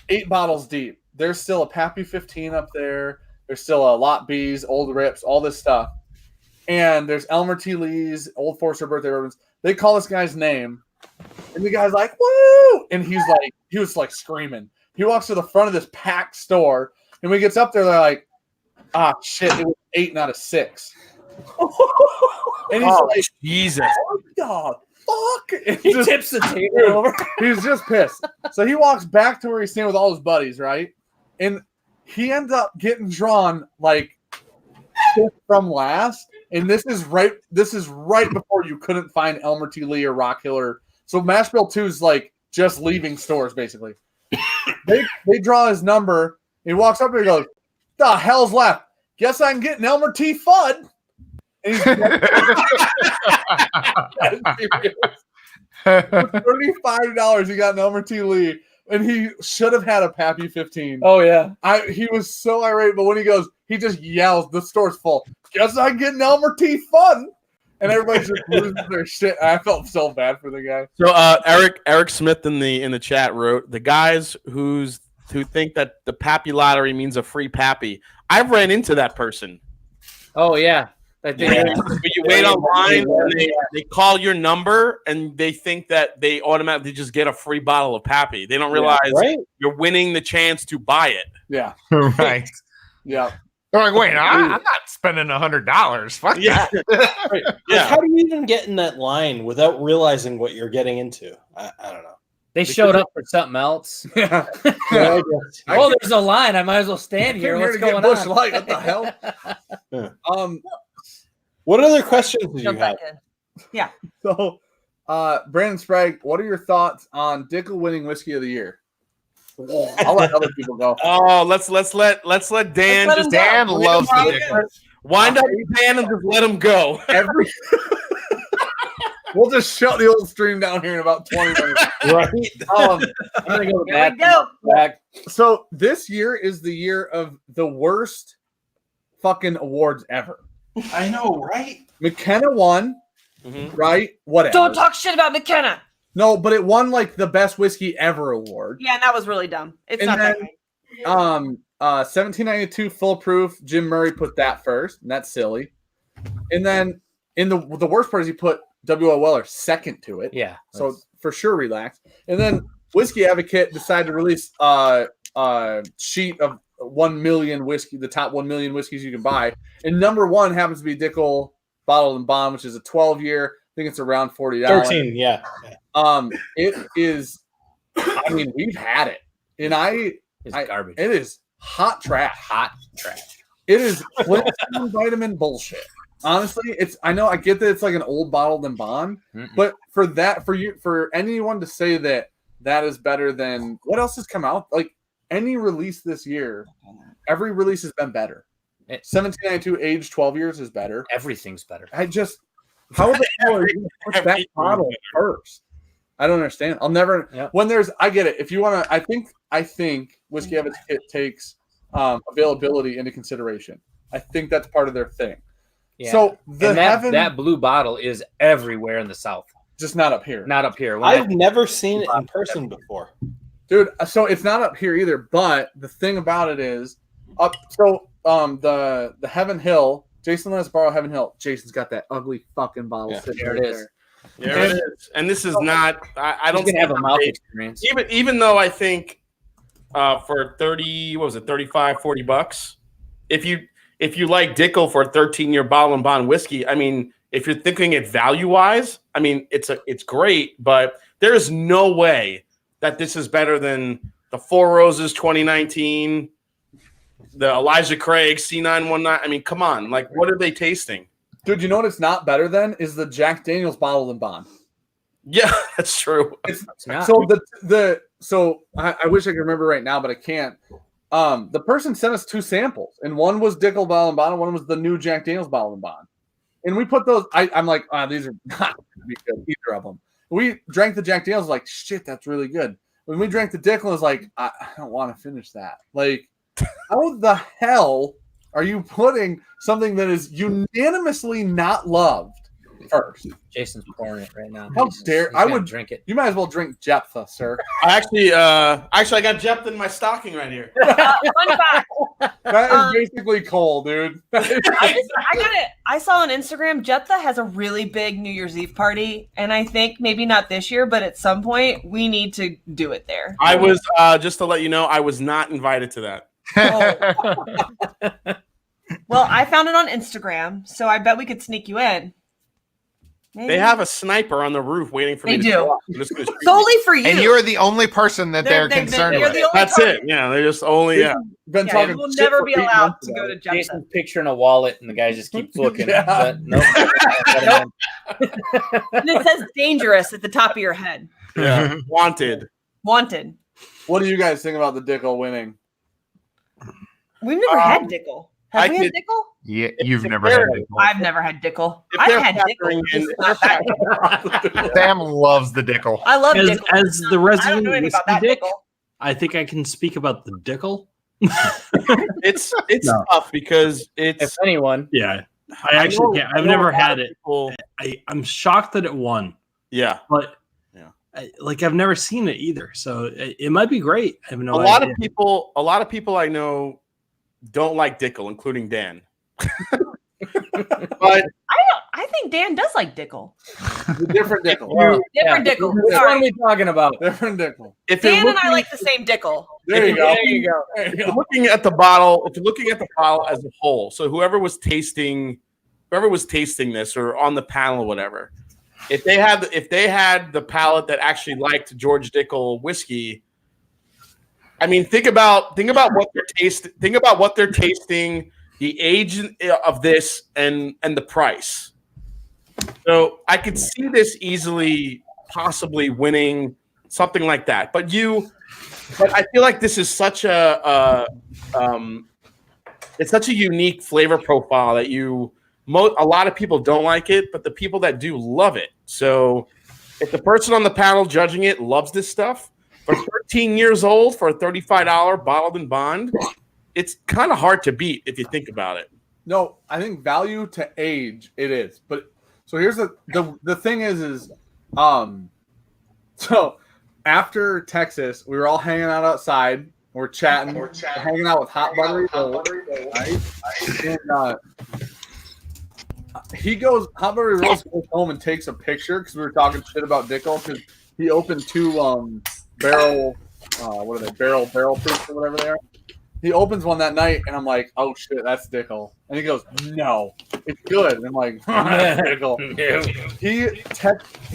B: 8 bottles deep. There's still a Pappy 15 up there. There's still a Lot B's, Old Rips, all this stuff. And there's Elmer T. Lee's, Old Forester birthday bourbons. They call this guy's name, and the guy's like, "Woo!" And he was like screaming. He walks to the front of this packed store, and when he gets up there, they're like, "Ah, shit! It was 8 out of 6." And he's like,
A: Jesus.
B: "Oh, fuck!" And
C: He
B: just-
C: tips the table over.
B: He's just pissed. So he walks back to where he's staying with all his buddies, right? And he ends up getting drawn like from last. And this is right before you couldn't find Elmer T. Lee or Rock Hill so Mash Bill 2 is like just leaving stores basically. They draw his number. He walks up and he goes, "The hell's left? Guess I can get an Elmer T. Fudd." And he's $35 he got an Elmer T. Lee, and he should have had a Pappy 15.
C: Oh yeah.
B: He was so irate, but when he he just yells, the store's full. Guess I'm getting Elmer T fun. And everybody's just losing their shit. I felt so bad for the guy.
A: So Eric Smith in the chat wrote, the guys who think that the Pappy lottery means a free Pappy. I've ran into that person.
C: Oh yeah. But
A: you wait online and they call your number and they think that they automatically just get a free bottle of Pappy. They don't realize you're winning the chance to buy it.
B: Yeah.
F: Right.
B: Yeah.
F: They're like, wait, I'm not spending $100. Fuck that.
G: Yeah. How do you even get in that line without realizing what you're getting into? I don't know.
C: They showed up for something else.
B: Yeah.
C: Oh, there's a line. I might as well stand here. What's going on?
B: Light. What the hell?
G: Yeah. What other questions did you have?
D: Yeah.
B: So, Brandon Sprague, what are your thoughts on Dickel winning Whiskey of the Year? I'll let other people go.
A: Oh, let's let Dan.
D: Let's let him
F: Dan
D: go.
F: loves the Dickel.
A: Wind up Dan and just let him go.
B: We'll just shut the old stream down here in about 20 minutes.
G: Right.
C: I'm gonna go
D: Here we go.
C: back.
B: So this year is the year of the worst fucking awards ever.
G: I know, right?
B: McKenna won, right? Whatever.
D: Don't talk shit about McKenna.
B: No, but it won like the best whiskey ever award.
D: Yeah, and that was really dumb. It's
B: And
D: not that
B: then,
D: great.
B: 1792 Full Proof. Jim Murray put that first, and that's silly. And then in the worst part is he put W.O. Weller second to it.
C: Yeah.
B: So for sure, relax. And then Whiskey Advocate decided to release a sheet of 1 million whiskey, the top 1 million whiskeys you can buy. And number one happens to be Dickel Bottled and Bond, which is a 12-year. I think it's around $40.
G: 13, yeah.
B: It is. I mean, we've had it, and
C: It's garbage.
B: It is hot trash.
C: Hot trash.
B: It is Flintstone vitamin bullshit. Honestly, it's. I know I get that it's like an old Bottled and Bond, but for anyone to say that is better than what else has come out, like any release this year, every release has been better. 1792 Age 12 years is better.
C: Everything's better.
B: How the hell are you going to put that bottle first? I don't understand. I'll never.
C: Yep.
B: When there's, I get it. If you want to, I think Whiskey Advocate takes availability into consideration. I think that's part of their thing.
C: Yeah.
B: So
C: that blue bottle is everywhere in the South.
B: just not up here.
C: Not up here.
G: I've never seen it in person before.
B: Dude, so it's not up here either, but the thing about it is the Heaven Hill, Jason let us borrow Heaven Hill. Jason's got that ugly fucking bottle sitting
C: there.
B: right
C: It is.
A: There it is. And this is not I don't
C: think have a mouth experience.
A: Even though I think for 30, what was it, 35, $40, if you like Dickel for a 13-year bottle and bond whiskey, I mean, if you're thinking it value-wise, I mean, it's great, but there is no way that this is better than the Four Roses 2019, the Elijah Craig C919. I mean, come on. Like, what are they tasting?
B: Dude, you know what it's not better than? Is the Jack Daniel's Bottled and Bond.
A: Yeah, that's true.
B: It's
C: not.
B: So I wish I could remember right now, but I can't. The person sent us 2 samples, and one was Dickel Bottled and Bond, and one was the new Jack Daniel's Bottled and Bond. And we put those. I'm like, these are not going to be good, either of them. We drank the Jack Daniel's, like, shit, that's really good. When we drank the Dickel, it was like, I don't want to finish that. Like, how the hell are you putting something that is unanimously not loved first?
C: Jason's pouring it right now.
B: How dare I would
C: drink it.
B: You might as well drink Jephthah, sir.
A: I actually I got Jephthah in my stocking right here.
D: Fun fact.
B: That is basically coal, dude.
D: I got it. I saw on Instagram, Jephthah has a really big New Year's Eve party, and I think maybe not this year, but at some point we need to do it there.
A: I was just to let you know, I was not invited to that.
D: Oh. Well, I found it on Instagram, so I bet we could sneak you in. Maybe.
A: They have a sniper on the roof waiting for me.
D: They
A: to
D: do.
A: show up. I'm just gonna shoot
D: Solely for you.
F: And you're the only person that they're
D: They've
F: concerned
D: you're
F: with.
D: the only
A: That's
D: target.
A: it. Yeah, they're just only
B: Been
D: Yeah,
B: talking
D: you will
B: shit
D: never
B: for
D: be
B: 8
D: allowed
B: months
D: to
B: about
D: go to
B: it.
D: Jephthah.
C: Jason's picturing a wallet, and the guy just keeps looking.
B: Yeah.
C: But nope.
D: And it says dangerous at the top of your head.
A: yeah. Wanted.
D: Wanted.
B: What do you guys think about the Dickel winning?
D: We've never had Dickel. Have
A: I
D: we had
A: could-
D: Dickel?
F: Yeah, you've never had it.
D: I've never had Dickel.
A: If they're
D: I've had
A: factoring
D: Dickel.
A: in-
D: It's not bad.
F: Sam loves the Dickel.
D: I love
G: As,
D: Dickel.
G: as the
D: I don't
G: resident
D: know anything
G: whiskey
D: about that
G: dick,
D: Dickel.
G: I think I can speak about the Dickel.
A: It's
G: No.
A: tough because it's
C: If anyone,
G: Yeah, I actually can't. I've
A: know
G: never
A: a lot
G: had
A: of
G: it.
A: people-
G: I'm shocked that it won,
A: yeah.
G: but
A: Yeah.
G: I've never seen it either. So it might be great. I have no
A: A lot
G: idea.
A: of people I know don't like Dickel, including Dan. But
D: I think Dan does like Dickel.
B: Different Dickel.
D: Different Dickel.
C: Which one are
D: Sorry.
C: we talking about?
B: Different Dickel.
A: if you're
D: Dan and I
A: looking-
D: like the same Dickel.
B: There you go.
C: There you go.
B: There you
A: if you're
B: go.
A: looking at the bottle, as a whole, so whoever was tasting this or on the panel or whatever, if they had the palate that actually liked George Dickel whiskey, I mean, think about what they're tasting, the age of this, and the price. So I could see this easily, possibly winning something like that. But I feel like this is such it's such a unique flavor profile that a lot of people don't like it, but the people that do love it. So if the person on the panel judging it loves this stuff, for 13 years old for a $35 bottled in bond, it's kind of hard to beat if you think about it.
B: No, I think value to age it is. But so here's the thing is so after Texas, we were all hanging out outside. We're chatting. We're hanging out with Hot Buttery. Right? And Hot Buttery Rose goes home and takes a picture because we were talking shit about Dickel because he opened two barrel proofs or whatever they are. He opens one that night, and I'm like, "Oh shit, that's Dickel." And he goes, "No, it's good." And I'm like, "That's Dickel." He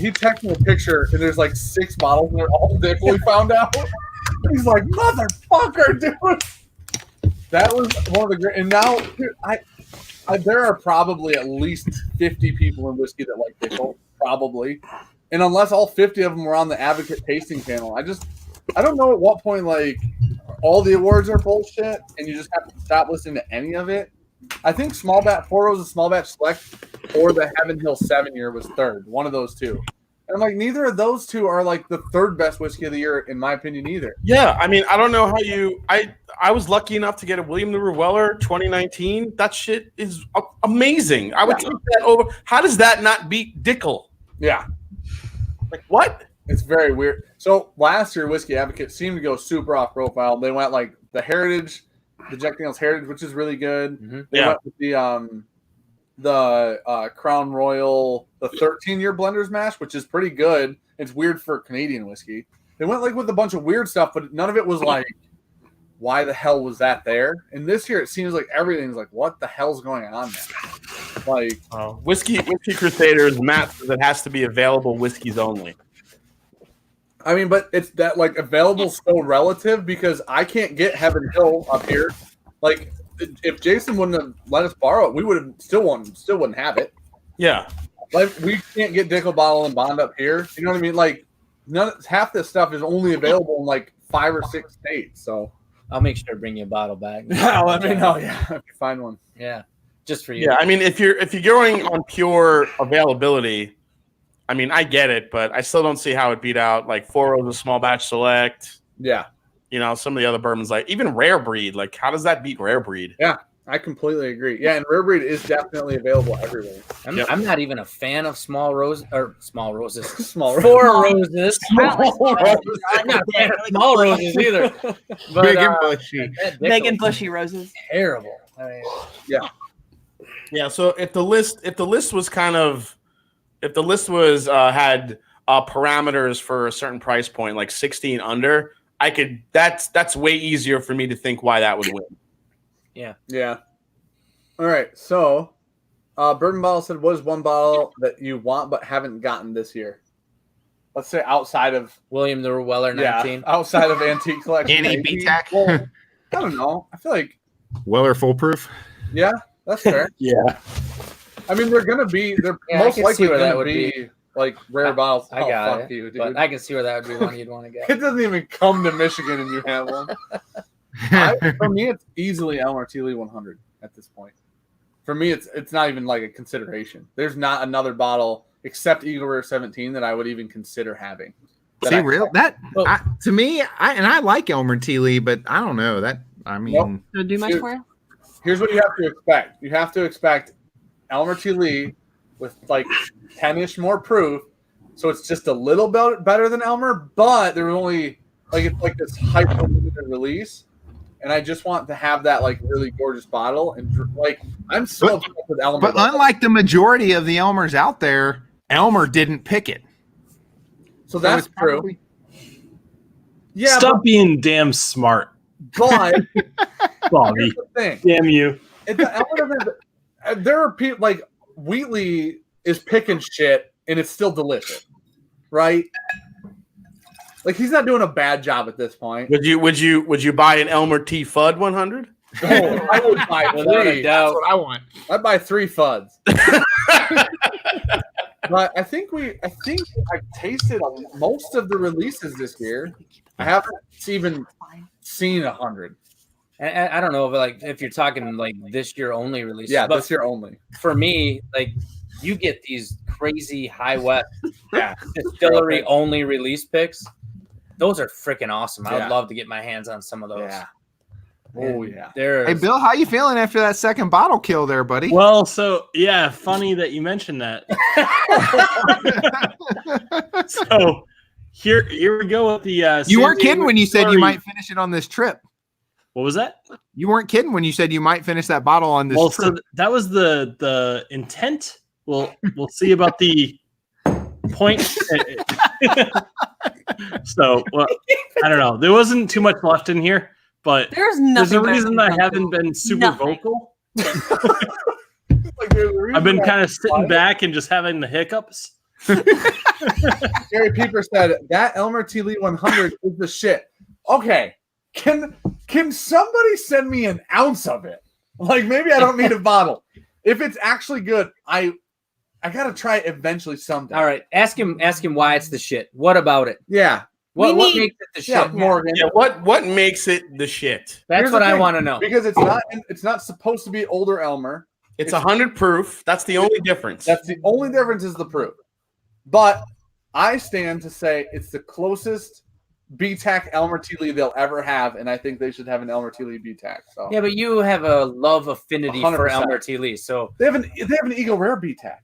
B: texted me a picture, and there's like 6 bottles, and they're all Dickel. We found out. He's like, "Motherfucker, dude." That was one of the great. And now, dude, there are probably at least 50 people in whiskey that like Dickel, probably. And unless all 50 of them were on the Advocate tasting panel, I don't know at what point like all the awards are bullshit and you just have to stop listening to any of it. I think Four Roses Small Batch Select or the Heaven Hill 7-year was third. One of those two. And I'm like, neither of those two are like the third best whiskey of the year, in my opinion, either.
A: Yeah, I mean, I don't know how I was lucky enough to get a William LaRue Weller 2019. That shit is amazing. I would take that over. How does that not beat Dickel?
B: Yeah.
A: Like, what?
B: It's very weird. So last year, Whiskey Advocate seemed to go super off profile. They went like the Heritage, the Jack Daniel's Heritage, which is really good.
C: Mm-hmm.
B: They went with the Crown Royal, the 13-year Blenders Mash, which is pretty good. It's weird for Canadian whiskey. They went like with a bunch of weird stuff, but none of it was like, why the hell was that there? And this year, it seems like everything's like, what the hell's going on there? Like
A: Whiskey Crusaders, Matt says it has to be available whiskeys only.
B: I mean, but it's that like available so relative because I can't get Heaven Hill up here. Like, if Jason wouldn't have let us borrow it, we would have still wouldn't have it.
A: Yeah,
B: like we can't get Dickel Bottle and Bond up here. You know what I mean? Like, half this stuff is only available in like 5 or 6 states. So
C: I'll make sure to bring you a bottle back.
B: Yeah, let me know. Yeah, if you find one.
C: Yeah, just for you.
A: Yeah, I mean, if you're going on pure availability, I mean, I get it, but I still don't see how it beat out like Four Roses Small Batch Select.
B: Yeah,
A: you know, some of the other bourbons, like even Rare Breed. Like, how does that beat Rare Breed?
B: Yeah, I completely agree. Yeah, and Rare Breed is definitely available everywhere.
C: I'm not even a fan of small roses.
B: Small
C: Four roses.
D: I don't like
C: I'm not a fan of small roses either. But,
F: Big and bushy.
D: Big and bushy roses.
C: Terrible. I mean,
A: Yeah. So if the list was had parameters for a certain price point, like 16 under, I could. That's way easier for me to think why that would win.
C: Yeah.
B: All right. So, Bourbon Bottle said, "What is one bottle that you want but haven't gotten this year?" Let's say outside of
C: William the Weller 19.
B: outside of Antique Collection.
F: Any BTAC?
B: Well, I don't know. I feel like
F: Weller Foolproof.
B: yeah, that's fair.
A: Yeah.
B: I mean, they're
C: Yeah,
B: most
C: I can
B: likely
C: see where that
B: going to
C: would
B: be like rare bottles.
C: I got
B: fuck
C: it.
B: you, dude.
C: But I can see where that would be one you'd want to get.
B: It doesn't even come to Michigan and you have one. For me, it's easily El Martini 100 at this point. For me, it's not even like a consideration. There's not another bottle except Eagle Rare 17 that I would even consider having.
F: To me, I like Elmer Teely, but I don't know that I mean,
B: Nope.
H: Did it do much for you?
B: Here's what you have to expect. You have to expect Elmer T. Lee with like 10-ish more proof. So it's just a little bit better than Elmer, but there's only like it's like this hyper limited release. And I just want to have that like really gorgeous bottle. And like I'm so obsessed with Elmer.
F: but unlike the majority of the Elmers out there, Elmer didn't pick it.
B: So that's
F: it's probably-
B: true. Yeah,
G: Stop being damn smart,
B: but
G: Bobby.
B: here's the thing.
G: Damn you.
B: There are people like Wheatley is picking shit and it's still delicious, right? Like he's not doing a bad job at this point.
A: Would you buy an Elmer T. Fudd 100?
B: Oh, I would buy
C: Without a
B: three.
C: doubt.
F: That's what I want.
B: I'd buy 3 Fuds. But I think I've tasted most of the releases this year. I haven't even seen 100.
C: And I don't know if you're talking like this year only releases.
B: Yeah,
C: but
B: this year only.
C: for me, like you get these crazy high west distillery only release picks. Those are freaking awesome. I would
B: Yeah.
C: love to get my hands on some of those.
B: Yeah. Oh yeah.
C: They're
F: Hey, Bill, how you feeling after that second bottle kill there, buddy?
G: Well, so yeah, funny that you mentioned that. So here we go with the.
F: You weren't kidding when you said you
G: Sorry.
F: might finish it on this trip.
G: What was that?
F: You weren't kidding when you said you might finish that bottle on this
G: Well,
F: trip.
G: so that was the intent. We'll see about the point. So, well, I don't know. There wasn't too much left in here, but
H: There's nothing.
G: there's a
H: left
G: reason
H: in
G: I
H: the
G: haven't been super
H: Nothing.
G: vocal.
B: Like, there's a reason
G: I've been
B: why-
G: kind of sitting back and just having the hiccups.
B: Gary Peeper said that Elmer T. Lee 100 is the shit. Okay, can somebody send me an ounce of it? Like maybe I don't need a bottle. If it's actually good, I gotta try it eventually someday.
C: all right. Ask him why it's the shit. What about it?
B: Yeah,
C: What
H: We need-
C: makes it the shit?
B: yeah, Morgan.
A: Yeah, what makes it the shit?
C: That's
B: Here's
C: what
B: the
C: I
B: thing,
C: want to know.
B: because it's not supposed to be older Elmer.
A: It's 100 proof. That's the only difference.
B: That's the only difference is the proof. But I stand to say it's the closest BTAC Elmer T. Lee they'll ever have, and I think they should have an Elmer T. Lee BTAC. So
C: Yeah, but you have a love affinity for
B: 100%.
C: Elmer T. Lee, so
B: they have an Eagle Rare BTAC.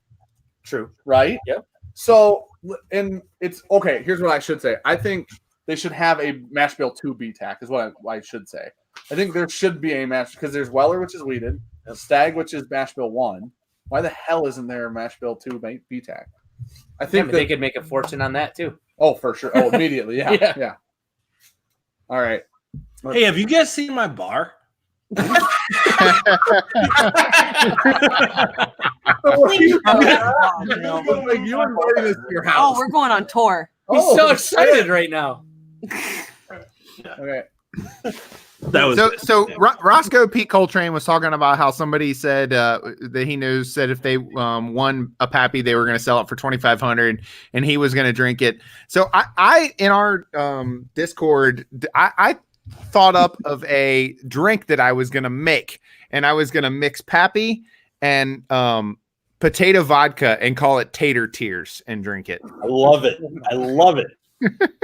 C: true.
B: Right?
C: Yep.
B: So, and it's okay. Here's what I should say. I think they should have a Mash Bill 2 BTAC, is what I should say. I think there should be a match because there's Weller, which is weeded, Stagg, which is Mash Bill 1. Why the hell isn't there a Mash Bill 2 BTAC? I
C: Yeah,
B: think
C: but
B: that,
C: they could make a fortune on that too.
B: oh, for sure. Oh, immediately. Yeah.
C: Yeah.
B: Yeah. All right.
G: Hey, have you guys seen my bar?
B: Like, you invited us to your
H: Oh,
B: house.
H: we're going on tour.
C: He's so excited right now.
B: Okay.
G: That was
F: Roscoe Pete Coltrane was talking about how somebody said that he knows said if they won a Pappy, they were going to sell it for $2,500 and he was going to drink it. So I in our Discord, I thought up of a drink that I was going to make, and I was going to mix Pappy and potato vodka and call it Tater Tears and drink it.
G: I love it. I love it.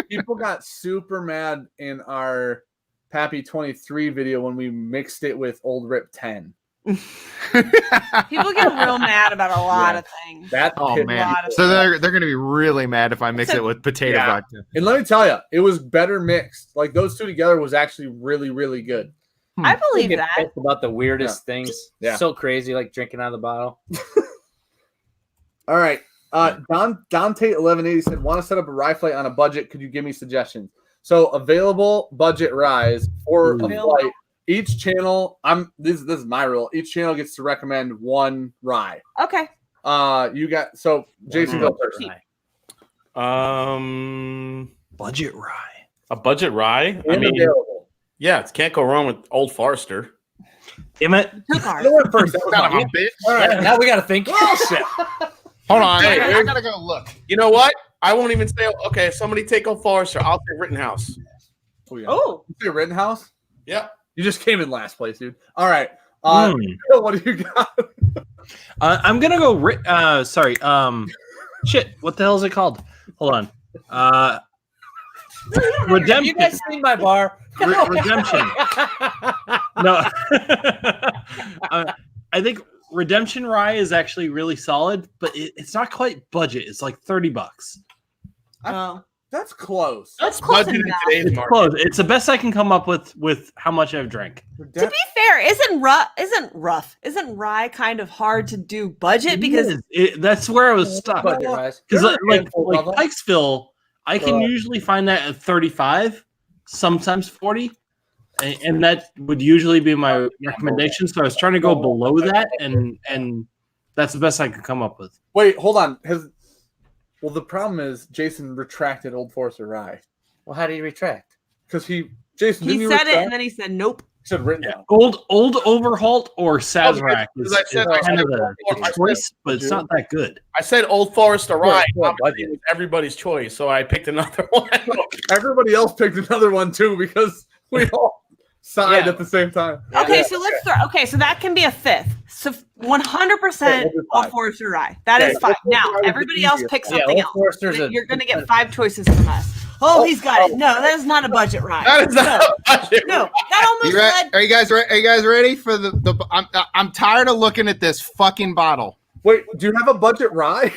B: People got super mad in our Pappy 23 video when we mixed it with Old Rip 10.
D: People get real mad about a lot of things.
B: That
F: Oh
B: hit
F: man!
D: lot of
F: So they're going to be really mad if I mix it with potato
B: Yeah.
F: vodka.
B: And let me tell you, it was better mixed. Like those two together was actually really, really good.
D: I believe
C: Get
D: that.
C: pissed about the weirdest things.
B: Yeah.
C: So crazy, like drinking out of the bottle.
B: All right. Dante 1180 said, want to set up a rye flight on a budget. Could you give me suggestions? So available budget ryes for a flight. Each channel, this is my rule. Each channel gets to recommend one rye.
D: Okay.
B: You got so Jason go first.
G: Budget rye.
A: A budget rye? I
B: And
A: mean,
B: available.
A: yeah, it can't go wrong with Old Forester.
G: Damn it.
H: Took ours.
B: You went first. That was
F: Son of
B: mine.
F: a bitch.
B: All right.
C: Now we got to think.
B: Oh shit.
F: Hold on.
A: Hey,
F: I gotta go look.
A: You know what? I won't even say, okay, somebody take Old Forester. I'll say Rittenhouse.
B: Oh, yeah.
D: Oh,
B: You say Rittenhouse?
A: Yep.
B: You just came in last place, dude. All right.
G: Hmm.
B: What do you got?
G: I'm gonna go. Sorry. Shit. What the hell is it called? Hold on.
C: Have
G: Redemption.
C: you guys seen my bar?
G: Redemption. No. I think Redemption Rye is actually really solid, but it's not quite budget. It's like $30.
D: Oh.
B: That's close.
D: That's close
A: Budget in
D: enough.
A: today's
G: It's
A: market.
G: close. It's the best I can come up with how much I've drank.
D: To be fair, isn't rye kind of hard to do budget because
G: That's where I was stuck.
C: Budget rise.
G: Because
B: There are a
G: like
B: handful of them.
G: Pikesville, I can usually find that at 35, sometimes 40, and that would usually be my recommendation. So I was trying to go below that, and that's the best I could come up with.
B: Wait, hold on. Well, the problem is Jason retracted Old Forester Rye
C: Well, how do you retract?
B: because Jason
D: he
B: didn't you
D: said it
B: retract?
D: and then he said nope.
B: He said written
G: Yeah.
B: down.
G: Old Overholt or Sazerac
A: because
G: is
A: I said-
G: kind of
A: I
G: a
A: said-
G: choice, but it's not that good.
A: I said Old Forester Rye.
C: Well,
A: Obviously, it was everybody's choice, so I picked another one.
B: Everybody else picked another one too because we all sighed
C: Yeah.
B: at the same time.
D: Okay, so let's throw. Okay, so that can be a fifth. So 100%
B: Okay,
D: Old
B: 5.
D: Forester Rye. That is
B: Okay,
D: fine.
B: Old Forester
D: Now
B: Rye was the
D: everybody else
B: easiest.
D: pick
C: Yeah,
D: something
C: Old
D: else.
C: Forester's
D: You're gonna get 5 choices from us. Oh, he's got it. No, that is not a budget rye.
A: That is not a budget.
D: No, that almost led.
F: Are you guys ready? Are you guys ready for the? I'm tired of looking at this fucking bottle.
B: Wait, do you have a budget rye?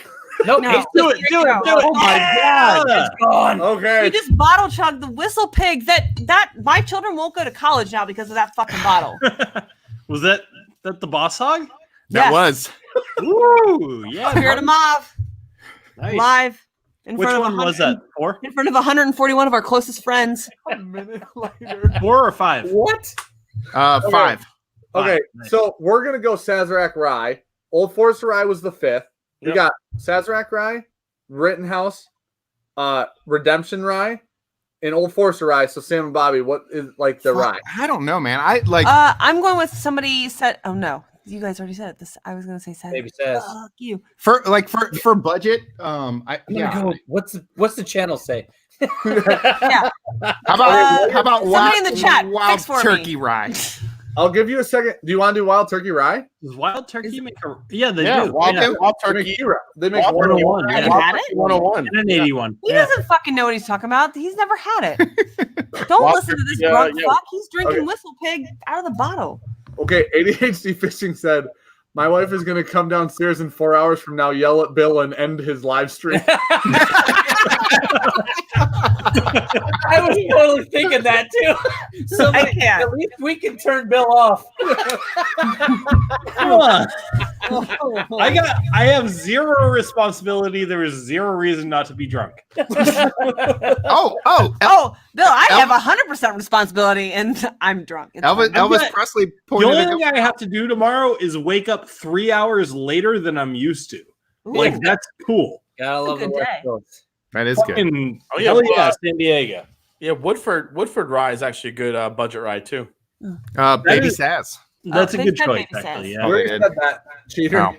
C: Nope.
D: No.
C: It's
G: Do it! Oh my god!
C: it's gone.
D: You
B: Okay.
D: just bottle chugged the WhistlePig. That my children won't go to college now because of that fucking bottle.
G: Was that the Boss Hog?
F: That
D: Yes.
F: was.
G: Ooh, yeah.
D: Spirit of Mauve
G: Nice.
D: live in
G: Which
D: front of
G: one was that? 4?
D: In front of 141 of our closest friends.
B: A minute later.
G: 4 or 5?
B: What?
F: 5.
B: Okay,
G: Nice.
B: so we're gonna go Sazerac Rye. Old Forester Rye was the 5th. We
G: Yep.
B: got Sazerac Rye, Rittenhouse, Redemption Rye, and Old Forester Rye. So Sam and Bobby, what is like the rye?
F: I don't know, man. I like.
D: I'm going with somebody said. Oh no, you guys already said it. This I was gonna say said.
C: Baby says.
D: Fuck you.
F: for budget.
C: I'm gonna
F: Yeah.
C: go. What's the channel say?
D: Yeah.
F: How about
D: somebody
F: wild,
D: in the chat,
F: wild
D: fix for me.
F: turkey rye?
B: I'll give you a second. Do you want to do Wild Turkey Rye?
G: Does Wild Turkey make a? Yeah, they
A: Yeah,
G: do.
A: Wild
G: Yeah.
A: Wild
B: They make
A: Turkey.
B: two rye. They make
A: Wild
B: one.
A: Turkey
G: 101,
D: Have
G: yeah.
D: you had it?
A: 101.
G: And an 81.
D: He
G: Yeah.
D: doesn't fucking know what he's talking about. He's never had it. Don't
A: Wild
D: listen to this
A: Turkey,
D: drunk
A: yeah.
D: fuck. He's drinking WhistlePig out of the bottle.
B: Okay, ADHD Fishing said, my wife is going to come downstairs in 4 hours from now, yell at Bill, and end his live stream.
C: I was totally thinking that too. Somebody,
D: I can't.
C: At least we can turn Bill off.
G: Come on. I have zero responsibility. There is zero reason not to be drunk.
F: Oh,
D: Oh, Bill, I have 100% responsibility, and I'm drunk. It's
F: Elvis,
D: fine.
F: Elvis Presley
G: The
F: pointed
G: only
F: it
G: thing I have to do tomorrow is wake up 3 hours later than I'm used to.
D: Ooh.
G: Like, that's cool.
C: Gotta love the
D: good
C: West
D: day.
C: Coast.
F: That is good.
G: Fucking,
A: Oh, yeah,
G: hell yeah,
A: well,
G: San Diego.
A: Yeah, Woodford Rye is actually a good budget rye too.
F: Baby
G: is-
F: Saz.
G: That's a
D: they
G: good
D: said
G: choice,
D: Baby
G: actually.
D: Sass.
G: Yeah.
B: You already
F: they
B: said that, cheater.
F: Wow.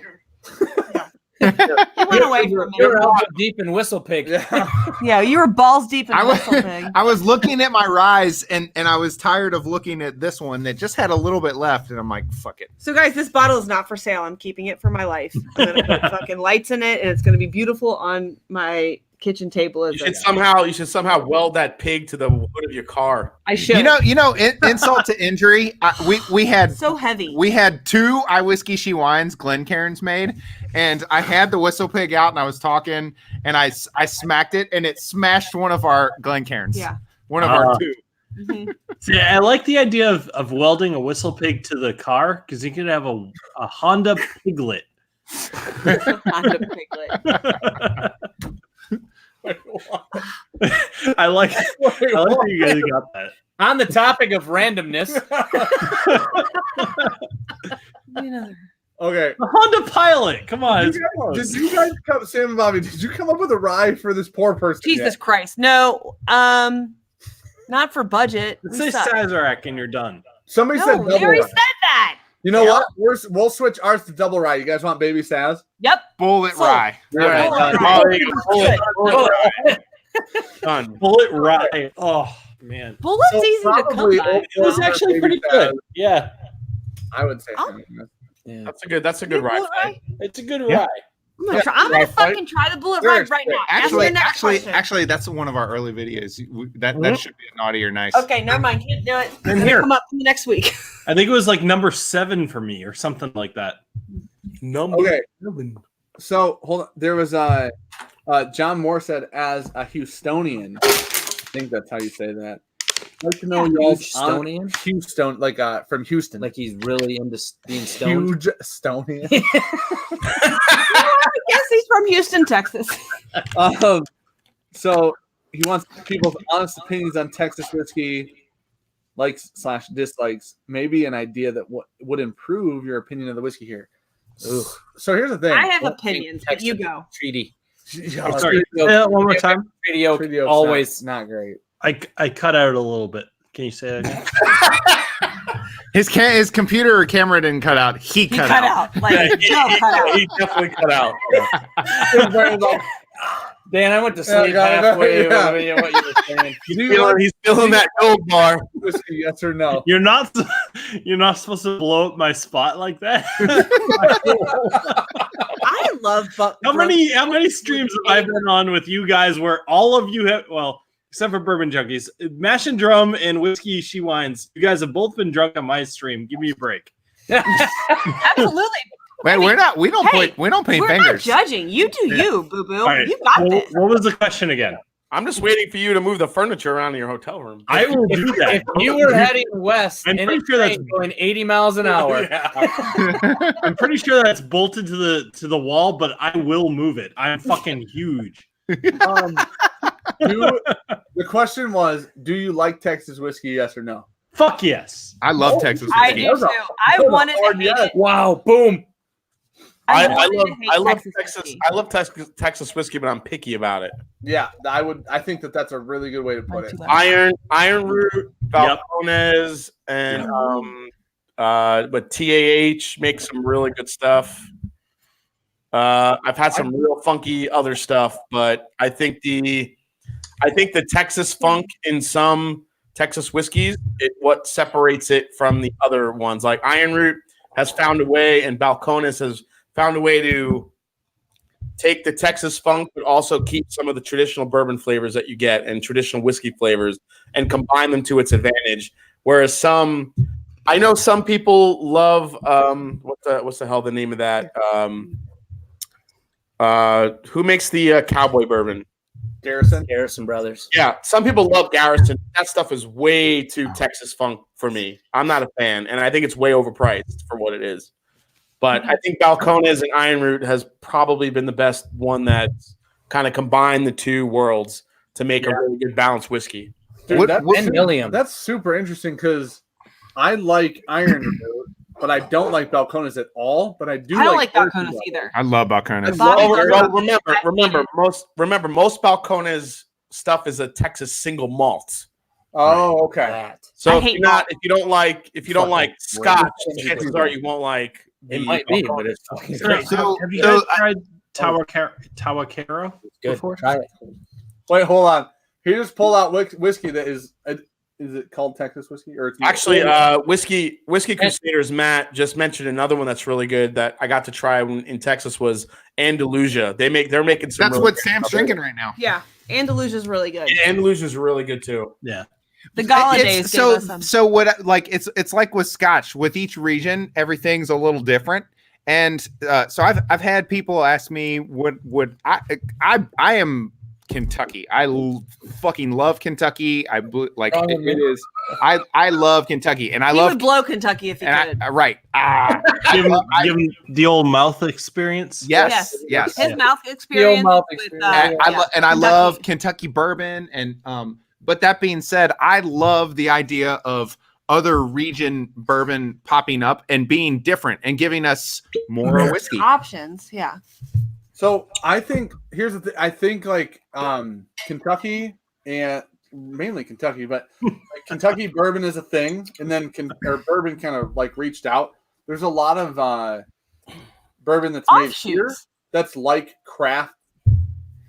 D: You went away for a
C: You're
D: minute.
C: elbow deep in WhistlePig.
B: Yeah.
D: Yeah, you were balls deep in
F: I was,
D: WhistlePig.
F: I was looking at my ryes and I was tired of looking at this one that just had a little bit left, and I'm like, fuck it.
D: So, guys, this bottle is not for sale. I'm keeping it for my life. I'm gonna put fucking lights in it, and it's gonna be beautiful on my kitchen table. As
A: You should somehow weld that pig to the hood of your car.
D: I should.
F: You know, insult to injury. We had
D: so heavy.
F: we had 2 I Whiskey She Wines Glencairns made, and I had the WhistlePig out, and I was talking, and I smacked it, and it smashed one of our Glencairns.
D: Yeah.
F: One of our 2.
D: Mhm.
G: See, I like the idea of welding a WhistlePig to the car because you could have a Honda Piglet.
D: Honda Piglet.
G: I like that you guys got that.
C: On the topic of randomness,
B: Okay.
G: The Honda Pilot. Come on.
B: Did you guys come, Sam and Bobby, did you come up with a rye for this poor person?
D: Jesus
B: yet?
D: Christ. No, not for budget.
G: Let's
D: We
G: say
D: suck.
G: Sazerac and you're done.
B: Somebody
D: No,
B: said
D: we
B: double
D: already
B: rye.
D: said that.
B: You know
D: Yeah.
B: what? We'll switch ours to double rye. You guys want Baby Saz?
D: Yep.
F: Bullet
D: Sold.
F: rye.
A: All right,
D: Bullet
A: done.
D: rye.
A: Oh, there you go. Bullet rye. Done.
G: Bullet Rye. Oh, man.
D: Bullet's
B: So
D: easy to come
B: probably
D: by.
B: Old
G: It was
B: Forester,
G: actually
B: Baby
G: pretty
B: Saz.
G: good. Yeah.
B: I would say.
D: Oh.
C: yeah.
A: That's a good rye.
D: Bullet rye?
G: It's a good
F: Yeah.
G: rye.
D: I'm gonna fucking try the bullet ride right now.
F: Actually, that's one of our early videos. That should be a naughty or nice.
D: Okay, never mind. Can't do it.
G: And
D: It's
G: here.
D: come up next week.
G: I think it was like number 7 for me or something like that.
B: Okay. So hold on. There was John Moore said, as a Houstonian, I think that's how you say that. I'd like to know y'all's
C: Houstonian?
B: Houston, like from Houston,
C: Like he's really into being stoned.
B: huge Estonian.
D: I guess he's from Houston, Texas.
B: So he wants people's honest opinions on Texas whiskey, likes/dislikes, maybe an idea that would improve your opinion of the whiskey here. Ugh. So here's the thing.
D: I have opinions, but you go.
C: Treaty.
B: Oh,
G: Sorry.
B: Treaty
G: Say that one more time.
C: Treaty Oak,
B: Treaty Oak's
C: always.
B: not great.
G: I cut out a little bit. Can you say that again?
F: His computer or camera didn't cut out. He cut out.
D: Like,
A: he definitely cut out.
C: Dan, I went to sleep halfway. What you were saying.
A: He's feeling that gold bar.
B: Whiskey, yes or no?
G: You're not supposed to blow up my spot like that.
D: I love
G: How many streams have I been on with you guys where all of you have, well, except for Bourbon Junkies, Mash and Drum and Whiskey She Wines, you guys have both been drunk on my stream. Give me a break.
D: Absolutely.
F: Wait, we don't point
D: We're
F: fingers.
D: not judging. You do you, boo boo.
G: Right.
D: You got this.
G: What was the question again?
A: I'm just waiting for you to move the furniture around in your hotel room.
G: I will do that.
C: If you were heading west
G: I'm
C: and
G: pretty
C: it's
G: sure that's
C: going 80 miles an hour,
G: I'm pretty sure that's bolted to the wall, but I will move it. I'm fucking huge.
B: The question was, do you like Texas whiskey? Yes or no?
G: Fuck yes.
F: I love Texas
D: I
F: whiskey.
D: do too. I wanted to hate it.
C: wow, boom.
A: I
D: wanted to hate
A: love
D: Texas
A: Texas.
D: whiskey.
A: I love Texas whiskey, but I'm picky about it.
B: Yeah, I think that's a really good way to put it.
A: Iron Root, Balcones, and but TAH makes some really good stuff. I've had some real funky other stuff, but I think the Texas funk in some Texas whiskeys, what separates it from the other ones. Like Iron Root has found a way, and Balcones has found a way to take the Texas funk, but also keep some of the traditional bourbon flavors that you get and traditional whiskey flavors and combine them to its advantage. Whereas I know some people love, what's the hell the name of that? Who makes the cowboy bourbon?
C: Garrison Brothers.
A: Yeah, some people love Garrison. That stuff is way too Texas funk for me. I'm not a fan, and I think it's way overpriced for what it is. But I think Balcones and Iron Root has probably been the best one that's kind of combined the two worlds to make a really good balanced whiskey.
B: Dude,
C: that's
B: super interesting because I like Iron Root, but I don't like Balcones at all. But I
D: don't like Balcones either.
F: I love Balcones.
A: Remember, most Balcones stuff is a Texas single malt.
B: Oh, okay.
A: So if you don't like Scotch, chances are you won't like.
C: It might be, but it's fucking great.
G: Have you guys tried Tawakero before?
C: Try it.
B: Wait, hold on. He just pulled out whiskey that is it called Texas whiskey or it's
A: actually whiskey Crusaders? Matt just mentioned another one that's really good that I got to try in Texas was Andalusia. They're making some.
F: That's what Sam's drinking right now.
D: Yeah, Andalusia is really good.
A: Andalusia is really good too.
G: Yeah.
D: The Gala days gave us some.
F: So what? Like it's like with Scotch. With each region, everything's a little different. And so I've had people ask me, would I am Kentucky. Fucking love Kentucky. It is. I love Kentucky, and I
D: would blow Kentucky if he could.
F: Right.
G: Give him the old mouth experience.
F: Yes.
D: His mouth experience.
C: The old mouth
D: with,
C: experience.
F: I love Kentucky bourbon, and But that being said, I love the idea of other region bourbon popping up and being different and giving us more whiskey
D: options. Yeah.
B: So I think here's the thing. I think like Kentucky and mainly Kentucky, but like Kentucky bourbon is a thing, and then bourbon kind of like reached out. There's a lot of bourbon that's made here that's like craft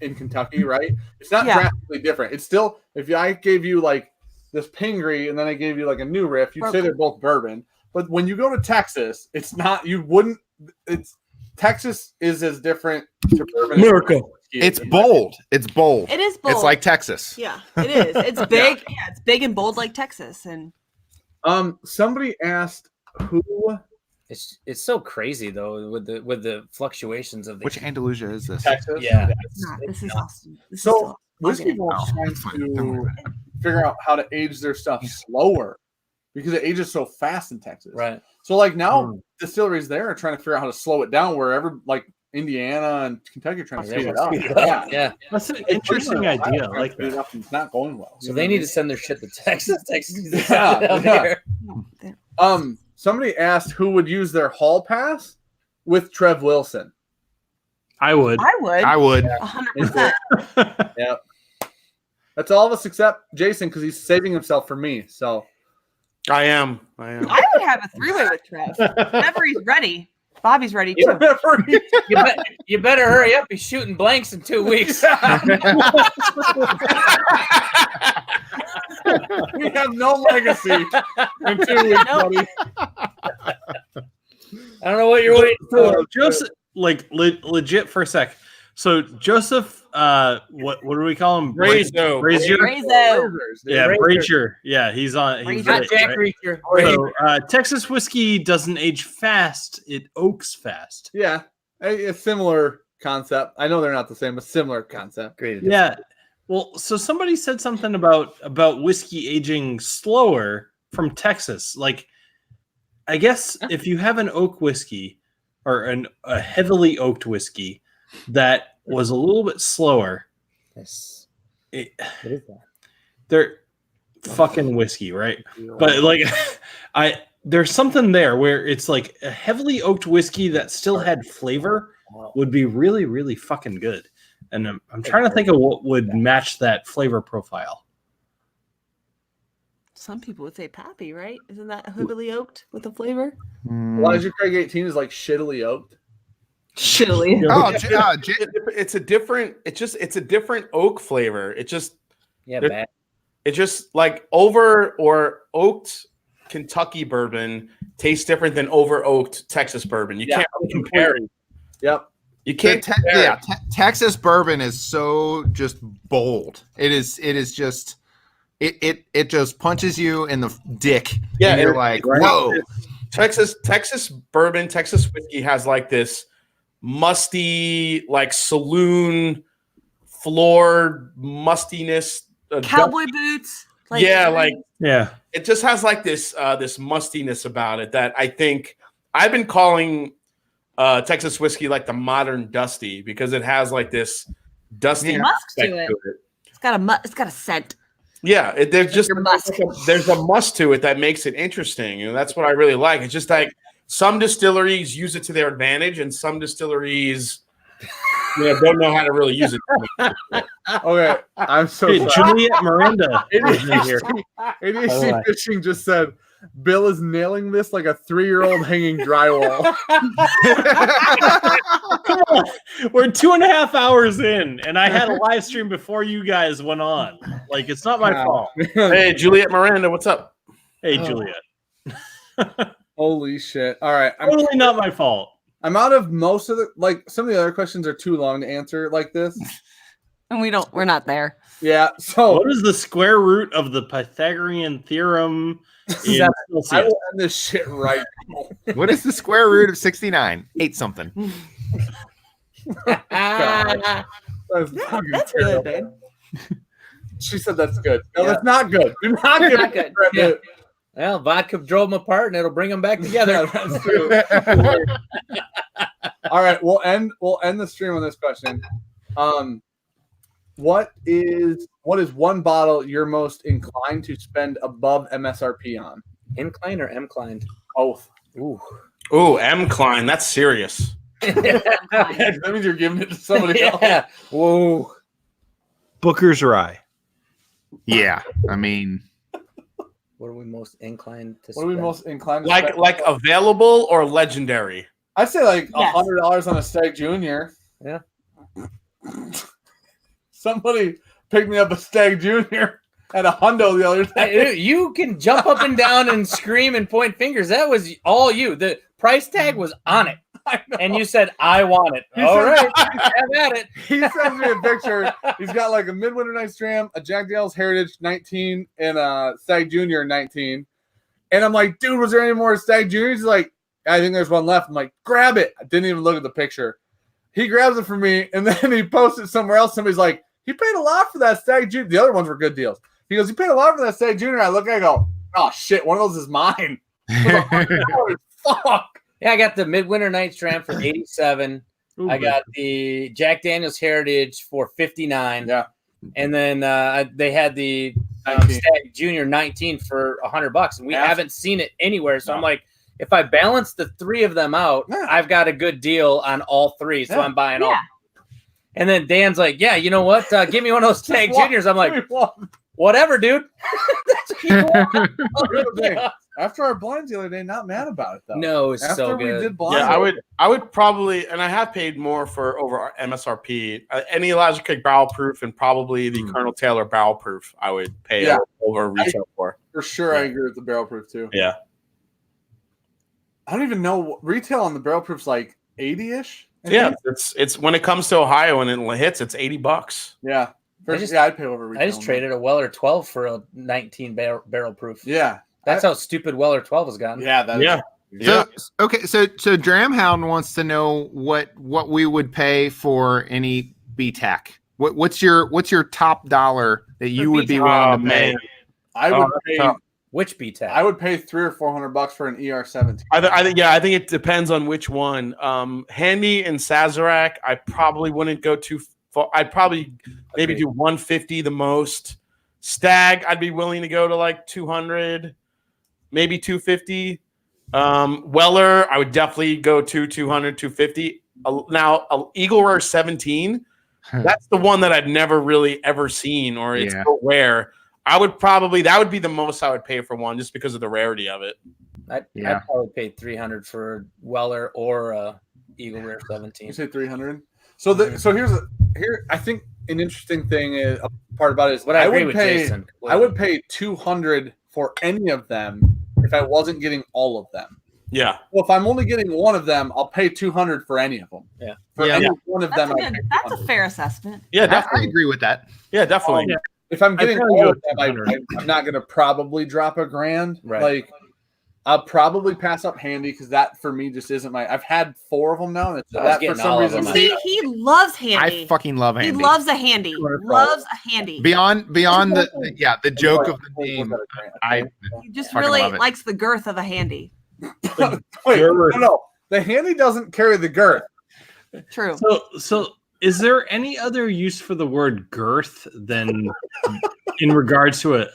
B: in Kentucky, right? It's not drastically different. It's still, if I gave you like this Pingree and then I gave you like a New Riff, you'd say they're both bourbon. But when you go to Texas, it's not. You wouldn't. Texas is as different to bourbon.
A: America.
F: It's bold. It's bold.
H: It is bold.
F: It's like Texas.
H: Yeah, it is. It's big. Yeah, it's big and bold like Texas. And
B: somebody asked who.
C: It's so crazy though with the fluctuations of the
F: Which Andalusia is this?
B: Texas.
C: Yeah.
H: this is awesome. This is
B: So
H: so
B: whiskey
H: awesome.
B: works trying
F: it's fine. Don't worry
B: to figure out how to age their stuff slower because it ages so fast in Texas.
C: right.
B: So like now distilleries there are trying to figure out how to slow it down wherever like Indiana and Kentucky are trying to speed it up. Yeah.
C: Yeah.
G: That's an interesting idea. I like that.
B: It's not going well.
C: So they need to send their shit to Texas. Texas needs to
B: Yeah,
C: send it out
B: yeah.
C: here.
B: Somebody asked who would use their hall pass with Trev Wilson.
G: I would.
D: I would.
F: I would.
H: 100%.
B: Yeah. That's all of us except Jason because he's saving himself for me. So
A: I am.
D: I would have a three-way with Trev. Whenever he's ready. Bobby's ready too.
C: You better hurry up. He's shooting blanks in 2 weeks.
B: We have no legacy in 2 weeks, buddy.
C: I don't know what you're waiting for.
G: Joseph, like legit for a sec. So Joseph, what do we call him?
A: Brazo.
G: Brazier.
H: Brazo.
G: Yeah, Brazier. Yeah, he's on. He's
H: Brazier.
G: right,
C: Jack
G: right?
C: Reacher.
G: So Texas whiskey doesn't age fast; it oaks fast.
B: Yeah, a similar concept. I know they're not the same, but similar concept.
C: Great.
G: Yeah. Well, so somebody said something about whiskey aging slower from Texas. Like, I guess if you have an oak whiskey or a heavily oaked whiskey that was a little bit slower,
C: What is that?
G: they're fucking whiskey, right? But like, there's something there where it's like a heavily oaked whiskey that still had flavor would be really, really fucking good. And I'm trying to think of what would match that flavor profile.
H: Some people would say Pappy, right? Isn't that heavily oaked with the flavor?
B: Elijah Craig 18 is like shittily oaked.
H: Shittily.
A: It's a different. It's a different oak flavor. It just
C: Yeah,
A: It's just like over or oaked Kentucky bourbon tastes different than over oaked Texas bourbon. You can't really compare it.
B: Yep.
A: You can't. compare it.
F: Texas bourbon is so just bold. It is just it just punches you in the dick.
A: Yeah,
F: and you're like, whoa.
A: Texas bourbon, Texas whiskey has like this musty, like saloon floor mustiness.
H: Cowboy boots.
A: It just has like this this mustiness about it that I think I've been calling Texas whiskey like the modern dusty because it has like this dusty
H: musk
A: aspect
H: to it.
A: to it.
H: It's got a scent.
A: Yeah, there's just
H: musk.
A: there's a must to it that makes it interesting, and that's what I really like. It's just like some distilleries use it to their advantage, and some distilleries, don't know how to really use it.
B: Okay, I'm so
G: Hey,
B: sorry.
G: Juliet Miranda is in here.
B: ADHD Fishing just said, Bill is nailing this like a 3-year-old hanging drywall.
G: Come on. We're 2.5 hours in, and I had a live stream before you guys went on. Like, it's not my fault.
A: Hey, Juliet Miranda, what's up?
G: Hey, Juliet.
B: Holy shit. All right.
G: Totally not my fault.
B: I'm out of most of some of the other questions are too long to answer like this.
H: And we're not there.
B: Yeah. So
G: What is the square root of the Pythagorean theorem in
B: I
G: Celsius?
B: will end this shit right now.
F: What is the square root of 69? 8 something.
B: God. That's fucking
H: That's
B: terrible.
H: good, babe.
B: She said that's good. No, that's not good. Do not give
H: Not
B: it
H: good.
B: credit.
C: Well, vodka drove them apart, and it'll bring them back together.
B: That's true. All right, we'll end the stream on this question. What is one bottle you're most inclined to spend above MSRP on?
C: Incline or M-clined?
B: Both.
A: Ooh, M. Klein, that's serious.
B: That means you're giving it to somebody else.
C: Yeah. Whoa.
G: Booker's Rye.
F: Yeah, I mean,
C: What are we most inclined to
B: What are we
C: spend?
B: most inclined to
A: Like
B: spend?
A: available or legendary?
B: I'd say like
H: Yes.
B: $100 on a Stagg Jr.
C: Yeah.
B: Somebody picked me up a Stagg Jr. at a hundo the other day.
C: You can jump up and down and scream and point fingers. That was all you. The price tag was on it. And you said, I want it. All right, have at it.
B: He sends me a picture. He's got like a Midwinter Night's Dram, a Jack Daniel's Heritage 19, and a Stagg Jr. 19. And I'm like, dude, was there any more Stagg Jr.? He's like, I think there's one left. I'm like, grab it. I didn't even look at the picture. He grabs it for me, and then he posts it somewhere else. Somebody's like, he paid a lot for that Stagg Jr. The other ones were good deals. He goes, he paid a lot for that Stagg Jr. I look at it, I go, oh, shit, one of those is mine. Fuck.
C: Yeah, I got the Midwinter Night's Dram for 87.
G: Ooh,
C: I got the Jack Daniel's Heritage for 59.
B: Yeah.
C: And then they had the
B: 19.
C: Stagg Jr. 19 for $100, and we
B: Yeah.
C: haven't seen it anywhere. So I'm like, if I balance the three of them out, I've got a good deal on all three. So I'm buying all. And then Dan's like, yeah, you know what? Give me one of those Stagg Juniors. I'm like, whatever, dude. That's what you want.
B: After our blinds the other day, not mad about it though.
C: No, it's
B: After
C: so
B: we
C: good.
B: did blinds,
A: Yeah, I would probably, and I have paid more for over our MSRP. Any Elijah Craig barrel proof and probably the Colonel Taylor barrel proof, I would pay over retail for.
B: For sure, I agree with the barrel proof too.
A: Yeah.
B: I don't even know retail on the barrel proof's like 80-ish.
A: Yeah, it's when it comes to Ohio and it hits, it's $80.
B: Yeah. I'd pay over retail.
C: I just traded a Weller 12 for a 19 barrel proof.
B: Yeah.
C: That's how stupid Weller 12 has gotten.
B: Yeah.
F: So Dramhound wants to know what we would pay for any BTAC. What's your top dollar that you would be willing to pay?
B: I would pay.
C: Which BTAC?
B: I would pay $300 or $400 for an ER17.
A: I think it depends on which one. Handy and Sazerac, I probably wouldn't go too far. I'd probably maybe do 150 the most. Stagg, I'd be willing to go to like 200, maybe 250. Weller, I would definitely go to 200, 250. Now, Eagle Rare 17, that's the one that I've never really ever seen, or it's so rare. I would probably, that would be the most I would pay for one just because of the rarity of it.
C: I'd probably pay 300 for Weller or Eagle Rare 17.
B: You say 300? So here I think an interesting thing is a part about it is
C: what I agree with Jason.
B: I would pay 200 for any of them if I wasn't getting all of them.
A: Yeah.
B: Well, if I'm only getting one of them, I'll pay 200 for any of them.
C: Yeah.
B: For any one of them,
H: That's a fair assessment.
A: Yeah, definitely.
F: I agree with that.
A: Yeah, definitely.
B: If I'm getting all of them, I'm not going to probably drop $1,000.
C: Right.
B: Like, I'll probably pass up Handy because that for me just isn't my. I've had 4 of them now. And that for some reason.
H: See, he loves Handy.
F: I fucking love Handy.
H: He loves a Handy. Loves a Handy.
F: Beyond the joke of the name.
H: He just
F: fucking
H: really
F: love it.
H: likes the girth of a Handy.
B: Wait, no. The Handy doesn't carry the girth.
H: True.
G: So is there any other use for the word girth than in regards to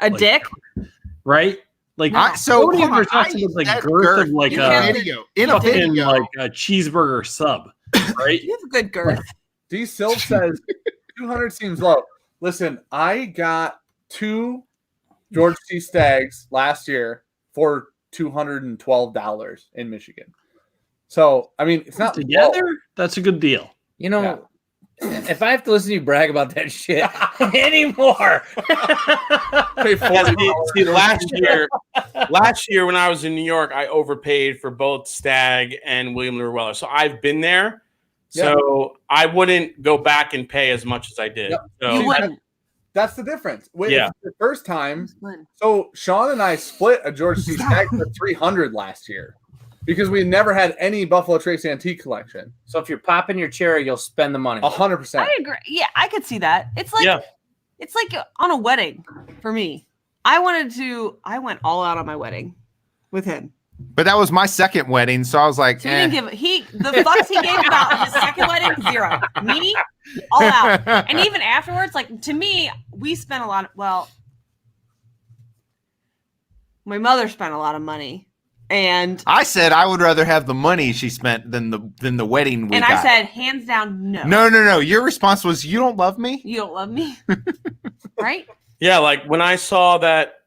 G: a
H: dick?
G: Right? Like
F: so
G: ever talks about like girth of like
F: in a video.
G: Like a cheeseburger sub, right?
H: You have a good girth.
B: D Silv says 200 seems low. Listen, I got 2 George T. Staggs last year for $212 in Michigan. So I mean, it's not
G: together.
B: low.
G: That's a good deal.
C: You know, if I have to listen to you brag about that shit anymore.
A: See, last year when I was in New York, I overpaid for both Stagg and William Lure Weller. So I've been there. So I wouldn't go back and pay as much as I did.
B: Yep.
A: So
H: You wouldn't.
B: That's the difference.
A: Yeah.
B: The first time. So Sean and I split a George T. Stagg for $300 last year because we never had any Buffalo Trace antique collection.
C: So if you're popping your cherry, you'll spend the money.
B: 100%.
H: I agree. Yeah, I could see that. It's like on a wedding for me. I went all out on my wedding with him.
F: But that was my second wedding, so I was like,
H: So he didn't give the fucks he gave about his second wedding, 0. Me, all out. And even afterwards, like to me, we spent a lot. Well, my mother spent a lot of money, and
F: I said I would rather have the money she spent than the wedding we got.
H: I said hands down, no.
F: No. Your response was, "You don't love me.
H: You don't love me, right?"
A: yeah, like when I saw that,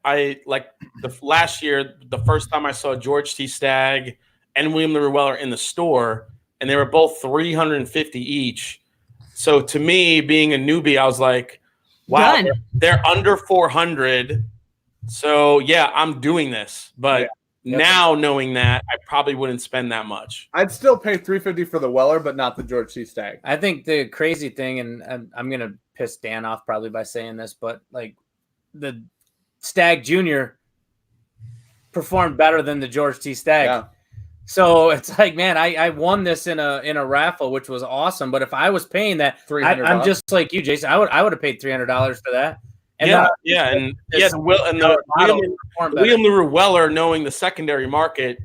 A: last year, the first time I saw George T. Stagg and William Lure Weller in the store, and they were both $350 each. So to me, being a newbie, I was like, "Wow,
H: Done.
A: they're under $400." So yeah, I'm doing this, but
C: Yep.
A: Now knowing that, I probably wouldn't spend that much.
B: I'd still pay $350 for the Weller, but not the George C. Stagg.
C: I think the crazy thing, and I'm gonna piss Dan off probably by saying this, but like the Stagg Jr. performed better than the George T. Stagg.
B: Yeah.
C: So it's like, man, I won this in a raffle, which was awesome. But if I was paying that, I'm just like you, Jason. I would have paid $300 for that. And
A: the William LaRue Weller, knowing the secondary market,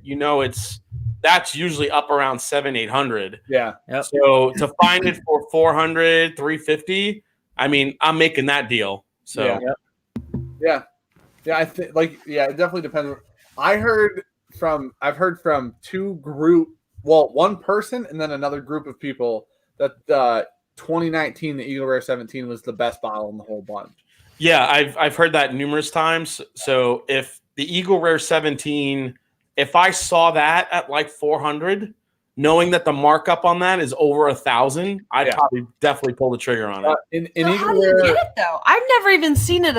A: that's usually up around 700-800.
B: Yeah.
C: Yep.
A: So to find it for 400, 350, I mean, I'm making that deal. So
B: yeah, I think it definitely depends. I've heard from one person and then another group of people that 2019 the Eagle Rare 17 was the best bottle in the whole bunch.
A: Yeah, I've heard that numerous times. So if the Eagle Rare 17, if I saw that at like 400, knowing that the markup on that is over 1,000, I'd probably definitely pull the trigger on it.
B: In
H: So how do you get it though? I've never even seen it.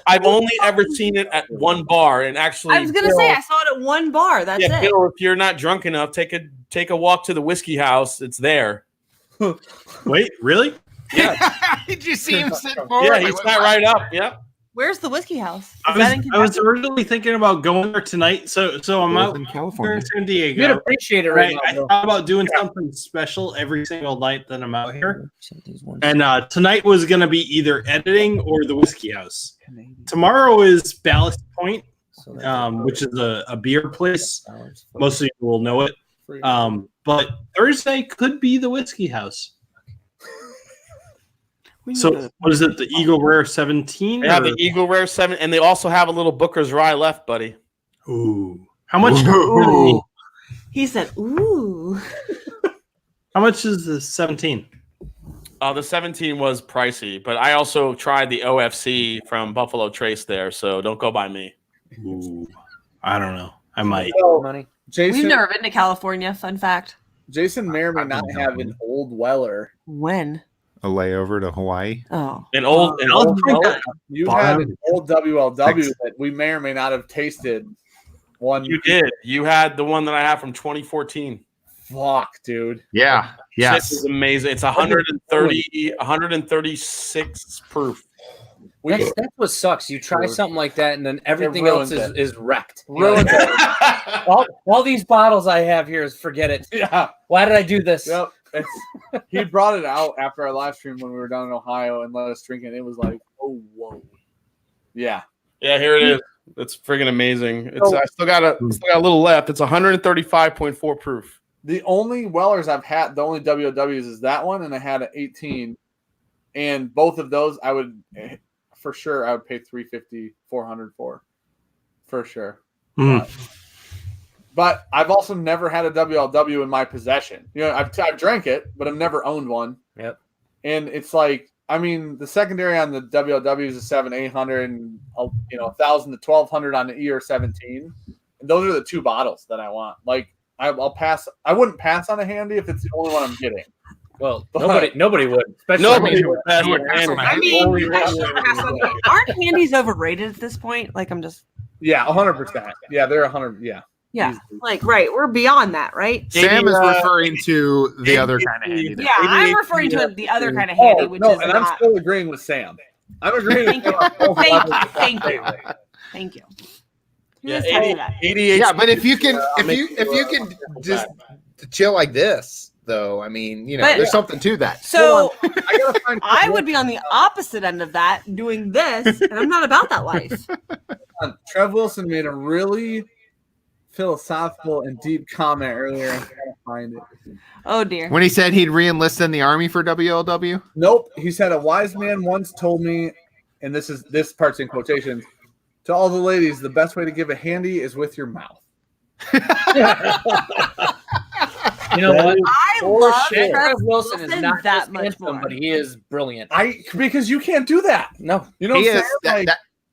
A: I've only ever seen it at one bar, and actually,
H: I was gonna say I saw it at one bar. That's it.
A: Bill, if you're not drunk enough, take a walk to the whiskey house. It's there.
G: Wait, really?
A: Yeah.
F: Did you see him sit forward?
A: Yeah, he sat right up. Yeah.
H: Where's the whiskey house?
G: I was originally thinking about going there tonight. So I'm out
I: in
G: here
I: California.
G: in San Diego.
C: You'd appreciate it
G: Right,
C: now,
G: I
C: Bill.
G: thought about doing something special every single night that I'm out here. And tonight was going to be either editing or the whiskey house. Tomorrow is Ballast Point, which is a beer place. Most of you will know it. But Thursday could be the whiskey house. So what is it? The Eagle Rare 17?
A: They have the Eagle Rare 7, and they also have a little Booker's Rye left, buddy.
G: Ooh. How much?
H: Ooh. He said, ooh.
G: How much is the 17?
A: The 17 was pricey, but I also tried the OFC from Buffalo Trace there, so don't go by me.
G: Ooh. I don't know. I might.
C: Money.
B: Jason,
H: We've never been to California. Fun fact.
B: Jason may or may not have an old Weller.
H: When?
I: A layover to Hawaii.
H: Oh.
A: An old
B: You had an old WLW that we may or may not have tasted.
A: You did. You had the one that I have from 2014.
B: Fuck, dude.
F: Yeah. Yes.
A: This is amazing. It's 136 proof.
C: That's what sucks. You try something like that, and then everything else is wrecked.
B: Ruined
C: all these bottles I have here is forget it.
B: Yeah.
C: Why did I do this?
B: Yep. He brought it out after our live stream when we were down in Ohio and let us drink it. It was like, oh, whoa. Yeah.
A: Yeah, here it is. It's friggin' amazing. I still got a little left. It's 135.4 proof.
B: The only Wellers I've had, the only WOWs is that one, and I had an 18. And both of those I would pay $350, $400 for sure. But I've also never had a WLW in my possession. I've drank it, but I've never owned one.
C: Yep.
B: And it's like, I mean, the secondary on the WLW is a 700-800, and 1,000 to 1,200 on the ER17. And those are the two bottles that I want. Like, I'll pass. I wouldn't pass on a handy if it's the only one I'm getting.
C: Well, nobody would. Especially
A: Nobody would pass on a handy.
H: I mean, aren't handies overrated at this point? Like, I'm just.
B: Yeah, 100%. Yeah, they're 100. Yeah.
H: Yeah, like we're beyond that, right?
F: Sam is referring to the other kind of handy.
H: Yeah, I'm referring to the other kind of handy, which is
B: and I'm still agreeing with Sam. I'm agreeing.
H: Thank you.
A: Yeah,
H: that?
A: 88.
F: Yeah, but if you can just chill like this, though, I mean, there's something to that.
H: So
B: I gotta find.
H: I would be on the opposite end of that, doing this, and I'm not about that life.
B: Trev Wilson made a really philosophical and deep comment earlier. I can't find it.
H: Oh dear.
F: When he said he'd re-enlist in the army for WLW?
B: Nope. He said a wise man once told me, and this part's in quotations, to all the ladies, the best way to give a handy is with your mouth.
C: You know what?
H: I love
C: Trev Wilson is not
H: that
C: just
H: much
C: handsome,
H: more.
C: but he is brilliant.
B: Because you can't do that.
C: No.
B: You know what I'm saying?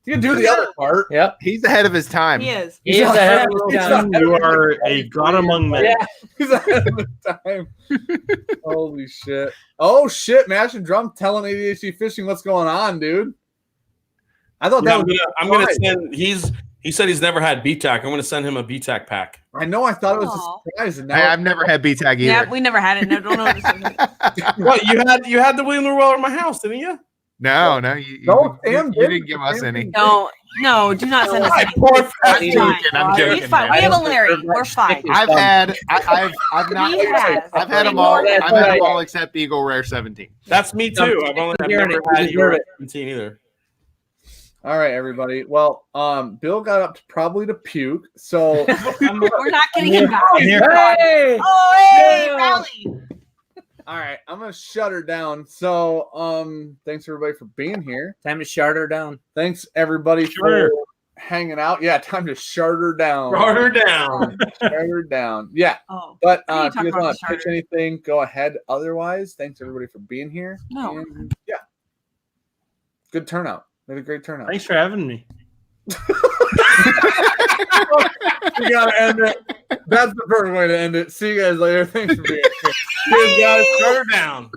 B: You can do the other part.
C: Yep.
F: He's ahead of his time.
H: He is.
C: He is ahead of his time.
G: You are a god among men.
B: Yeah. He's ahead of his time. Holy shit. Oh shit, Mash and Drum telling ADHD Fishing what's going on, dude. I thought that was
A: I'm gonna send He said he's never had BTAC. I'm going to send him a BTAC pack.
B: I know. I thought it was
H: Aw.
B: a surprise. And
F: Hey,
B: now
F: I've never had BTAG either.
H: Yeah, we never had it. No, don't know.
A: What you had the Wheeler Well at my house, didn't you?
F: No,
B: No,
F: you
B: Sam
F: didn't give us
B: Sam
F: any.
B: didn't.
H: No, do not send us.
A: My
H: any.
A: poor
H: It's
A: fat
H: fine.
F: I'm joking.
H: It's fine. We have a Larry. We're fine.
F: I've not.
H: He has.
F: I've had them all.
C: Ignore
F: I've
C: that.
F: had them all except Eagle Rare 17.
A: That's me too. I've never had Eagle 17 either.
B: All right, everybody. Well, Bill got up probably to puke. So
H: We're not getting him back.
C: Hey!
H: Oh, hey, rally.
B: all right, I'm gonna shut her down. So thanks everybody for being here.
C: Time to shut her down.
B: Thanks everybody
A: Sure.
B: for hanging out. Yeah, time to shut her down.
A: Brought her down.
B: Shut her down. Yeah.
H: Oh,
B: But
H: What are you
B: if you
H: talking
B: guys want
H: about,
B: to pitch
H: Charter?
B: anything, go ahead. Otherwise, thanks everybody for being here.
H: No.
B: And, yeah. Good turnout. We had a great turnout.
G: Thanks for having me.
B: We gotta end it. That's the perfect way to end it. See you guys later. Thanks for being here.
A: Cheers, guys. Brought her down.